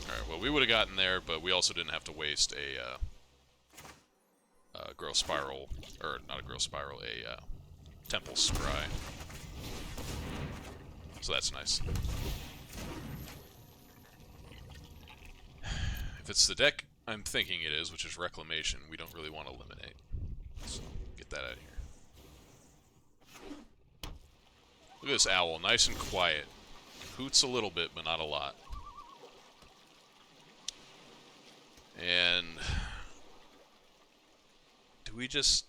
Alright, well, we would have gotten there, but we also didn't have to waste a a growth spiral, or not a growth spiral, a temple scry. So that's nice. If it's the deck I'm thinking it is, which is Reclamation, we don't really want to eliminate. So get that out of here. Look at this owl, nice and quiet. Hoots a little bit, but not a lot. And do we just...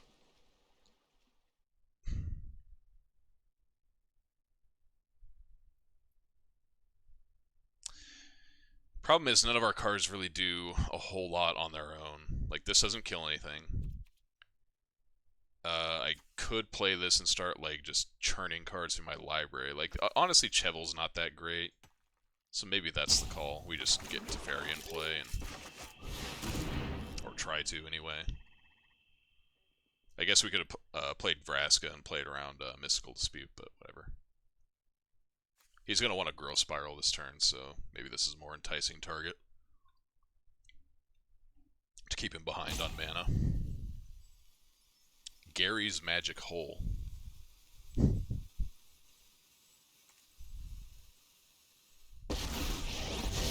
Problem is, none of our cards really do a whole lot on their own. Like, this doesn't kill anything. I could play this and start, like, just churning cards in my library. Like, honestly, Chevil's not that great. So maybe that's the call. We just get Teferi in play, and... or try to, anyway. I guess we could have played Vraska and played around Mystical Dispute, but whatever. He's going to want to Growth Spiral this turn, so maybe this is a more enticing target to keep him behind on mana. Gary's Magic Hole.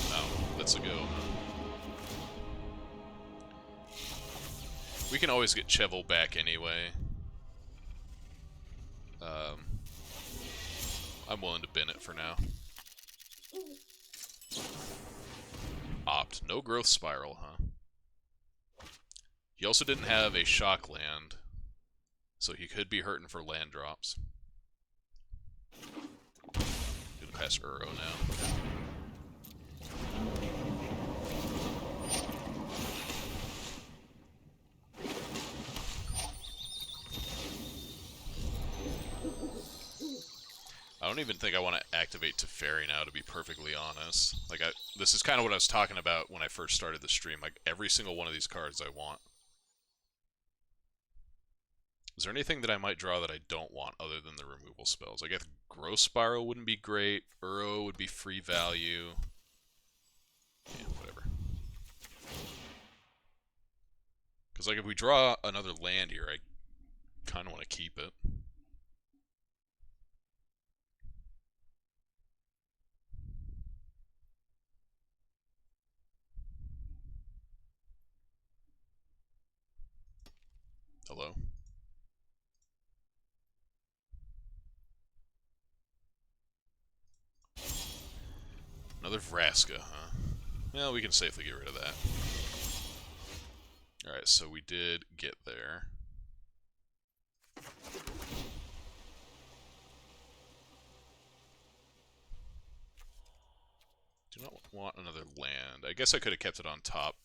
Oh, that's a go. We can always get Chevil back anyway. I'm willing to bin it for now. Opt. No Growth Spiral, huh? He also didn't have a Shock Land, so he could be hurting for land drops. Gonna pass Uro now. I don't even think I want to activate Teferi now, to be perfectly honest. Like, this is kind of what I was talking about when I first started the stream. Like, every single one of these cards I want. Is there anything that I might draw that I don't want other than the removal spells? I guess Growth Spiral wouldn't be great. Uro would be free value. Yeah, whatever. Because, like, if we draw another land here, I kind of want to keep it. Hello? Another Vraska, huh? Well, we can safely get rid of that. Alright, so we did get there. Do not want another land. I guess I could have kept it on top,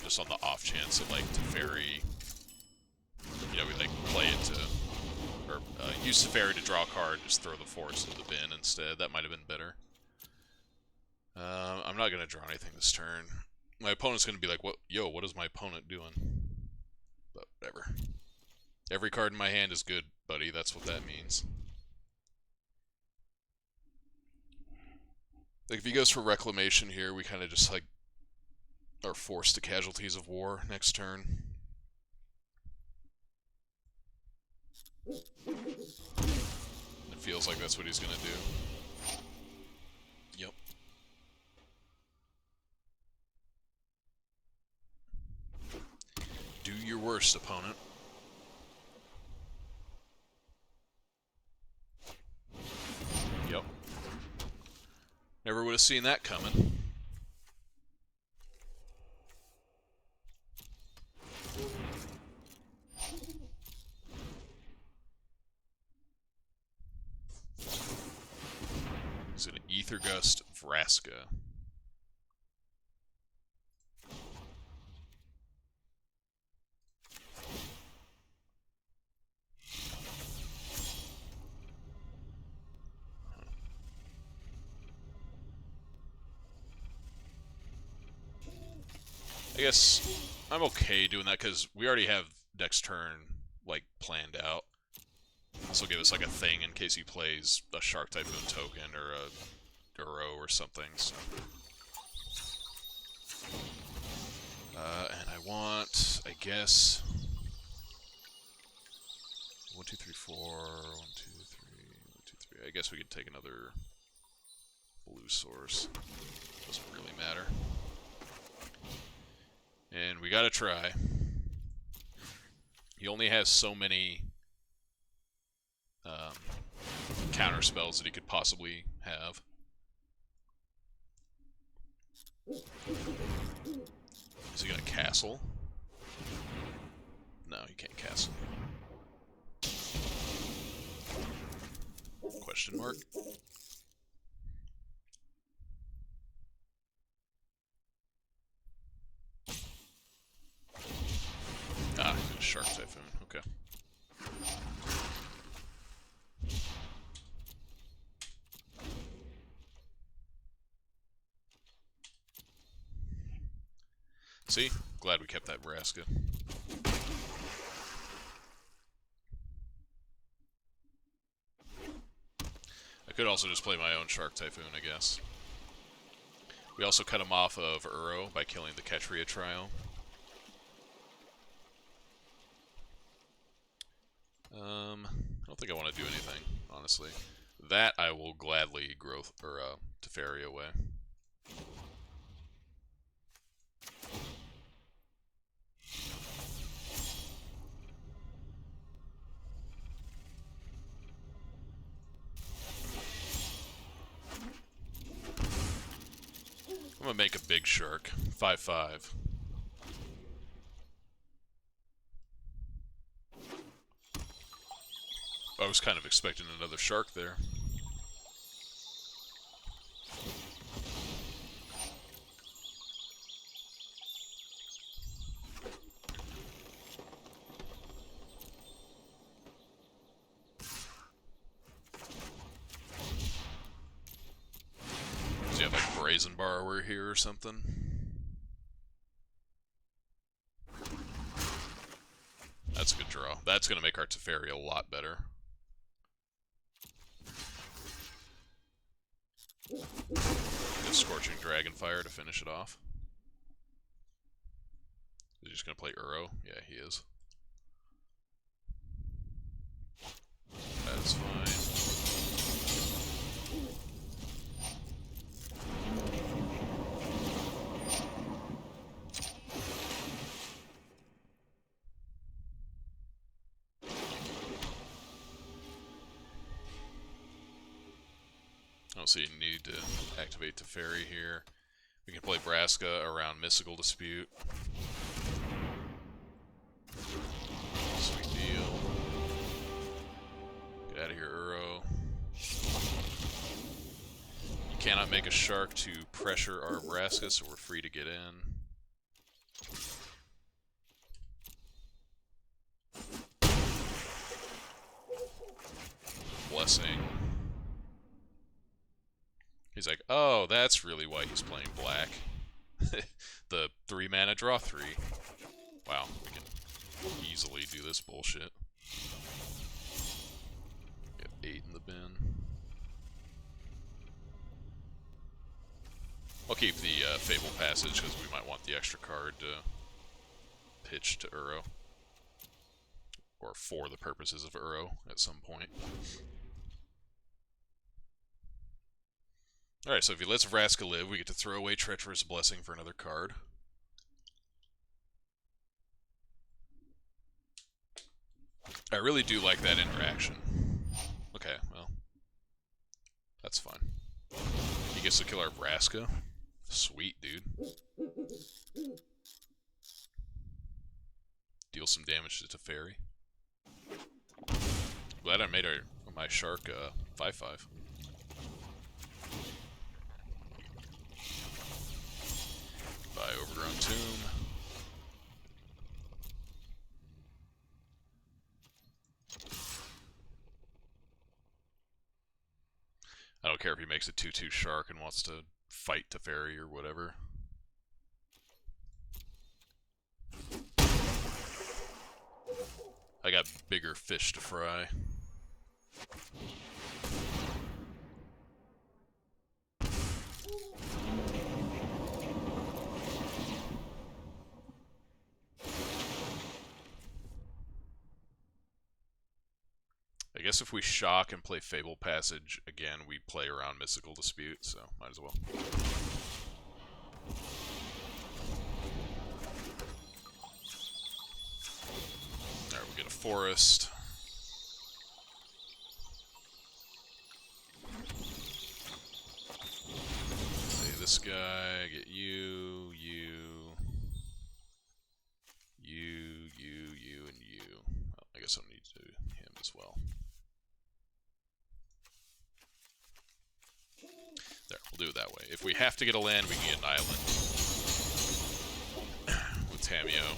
just on the off chance of, like, Teferi... You know, we, like, play it to... Or use Teferi to draw a card, just throw the forest in the bin instead. That might have been better. I'm not going to draw anything this turn. My opponent's going to be like, "What? Yo, what is my opponent doing?" But whatever. Every card in my hand is good, buddy. That's what that means. Like, if he goes for Reclamation here, we kind of just, like, are forced to Casualties of War next turn. It feels like that's what he's going to do. Yep. Do your worst, opponent. Yep. Never would have seen that coming. He's an Ether Gust Vraska. I guess I'm okay doing that because we already have next turn, like, planned out. This will give us, like, a thing in case he plays a Shark Typhoon token or a Uro or something, so. And I want, I guess... or blue source. Doesn't really matter. And we gotta try. He only has so many counter spells that he could possibly have. Is he gonna castle? No, he can't castle. Question mark? Ah, Shark Typhoon, okay. See? Glad we kept that Vraska. I could also just play my own Shark Typhoon, I guess. We also cut him off of Uro by killing the Ketria Trio. I don't think I want to do anything, honestly. That I will gladly Teferi away. I'm gonna make a big shark. 5/5. I was kind of expecting another shark there. Does he have like Brazen Borrower here or something? That's a good draw. That's gonna make our Teferi a lot better. Good Scorching Dragonfire to finish it off. Is he just gonna play Uro? Yeah, he is. That is fine. I don't see a need to activate Teferi here. We can play Vraska around Mystical Dispute. Sweet deal. Get out of here, Uro. You cannot make a shark to pressure our Vraska, so we're free to get in. Blessing. He's like, oh, that's really why he's playing black. The 3-mana draw 3. Wow, we can easily do this bullshit. Get 8 in the bin. I'll keep the Fable Passage because we might want the extra card to pitch to Uro. Or for the purposes of Uro at some point. Alright, so if he lets Vraska live, we get to throw away Treacherous Blessing for another card. I really do like that interaction. Okay, well. That's fine. He gets to kill our Vraska. Sweet, dude. Deal some damage to Teferi. Glad I made my shark 5/5. By Overgrown Tomb. I don't care if he makes a 2/2 shark and wants to fight Teferi or whatever. I got bigger fish to fry. I guess if we shock and play Fable Passage, again, we play around Mystical Dispute, so might as well. Alright, we get a Forest. Play this guy, get you, and you. Oh, I guess I don't need to do him as well. There, we'll do it that way. If we have to get a land, we can get an island. With Tamiyo.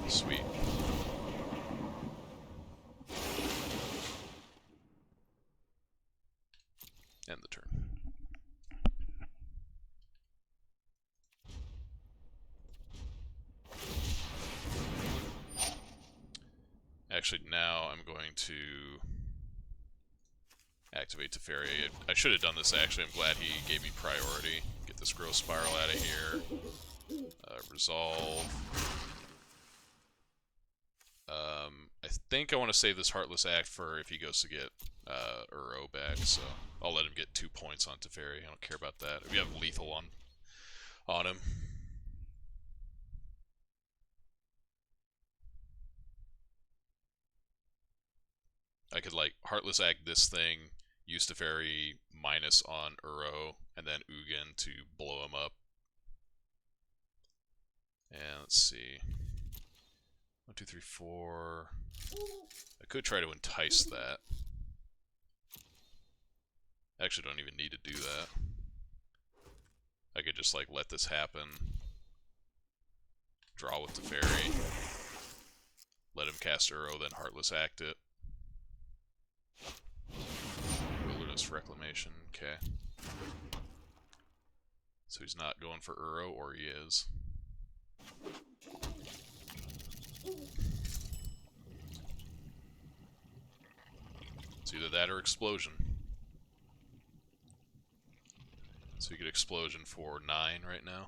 Sweet. End the turn. Actually, now I'm going to activate Teferi. I should have done this, actually. I'm glad he gave me priority. Get this Growth Spiral out of here. Resolve. I think I want to save this Heartless Act for if he goes to get Uro back, so I'll let him get 2 points on Teferi. I don't care about that. If you have lethal on him. I could, like, Heartless Act this thing, use Teferi minus on Uro, and then Ugin to blow him up. And let's see. 1, 2, 3, 4. I could try to entice that. I actually don't even need to do that. I could just, like, let this happen. Draw with Teferi. Let him cast Uro, then Heartless Act it. Wilderness Reclamation, okay. So he's not going for Uro, or he is. It's either that or Explosion. So you get Explosion for 9 right now.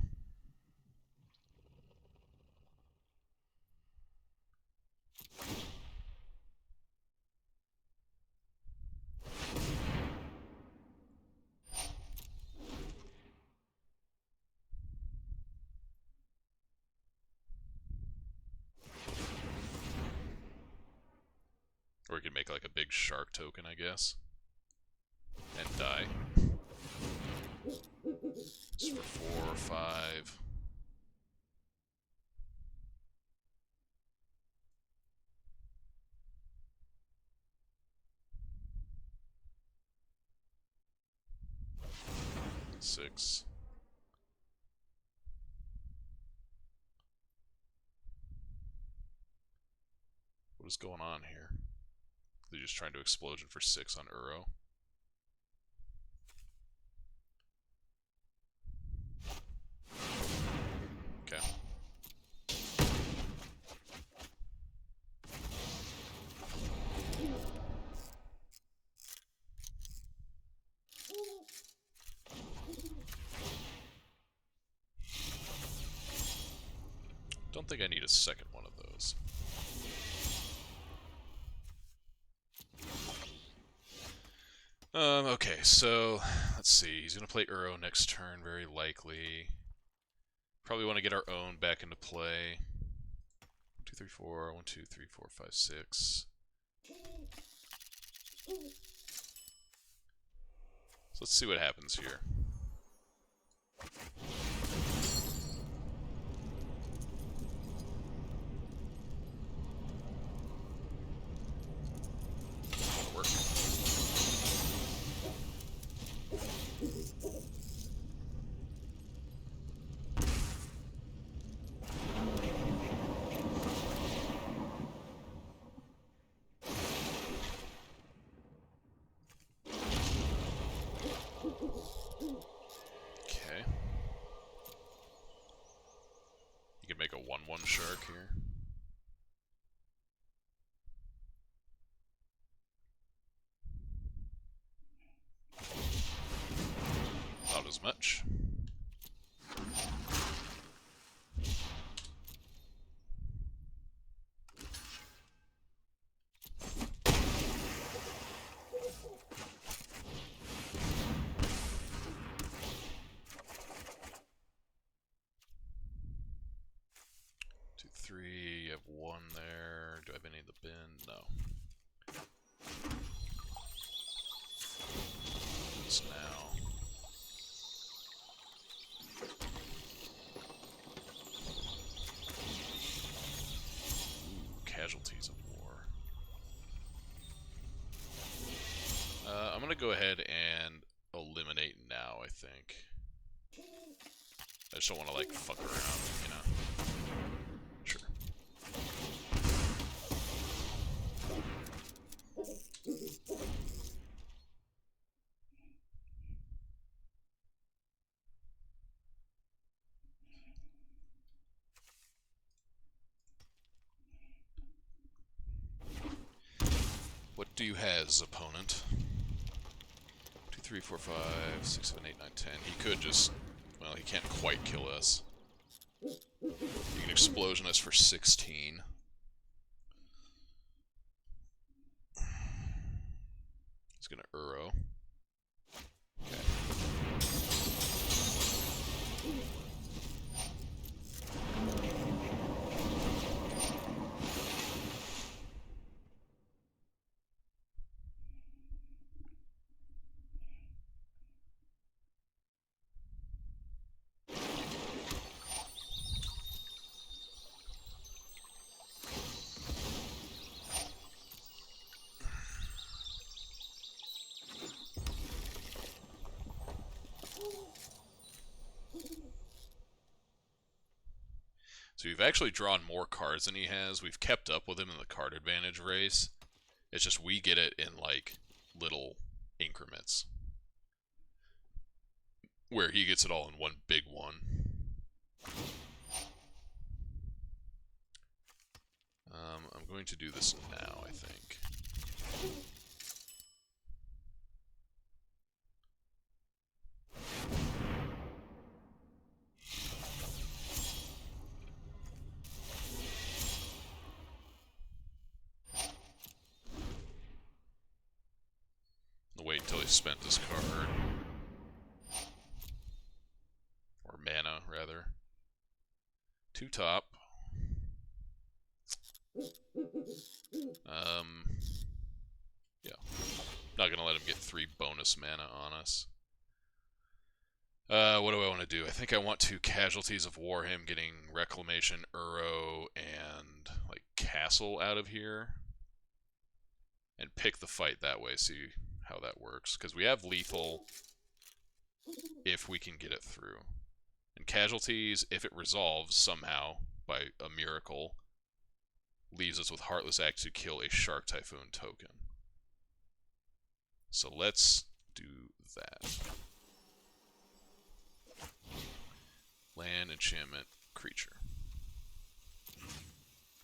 Or you can make like a big shark token, I guess. And die. It's for 4 or 5. Six. What is going on here? They're just trying to Explosion for 6 on Uro. Okay. Don't think I need a second one of those. Okay, so let's see. He's gonna play Uro next turn, very likely. Probably want to get our own back into play. 1, 2, 3, 4. 1, 2, 3, 4, 5, 6. So let's see what happens here. That'll work. Okay. You can make a 1/1 shark here. Not as much. go ahead and eliminate now, I think. I just don't want to, like, fuck around, you know? Sure. What do you has, opponent? 2, 3, 4, 5, 6, 7, 8, 9, 10. He could just... Well, he can't quite kill us. He can explosion us for 16. He's gonna Uro. Okay. So we've actually drawn more cards than he has. We've kept up with him in the card advantage race. It's just we get it in, like, little increments. Where he gets it all in one big one. I'm going to do this now, I think. I'll wait until he spent his card. Or mana, rather. 2 top. Yeah. Not gonna let him get 3 bonus mana on us. What do I want to do? I think I want to Casualties of War him, getting Reclamation, Uro, and, like, Castle out of here. And pick the fight that way, see how that works. Because we have lethal if we can get it through. And Casualties, if it resolves somehow by a miracle, leaves us with Heartless Act to kill a Shark Typhoon token. So let's do that. Land, enchantment, creature.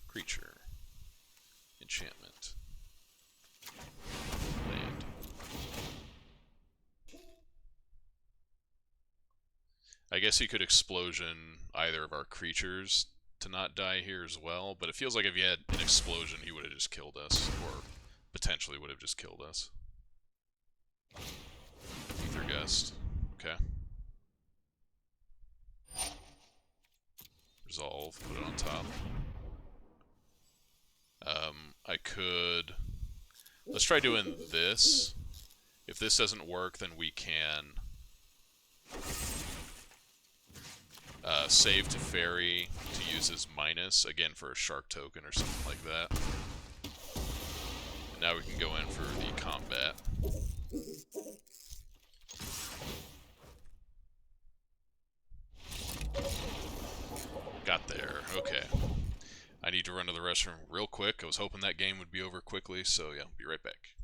Creature. Enchantment. Land. I guess he could explosion either of our creatures to not die here as well, but it feels like if he had an explosion, he would have just killed us, or potentially would have just killed us. Ether Gust. Okay. Resolve. Put it on top. I could... Let's try doing this. If this doesn't work, then we can save to Fairy to use as minus, again for a Shark token or something like that. And now we can go in for the combat. Got there, okay. I need to run to the restroom real quick. I was hoping that game would be over quickly, so yeah, I'll be right back.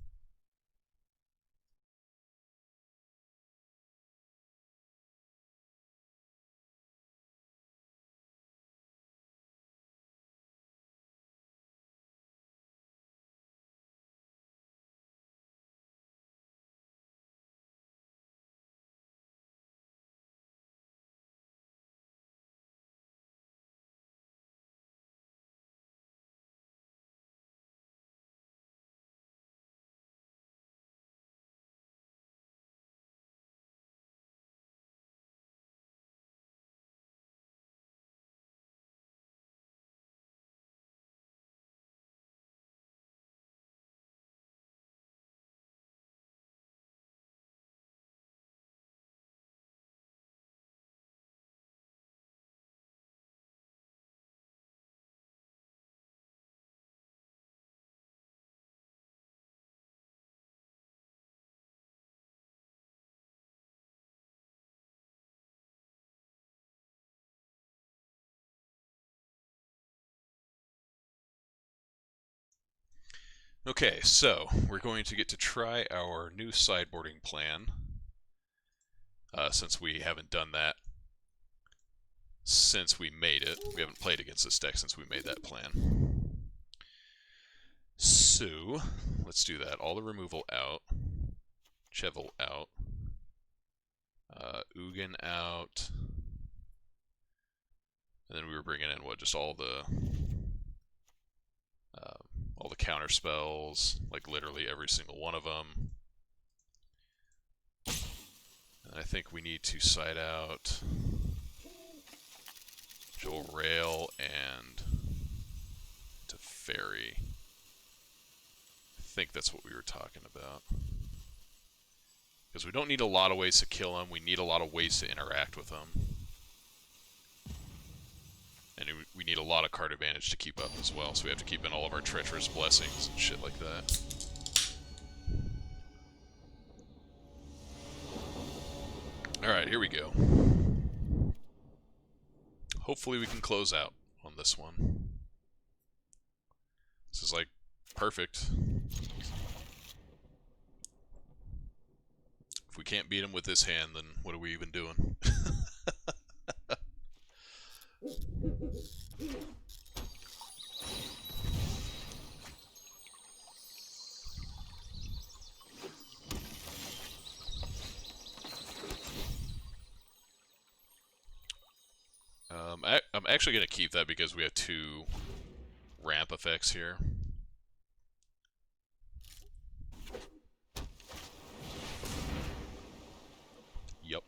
Okay, so we're going to get to try our new sideboarding plan, since we haven't done that since we made it. We haven't played against this deck since we made that plan. So, let's do that. All the removal out. Chevel out. Ugin out. And then we were bringing in, what, just all the counter spells, like literally every single one of them. And I think we need to side out Joel Rail and Teferi. I think that's what we were talking about. Because we don't need a lot of ways to kill him, we need a lot of ways to interact with him. And we need a lot of card advantage to keep up as well, so we have to keep in all of our treacherous blessings and shit like that. Alright, here we go. Hopefully we can close out on this one. This is like perfect. If we can't beat him with this hand, then what are we even doing? I'm actually going to keep that because we have 2 ramp effects here. Yup.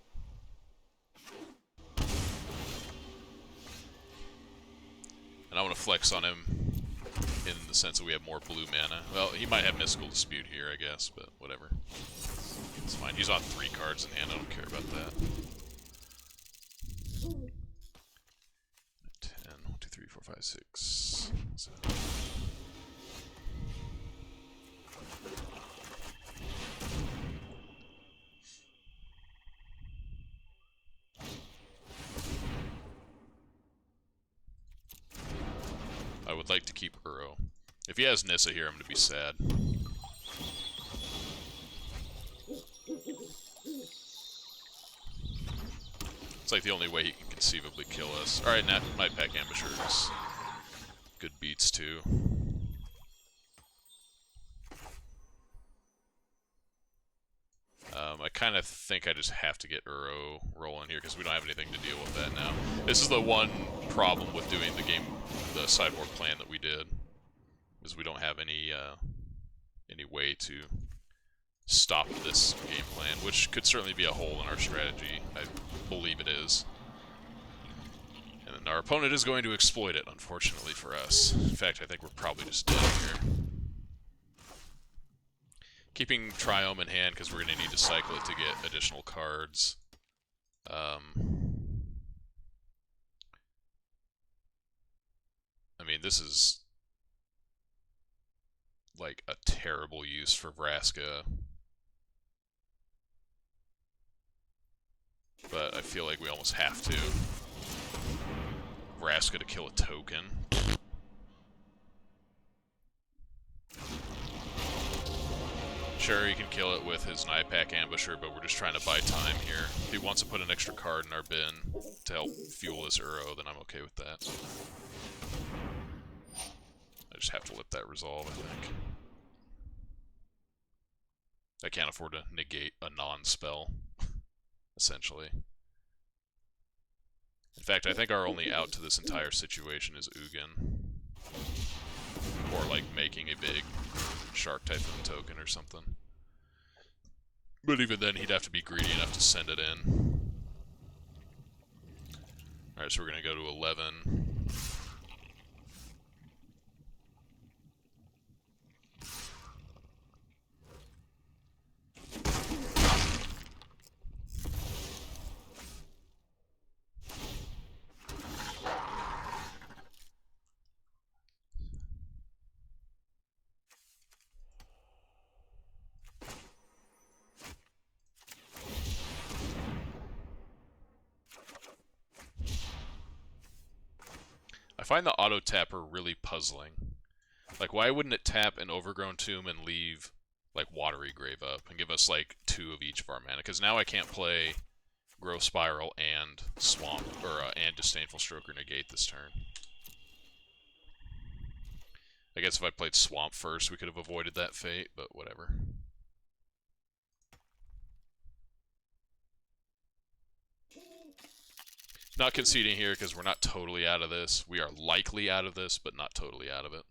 And I want to flex on him in the sense that we have more blue mana. Well, he might have Mystical Dispute here, I guess, but whatever. It's fine. He's on 3 cards in hand. I don't care about that. 10, 1, 2, 3, 4, 5, 6, 7. I would like to keep Uro. If he has Nissa here, I'm going to be sad. It's like the only way he can conceivably kill us. Alright, Nightpack Ambushers. Good beats, too. I kind of think I just have to get Uro rolling here because we don't have anything to deal with that now. This is the one problem with doing the sideboard plan that we did, is we don't have any way to stop this game plan, which could certainly be a hole in our strategy. I believe it is. And then our opponent is going to exploit it, unfortunately for us. In fact, I think we're probably just dead here. Keeping Triome in hand because we're going to need to cycle it to get additional cards. I mean, this is like a terrible use for Vraska. But I feel like we almost have to. Vraska to kill a token. Sure, he can kill it with his Nightpack Ambusher, but we're just trying to buy time here. If he wants to put an extra card in our bin to help fuel this Uro, then I'm okay with that. I just have to let that resolve, I think. I can't afford to negate a non-spell, essentially. In fact, I think our only out to this entire situation is Ugin. Or, like, making a big Shark Typhoon token or something. But even then, he'd have to be greedy enough to send it in. Alright, so we're going to go to 11. I find the auto tapper really puzzling Like, why wouldn't it tap an Overgrown Tomb and leave, like, Watery Grave up and give us, like, 2 of each of our mana? Because now I can't play Growth Spiral and Swamp, or, and Disdainful Stroke or Negate this turn. I guess if I played Swamp first, we could have avoided that fate, but whatever. Not conceding here because we're not totally out of this. We are likely out of this, but not totally out of it.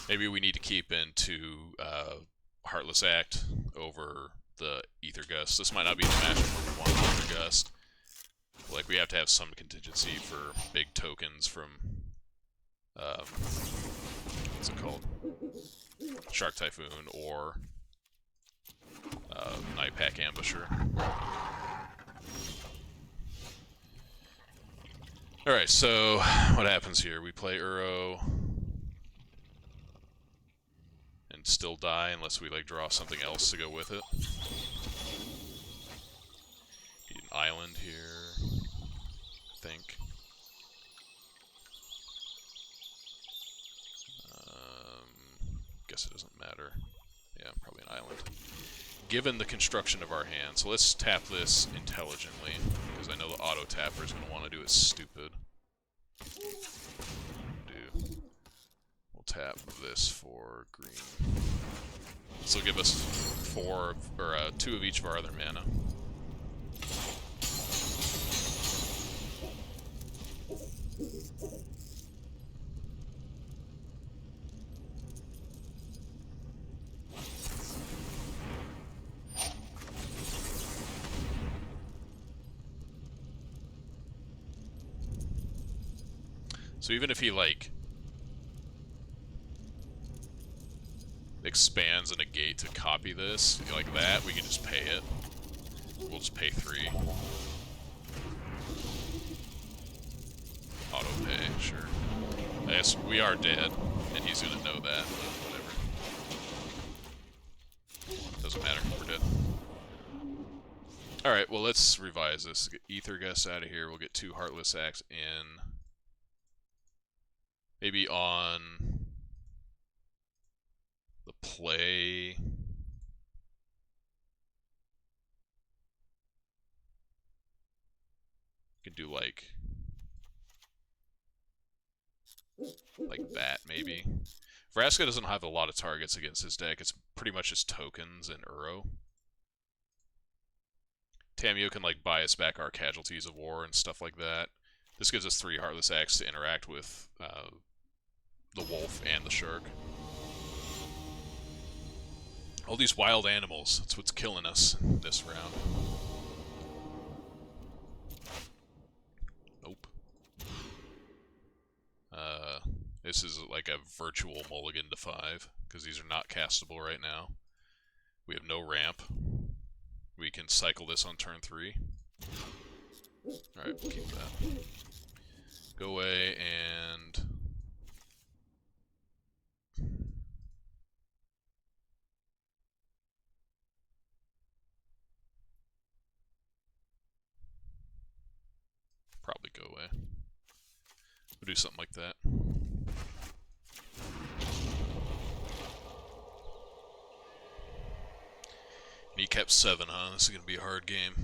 Maybe we need to keep into Heartless Act over the Ether Gust. This might not be the matchup we want Ether Gust. Like, we have to have some contingency for big tokens from, what's it called? Shark Typhoon or Night Pack Ambusher. Alright, so what happens here? We play Uro and still die unless we like draw something else to go with it. Need an island here, I think. Guess it doesn't matter. Yeah, probably an island. Given the construction of our hand, so let's tap this intelligently, because I know the auto tapper is going to want to do it stupid. We'll tap this for green. This will give us 2 of each of our other mana. So even if he, like, expands a negate to copy this, like that, we can just pay it. We'll just pay 3. Auto pay, sure. I guess we are dead, and he's gonna know that, but whatever. Doesn't matter, we're dead. Alright, well let's revise this. Get Ether Gust out of here, we'll get 2 Heartless Acts in. Maybe on the play. You can do like that, maybe. Vraska doesn't have a lot of targets against his deck. It's pretty much just tokens and Uro. Tamiyo can like buy us back our Casualties of War and stuff like that. This gives us 3 Heartless Acts to interact with the wolf and the shark. All these wild animals, that's what's killing us this round. Nope. This is like a virtual mulligan to 5, because these are not castable right now. We have no ramp. We can cycle this on turn 3. Alright, we'll keep that. Go away and... probably go away. We'll do something like that. And he kept 7, huh? This is going to be a hard game.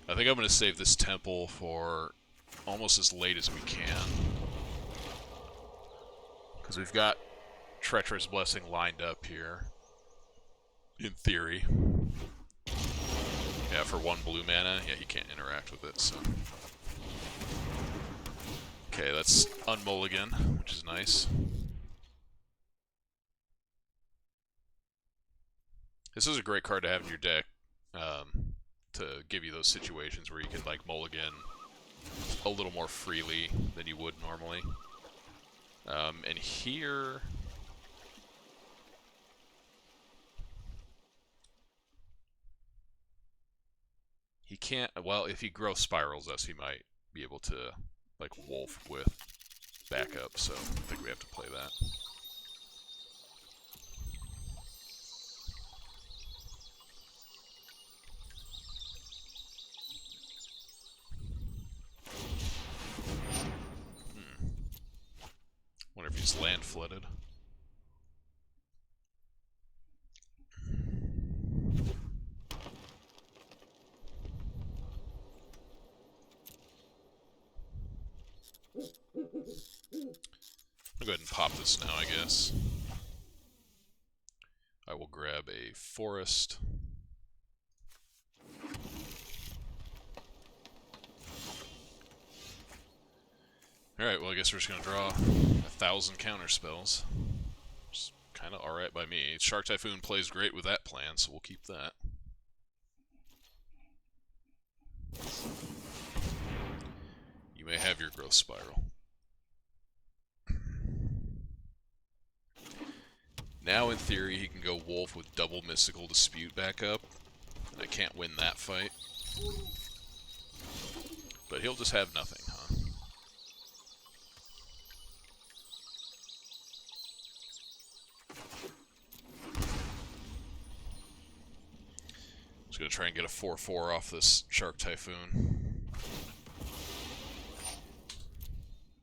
I think I'm going to save this temple for almost as late as we can. Because we've got Treacherous Blessing lined up here. In theory. Yeah, for 1 blue mana, yeah, he can't interact with it, so... Okay, that's unmulligan, which is nice. This is a great card to have in your deck, to give you those situations where you can, like, mulligan a little more freely than you would normally. And here... he can't... well, if he growth spirals us, he might be able to, like, wolf with backup, so I think we have to play that. his land flooded. I'll go ahead and pop this now, I guess. I will grab a forest. Alright, well I guess we're just gonna draw 1,000 counter spells. Just kinda alright by me. Shark Typhoon plays great with that plan, so we'll keep that. You may have your growth spiral. Now, in theory, he can go Wolf with double Mystical Dispute back up. I can't win that fight. But he'll just have nothing, huh? Just gonna try and get a 4/4 off this Shark Typhoon.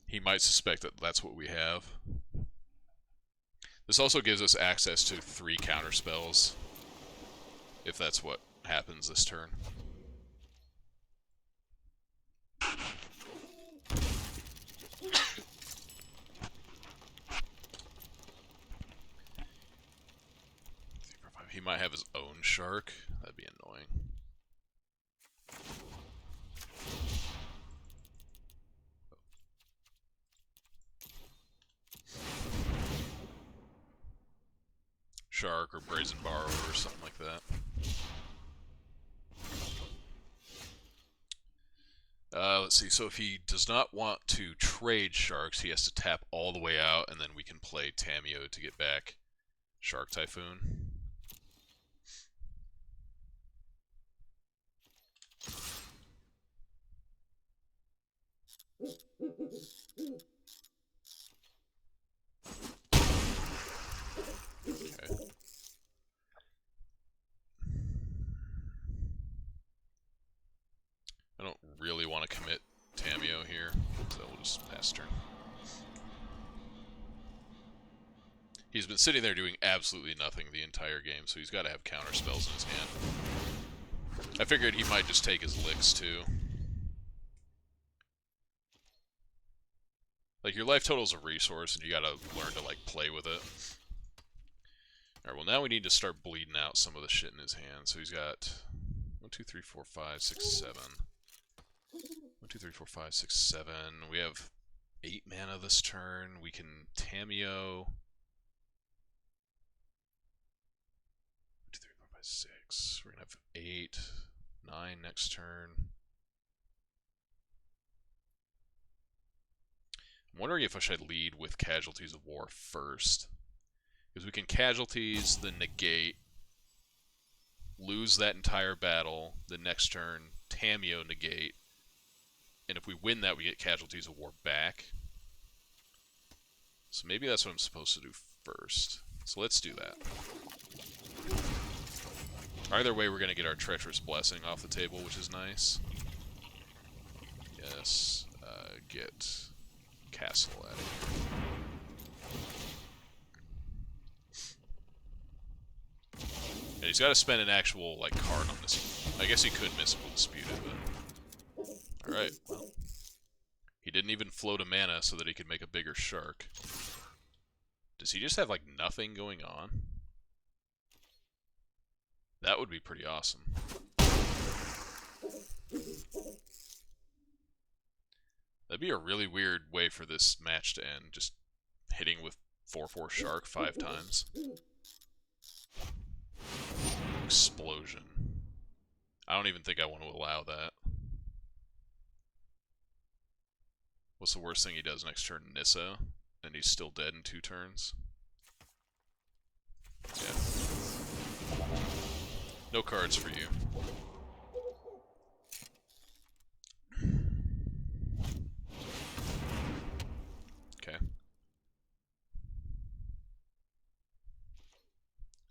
He might suspect that that's what we have. This also gives us access to 3 counter spells, if that's what happens this turn. He might have his own shark. That'd be annoying. Shark or Brazen Borrower or something like that. Let's see, so if he does not want to trade sharks, he has to tap all the way out, and then we can play Tamiyo to get back Shark Typhoon. Okay. I don't really want to commit Tamiyo here, so we'll just pass turn. He's been sitting there doing absolutely nothing the entire game, so he's got to have counter spells in his hand. I figured he might just take his licks too. Like, your life total's a resource, and you gotta learn to, like, play with it. Alright, well now we need to start bleeding out some of the shit in his hand. So he's got 1, 2, 3, 4, 5, 6, 7. 1, 2, 3, 4, 5, 6, 7. We have 8 mana this turn. We can Tamiyo. 1, 2, 3, 4, 5, 6. We're gonna have 8, 9 next turn. I'm wondering if I should lead with Casualties of War first. Because we can Casualties, then negate, lose that entire battle, the next turn, Tamiyo negate, and if we win that, we get Casualties of War back. So maybe that's what I'm supposed to do first. So let's do that. Either way, we're going to get our Treacherous Blessing off the table, which is nice. Yes, get Castle out of here. And he's got to spend an actual, like, card on this. I guess he could Mystical Dispute it, but... Alright, well. He didn't even float a mana so that he could make a bigger shark. Does he just have, like, nothing going on? That would be pretty awesome. That'd be a really weird way for this match to end, just hitting with 4/4 shark 5 times. Explosion. I don't even think I want to allow that. What's the worst thing he does next turn? Nissa, and he's still dead in 2 turns. Yeah. No cards for you. Okay.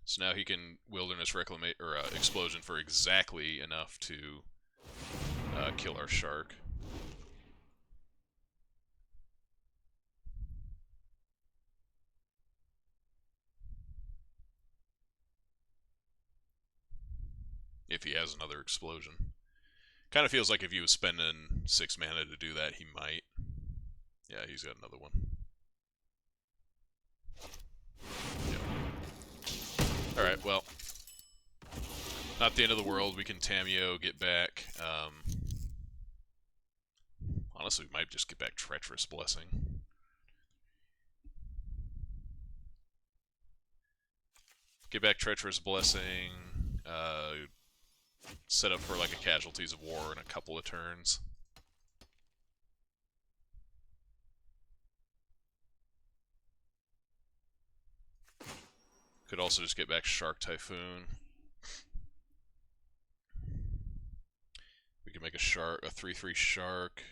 So now he can Wilderness Reclamation or Explosion for exactly enough to kill our shark. if he has another explosion. Kind of feels like if he was spending 6 mana to do that, he might. Yeah, he's got another one. Yep. Alright, well. Not the end of the world. We can Tamiyo, get back. Honestly, we might just get back Treacherous Blessing. Get back Treacherous Blessing. Set up for like a Casualties of War in a couple of turns. Could also just get back Shark Typhoon. We can make a 3/3 shark.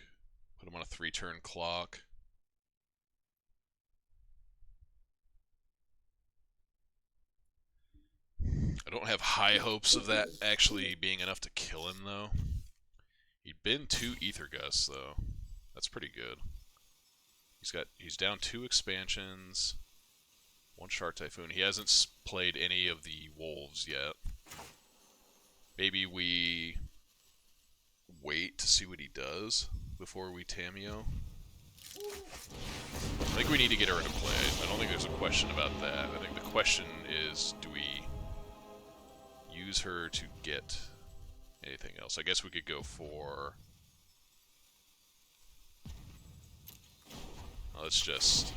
Put him on a 3-turn clock. I don't have high hopes of that actually being enough to kill him, though. He'd been 2 Ether Gusts, though. That's pretty good. He's down 2 expansions, 1 Shark Typhoon. He hasn't played any of the wolves yet. Maybe we wait to see what he does before we Tamiyo. I think we need to get her into play. I don't think there's a question about that. I think the question is, do we use her to get anything else? I guess we could go for... Let's just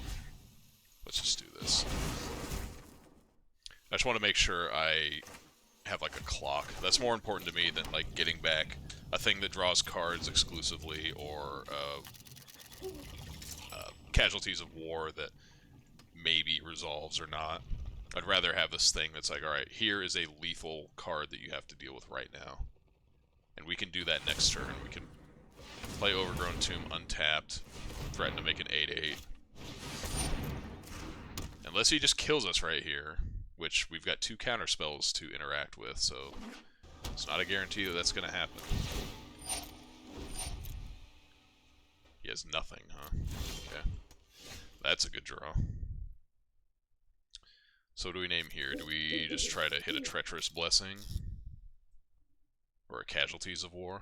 do this. I just want to make sure I have like a clock. That's more important to me than like getting back a thing that draws cards exclusively, or Casualties of War that maybe resolves or not. I'd rather have this thing that's like, alright, here is a lethal card that you have to deal with right now. And we can do that next turn. We can play Overgrown Tomb untapped, threaten to make an 8/8. Unless he just kills us right here, which we've got 2 counterspells to interact with, so it's not a guarantee that that's going to happen. He has nothing, huh? Okay. That's a good draw. So what do we name here? Do we just try to hit a Treacherous Blessing? Or a Casualties of War?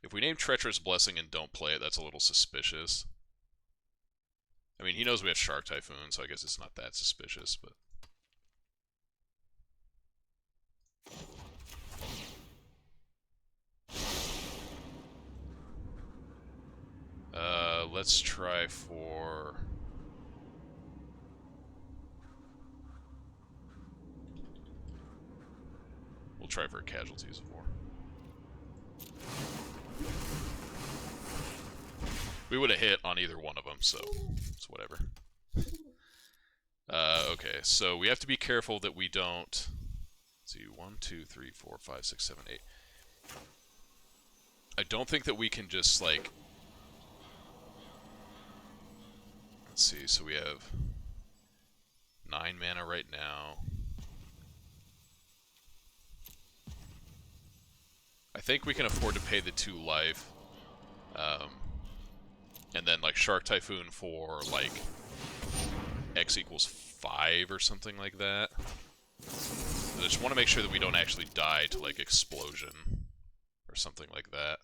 If we name Treacherous Blessing and don't play it, that's a little suspicious. I mean, he knows we have Shark Typhoon, so I guess it's not that suspicious, but... let's try for... We'll try for Casualties of War. We would have hit on either one of them, so it's whatever. Okay, so we have to be careful that we don't... Let's see, 1, 2, 3, 4, 5, 6, 7, 8. I don't think that we can just, like... Let's see, so we have 9 mana right now. I think we can afford to pay the 2 life. And then, like, Shark Typhoon for, like, X equals 5 or something like that. I just want to make sure that we don't actually die to, like, Explosion or something like that.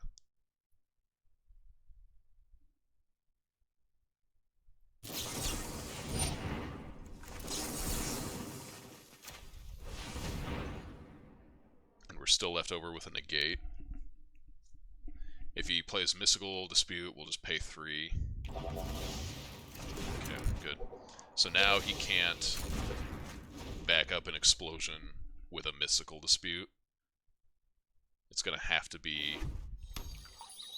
And we're still left over with a negate. If he plays Mystical Dispute, we'll just pay 3. Okay, good. So now he can't back up an Explosion with a Mystical Dispute. It's going to have to be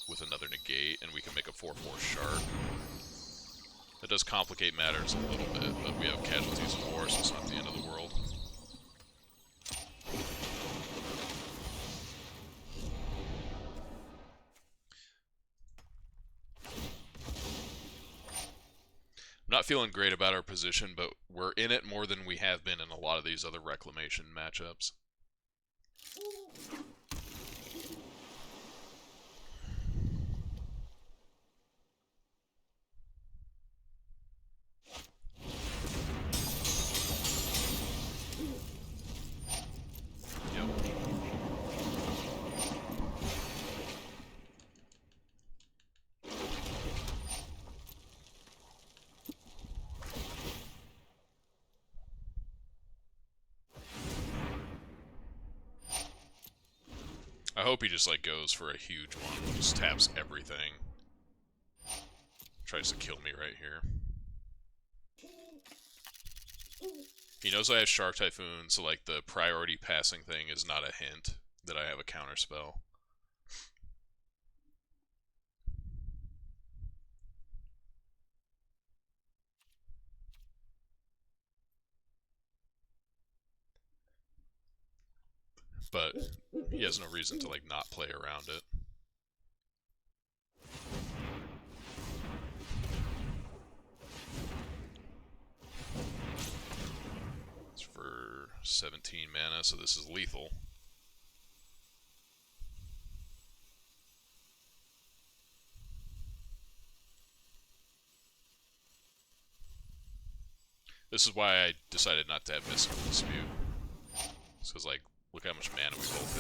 with another negate, and we can make a 4/4 Shark. That does complicate matters a little bit, but we have Casualties of War, so it's not the end of the world. I'm not feeling great about our position, but we're in it more than we have been in a lot of these other Reclamation matchups. I hope he just like goes for a huge one, just taps everything. Tries to kill me right here. He knows I have Shark Typhoon, so like the priority passing thing is not a hint that I have a counter spell. But he has no reason to like not play around it. It's for 17 mana, so this is lethal. This is why I decided not to have Mystical Dispute. It's because, like, look how much mana we both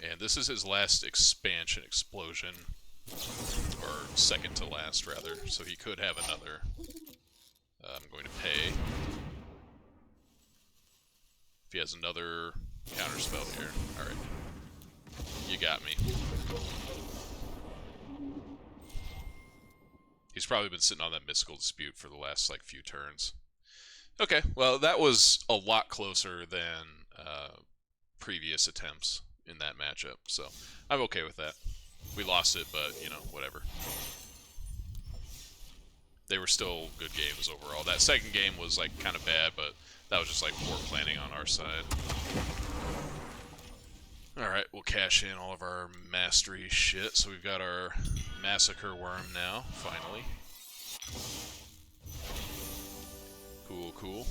have. And this is his last expansion explosion. Or second to last, rather. So he could have another. I'm going to pay. If he has another counterspell here. Alright. You got me. He's probably been sitting on that Mystical Dispute for the last, like, few turns. Okay, well, that was a lot closer than previous attempts in that matchup, so I'm okay with that. We lost it, but, you know, whatever. They were still good games overall. That second game was, like, kind of bad, but that was just, like, poor planning on our side. Alright, we'll cash in all of our mastery shit, so we've got our Massacre Worm now, finally. Cool, cool.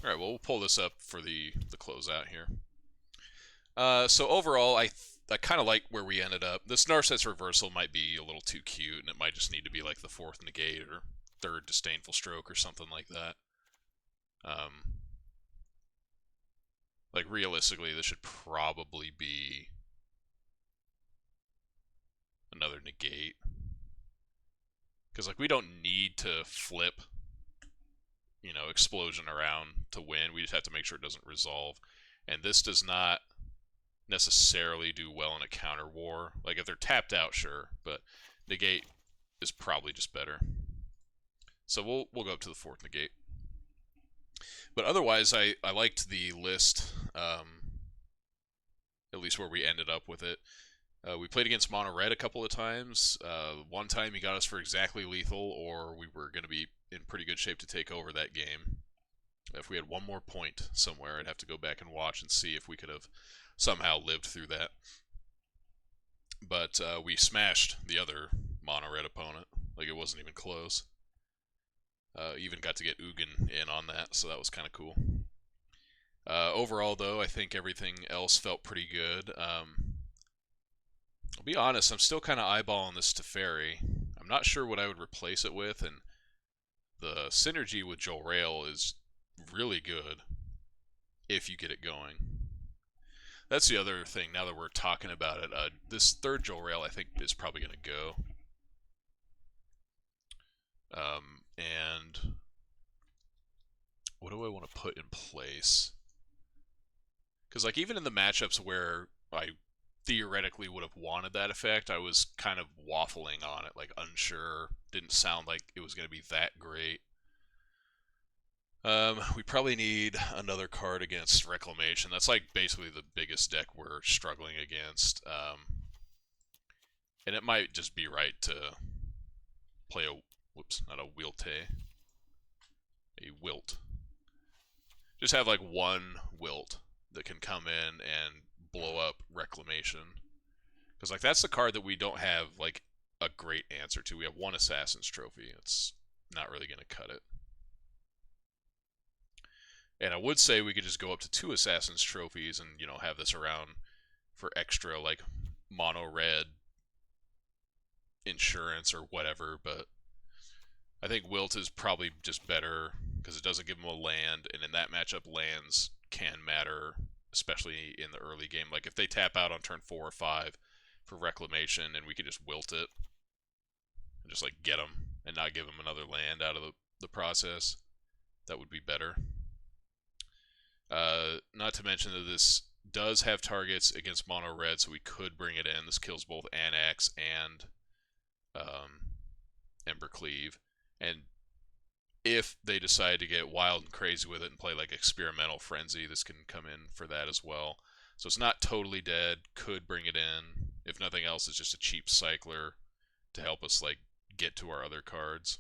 Alright, well, we'll pull this up for the closeout here. So overall, I kind of like where we ended up. This Narset's Reversal might be a little too cute, and it might just need to be like the fourth negate or third Disdainful Stroke or something like that. Like, realistically, this should probably be another negate. Because, like, we don't need to flip, you know, Explosion around to win. We just have to make sure it doesn't resolve. And this does not necessarily do well in a counter war. Like, if they're tapped out, sure, but negate is probably just better. So we'll go up to the fourth negate. But otherwise, I liked the list, at least where we ended up with it. We played against Mono Red a couple of times. One time he got us for exactly lethal, or we were going to be in pretty good shape to take over that game. If we had one more point somewhere, I'd have to go back and watch and see if we could have somehow lived through that. But we smashed the other Mono Red opponent. Like, it wasn't even close. Even got to get Ugin in on that, so that was kind of cool. Overall, though, I think everything else felt pretty good. I'll be honest, I'm still kind of eyeballing this Teferi. I'm not sure what I would replace it with, and the synergy with Jolrael is really good if you get it going. That's the other thing, now that we're talking about it. This third Jolrael, I think, is probably going to go. And what do I want to put in place? Because, like, even in the matchups where I theoretically would have wanted that effect, I was kind of waffling on it, like, unsure. Didn't sound like it was going to be that great. We probably need another card against Reclamation. That's, like, basically the biggest deck we're struggling against. And it might just be right to play a... Whoops, not a Wilte. A Wilt. Just have, like, one Wilt that can come in and blow up Reclamation. Because, like, that's the card that we don't have, like, a great answer to. We have one Assassin's Trophy. It's not really going to cut it. And I would say we could just go up to 2 Assassin's Trophies and, you know, have this around for extra, like, mono red insurance or whatever, but I think Wilt is probably just better because it doesn't give them a land, and in that matchup, lands can matter, especially in the early game. Like, if they tap out on turn 4 or 5 for Reclamation, and we could just Wilt it and just, like, get them and not give them another land out of the process, that would be better. Not to mention that this does have targets against mono red, so we could bring it in. This kills both Annex and Embercleave. And if they decide to get wild and crazy with it and play like Experimental Frenzy, this can come in for that as well. So it's not totally dead. Could bring it in. If nothing else, it's just a cheap cycler to help us like get to our other cards.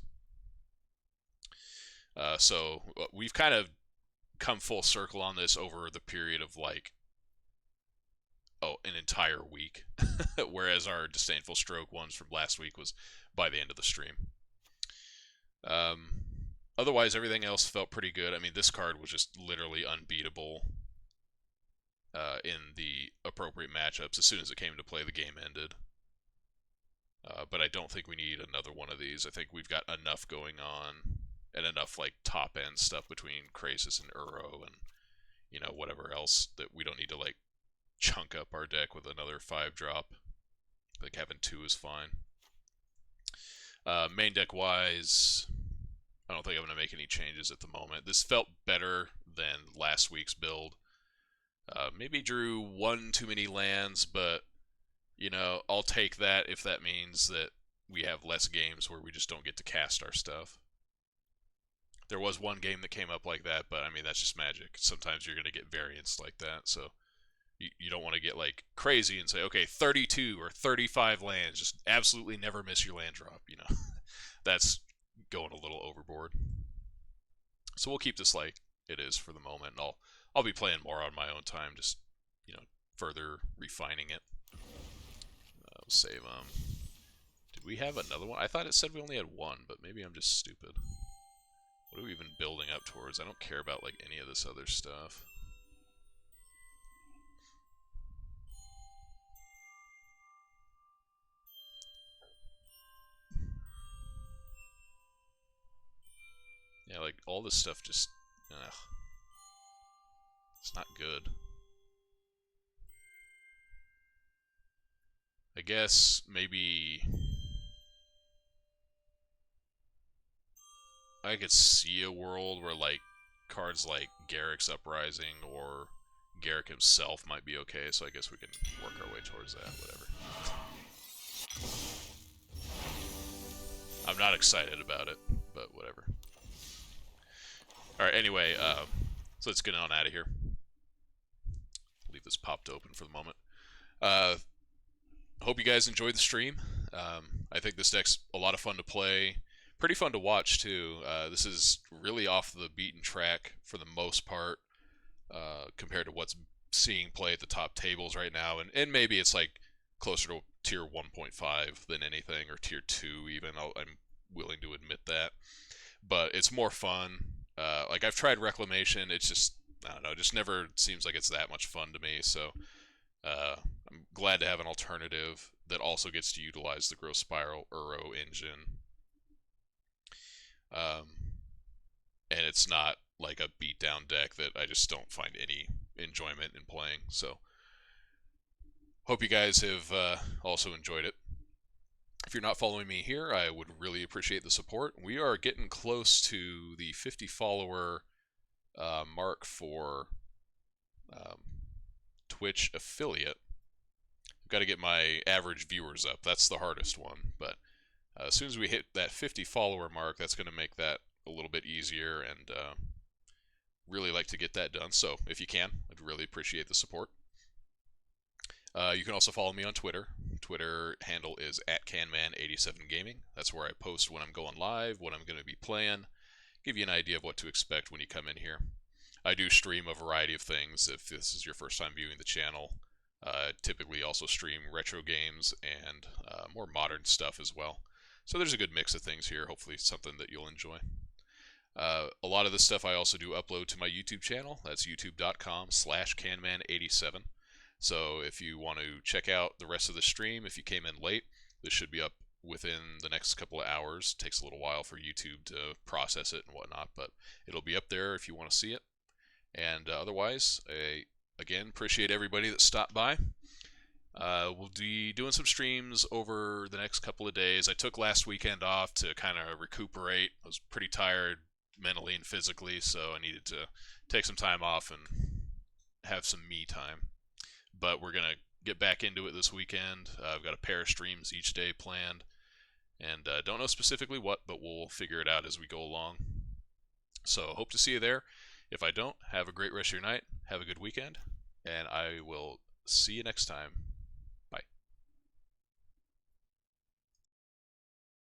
So we've kind of come full circle on this over the period of like an entire week, whereas our Disdainful Stroke ones from last week was by the end of the stream. Otherwise, everything else felt pretty good. I mean, this card was just literally unbeatable in the appropriate matchups. As soon as it came to play, the game ended. But I don't think we need another one of these. I think we've got enough going on and enough like top end stuff between Krasis and Uro and whatever else that we don't need to like chunk up our deck with another 5-drop. Like having 2 is fine. Main deck wise, I don't think I'm going to make any changes at the moment. This felt better than last week's build. Maybe drew 1 too many lands, but I'll take that if that means that we have less games where we just don't get to cast our stuff. There was one game that came up like that, but I mean, that's just Magic. Sometimes you're going to get variants like that, so you don't want to get like crazy and say, okay, 32 or 35 lands, just absolutely never miss your land drop, That's going a little overboard. So we'll keep this like it is for the moment, and I'll be playing more on my own time, just, further refining it. I'll save Did we have another one? I thought it said we only had 1, but maybe I'm just stupid. What are we even building up towards? I don't care about like any of this other stuff. Yeah, like all this stuff just, it's not good. I guess maybe I could see a world where like cards like Garrick's Uprising or Garrick himself might be okay, so I guess we can work our way towards that, whatever. I'm not excited about it, but whatever. Alright, anyway, so let's get on out of here. Leave this popped open for the moment. Hope you guys enjoyed the stream. I think this deck's a lot of fun to play. Pretty fun to watch, too. This is really off the beaten track for the most part, compared to what's seeing play at the top tables right now. And maybe it's like closer to tier 1.5 than anything, or tier 2 even. I'm willing to admit that. But it's more fun. Like, I've tried Reclamation. It's just, I don't know, it just never seems like it's that much fun to me. So I'm glad to have an alternative that also gets to utilize the Growth Spiral Uro engine. And it's not like a beatdown deck that I just don't find any enjoyment in playing. So, hope you guys have also enjoyed it. If you're not following me here, I would really appreciate the support. We are getting close to the 50 follower mark for Twitch affiliate. I've got to get my average viewers up. That's the hardest one. But as soon as we hit that 50 follower mark, that's going to make that a little bit easier, and really like to get that done. So if you can, I'd really appreciate the support. You can also follow me on Twitter. Twitter handle is @canman87gaming. That's where I post when I'm going live, what I'm going to be playing, give you an idea of what to expect when you come in here. I do stream a variety of things if this is your first time viewing the channel. Typically also stream retro games and more modern stuff as well. So there's a good mix of things here, hopefully something that you'll enjoy. A lot of this stuff I also do upload to my YouTube channel. That's youtube.com/canman87. So if you want to check out the rest of the stream, if you came in late, this should be up within the next couple of hours. It takes a little while for YouTube to process it and whatnot, but it'll be up there if you want to see it. And otherwise, I, again, appreciate everybody that stopped by. We'll be doing some streams over the next couple of days. I took last weekend off to kind of recuperate. I was pretty tired mentally and physically, so I needed to take some time off and have some me time. But we're gonna get back into it this weekend. I've got a pair of streams each day planned, and don't know specifically what, but we'll figure it out as we go along. So hope to see you there. If I don't, have a great rest of your night. Have a good weekend, and I will see you next time.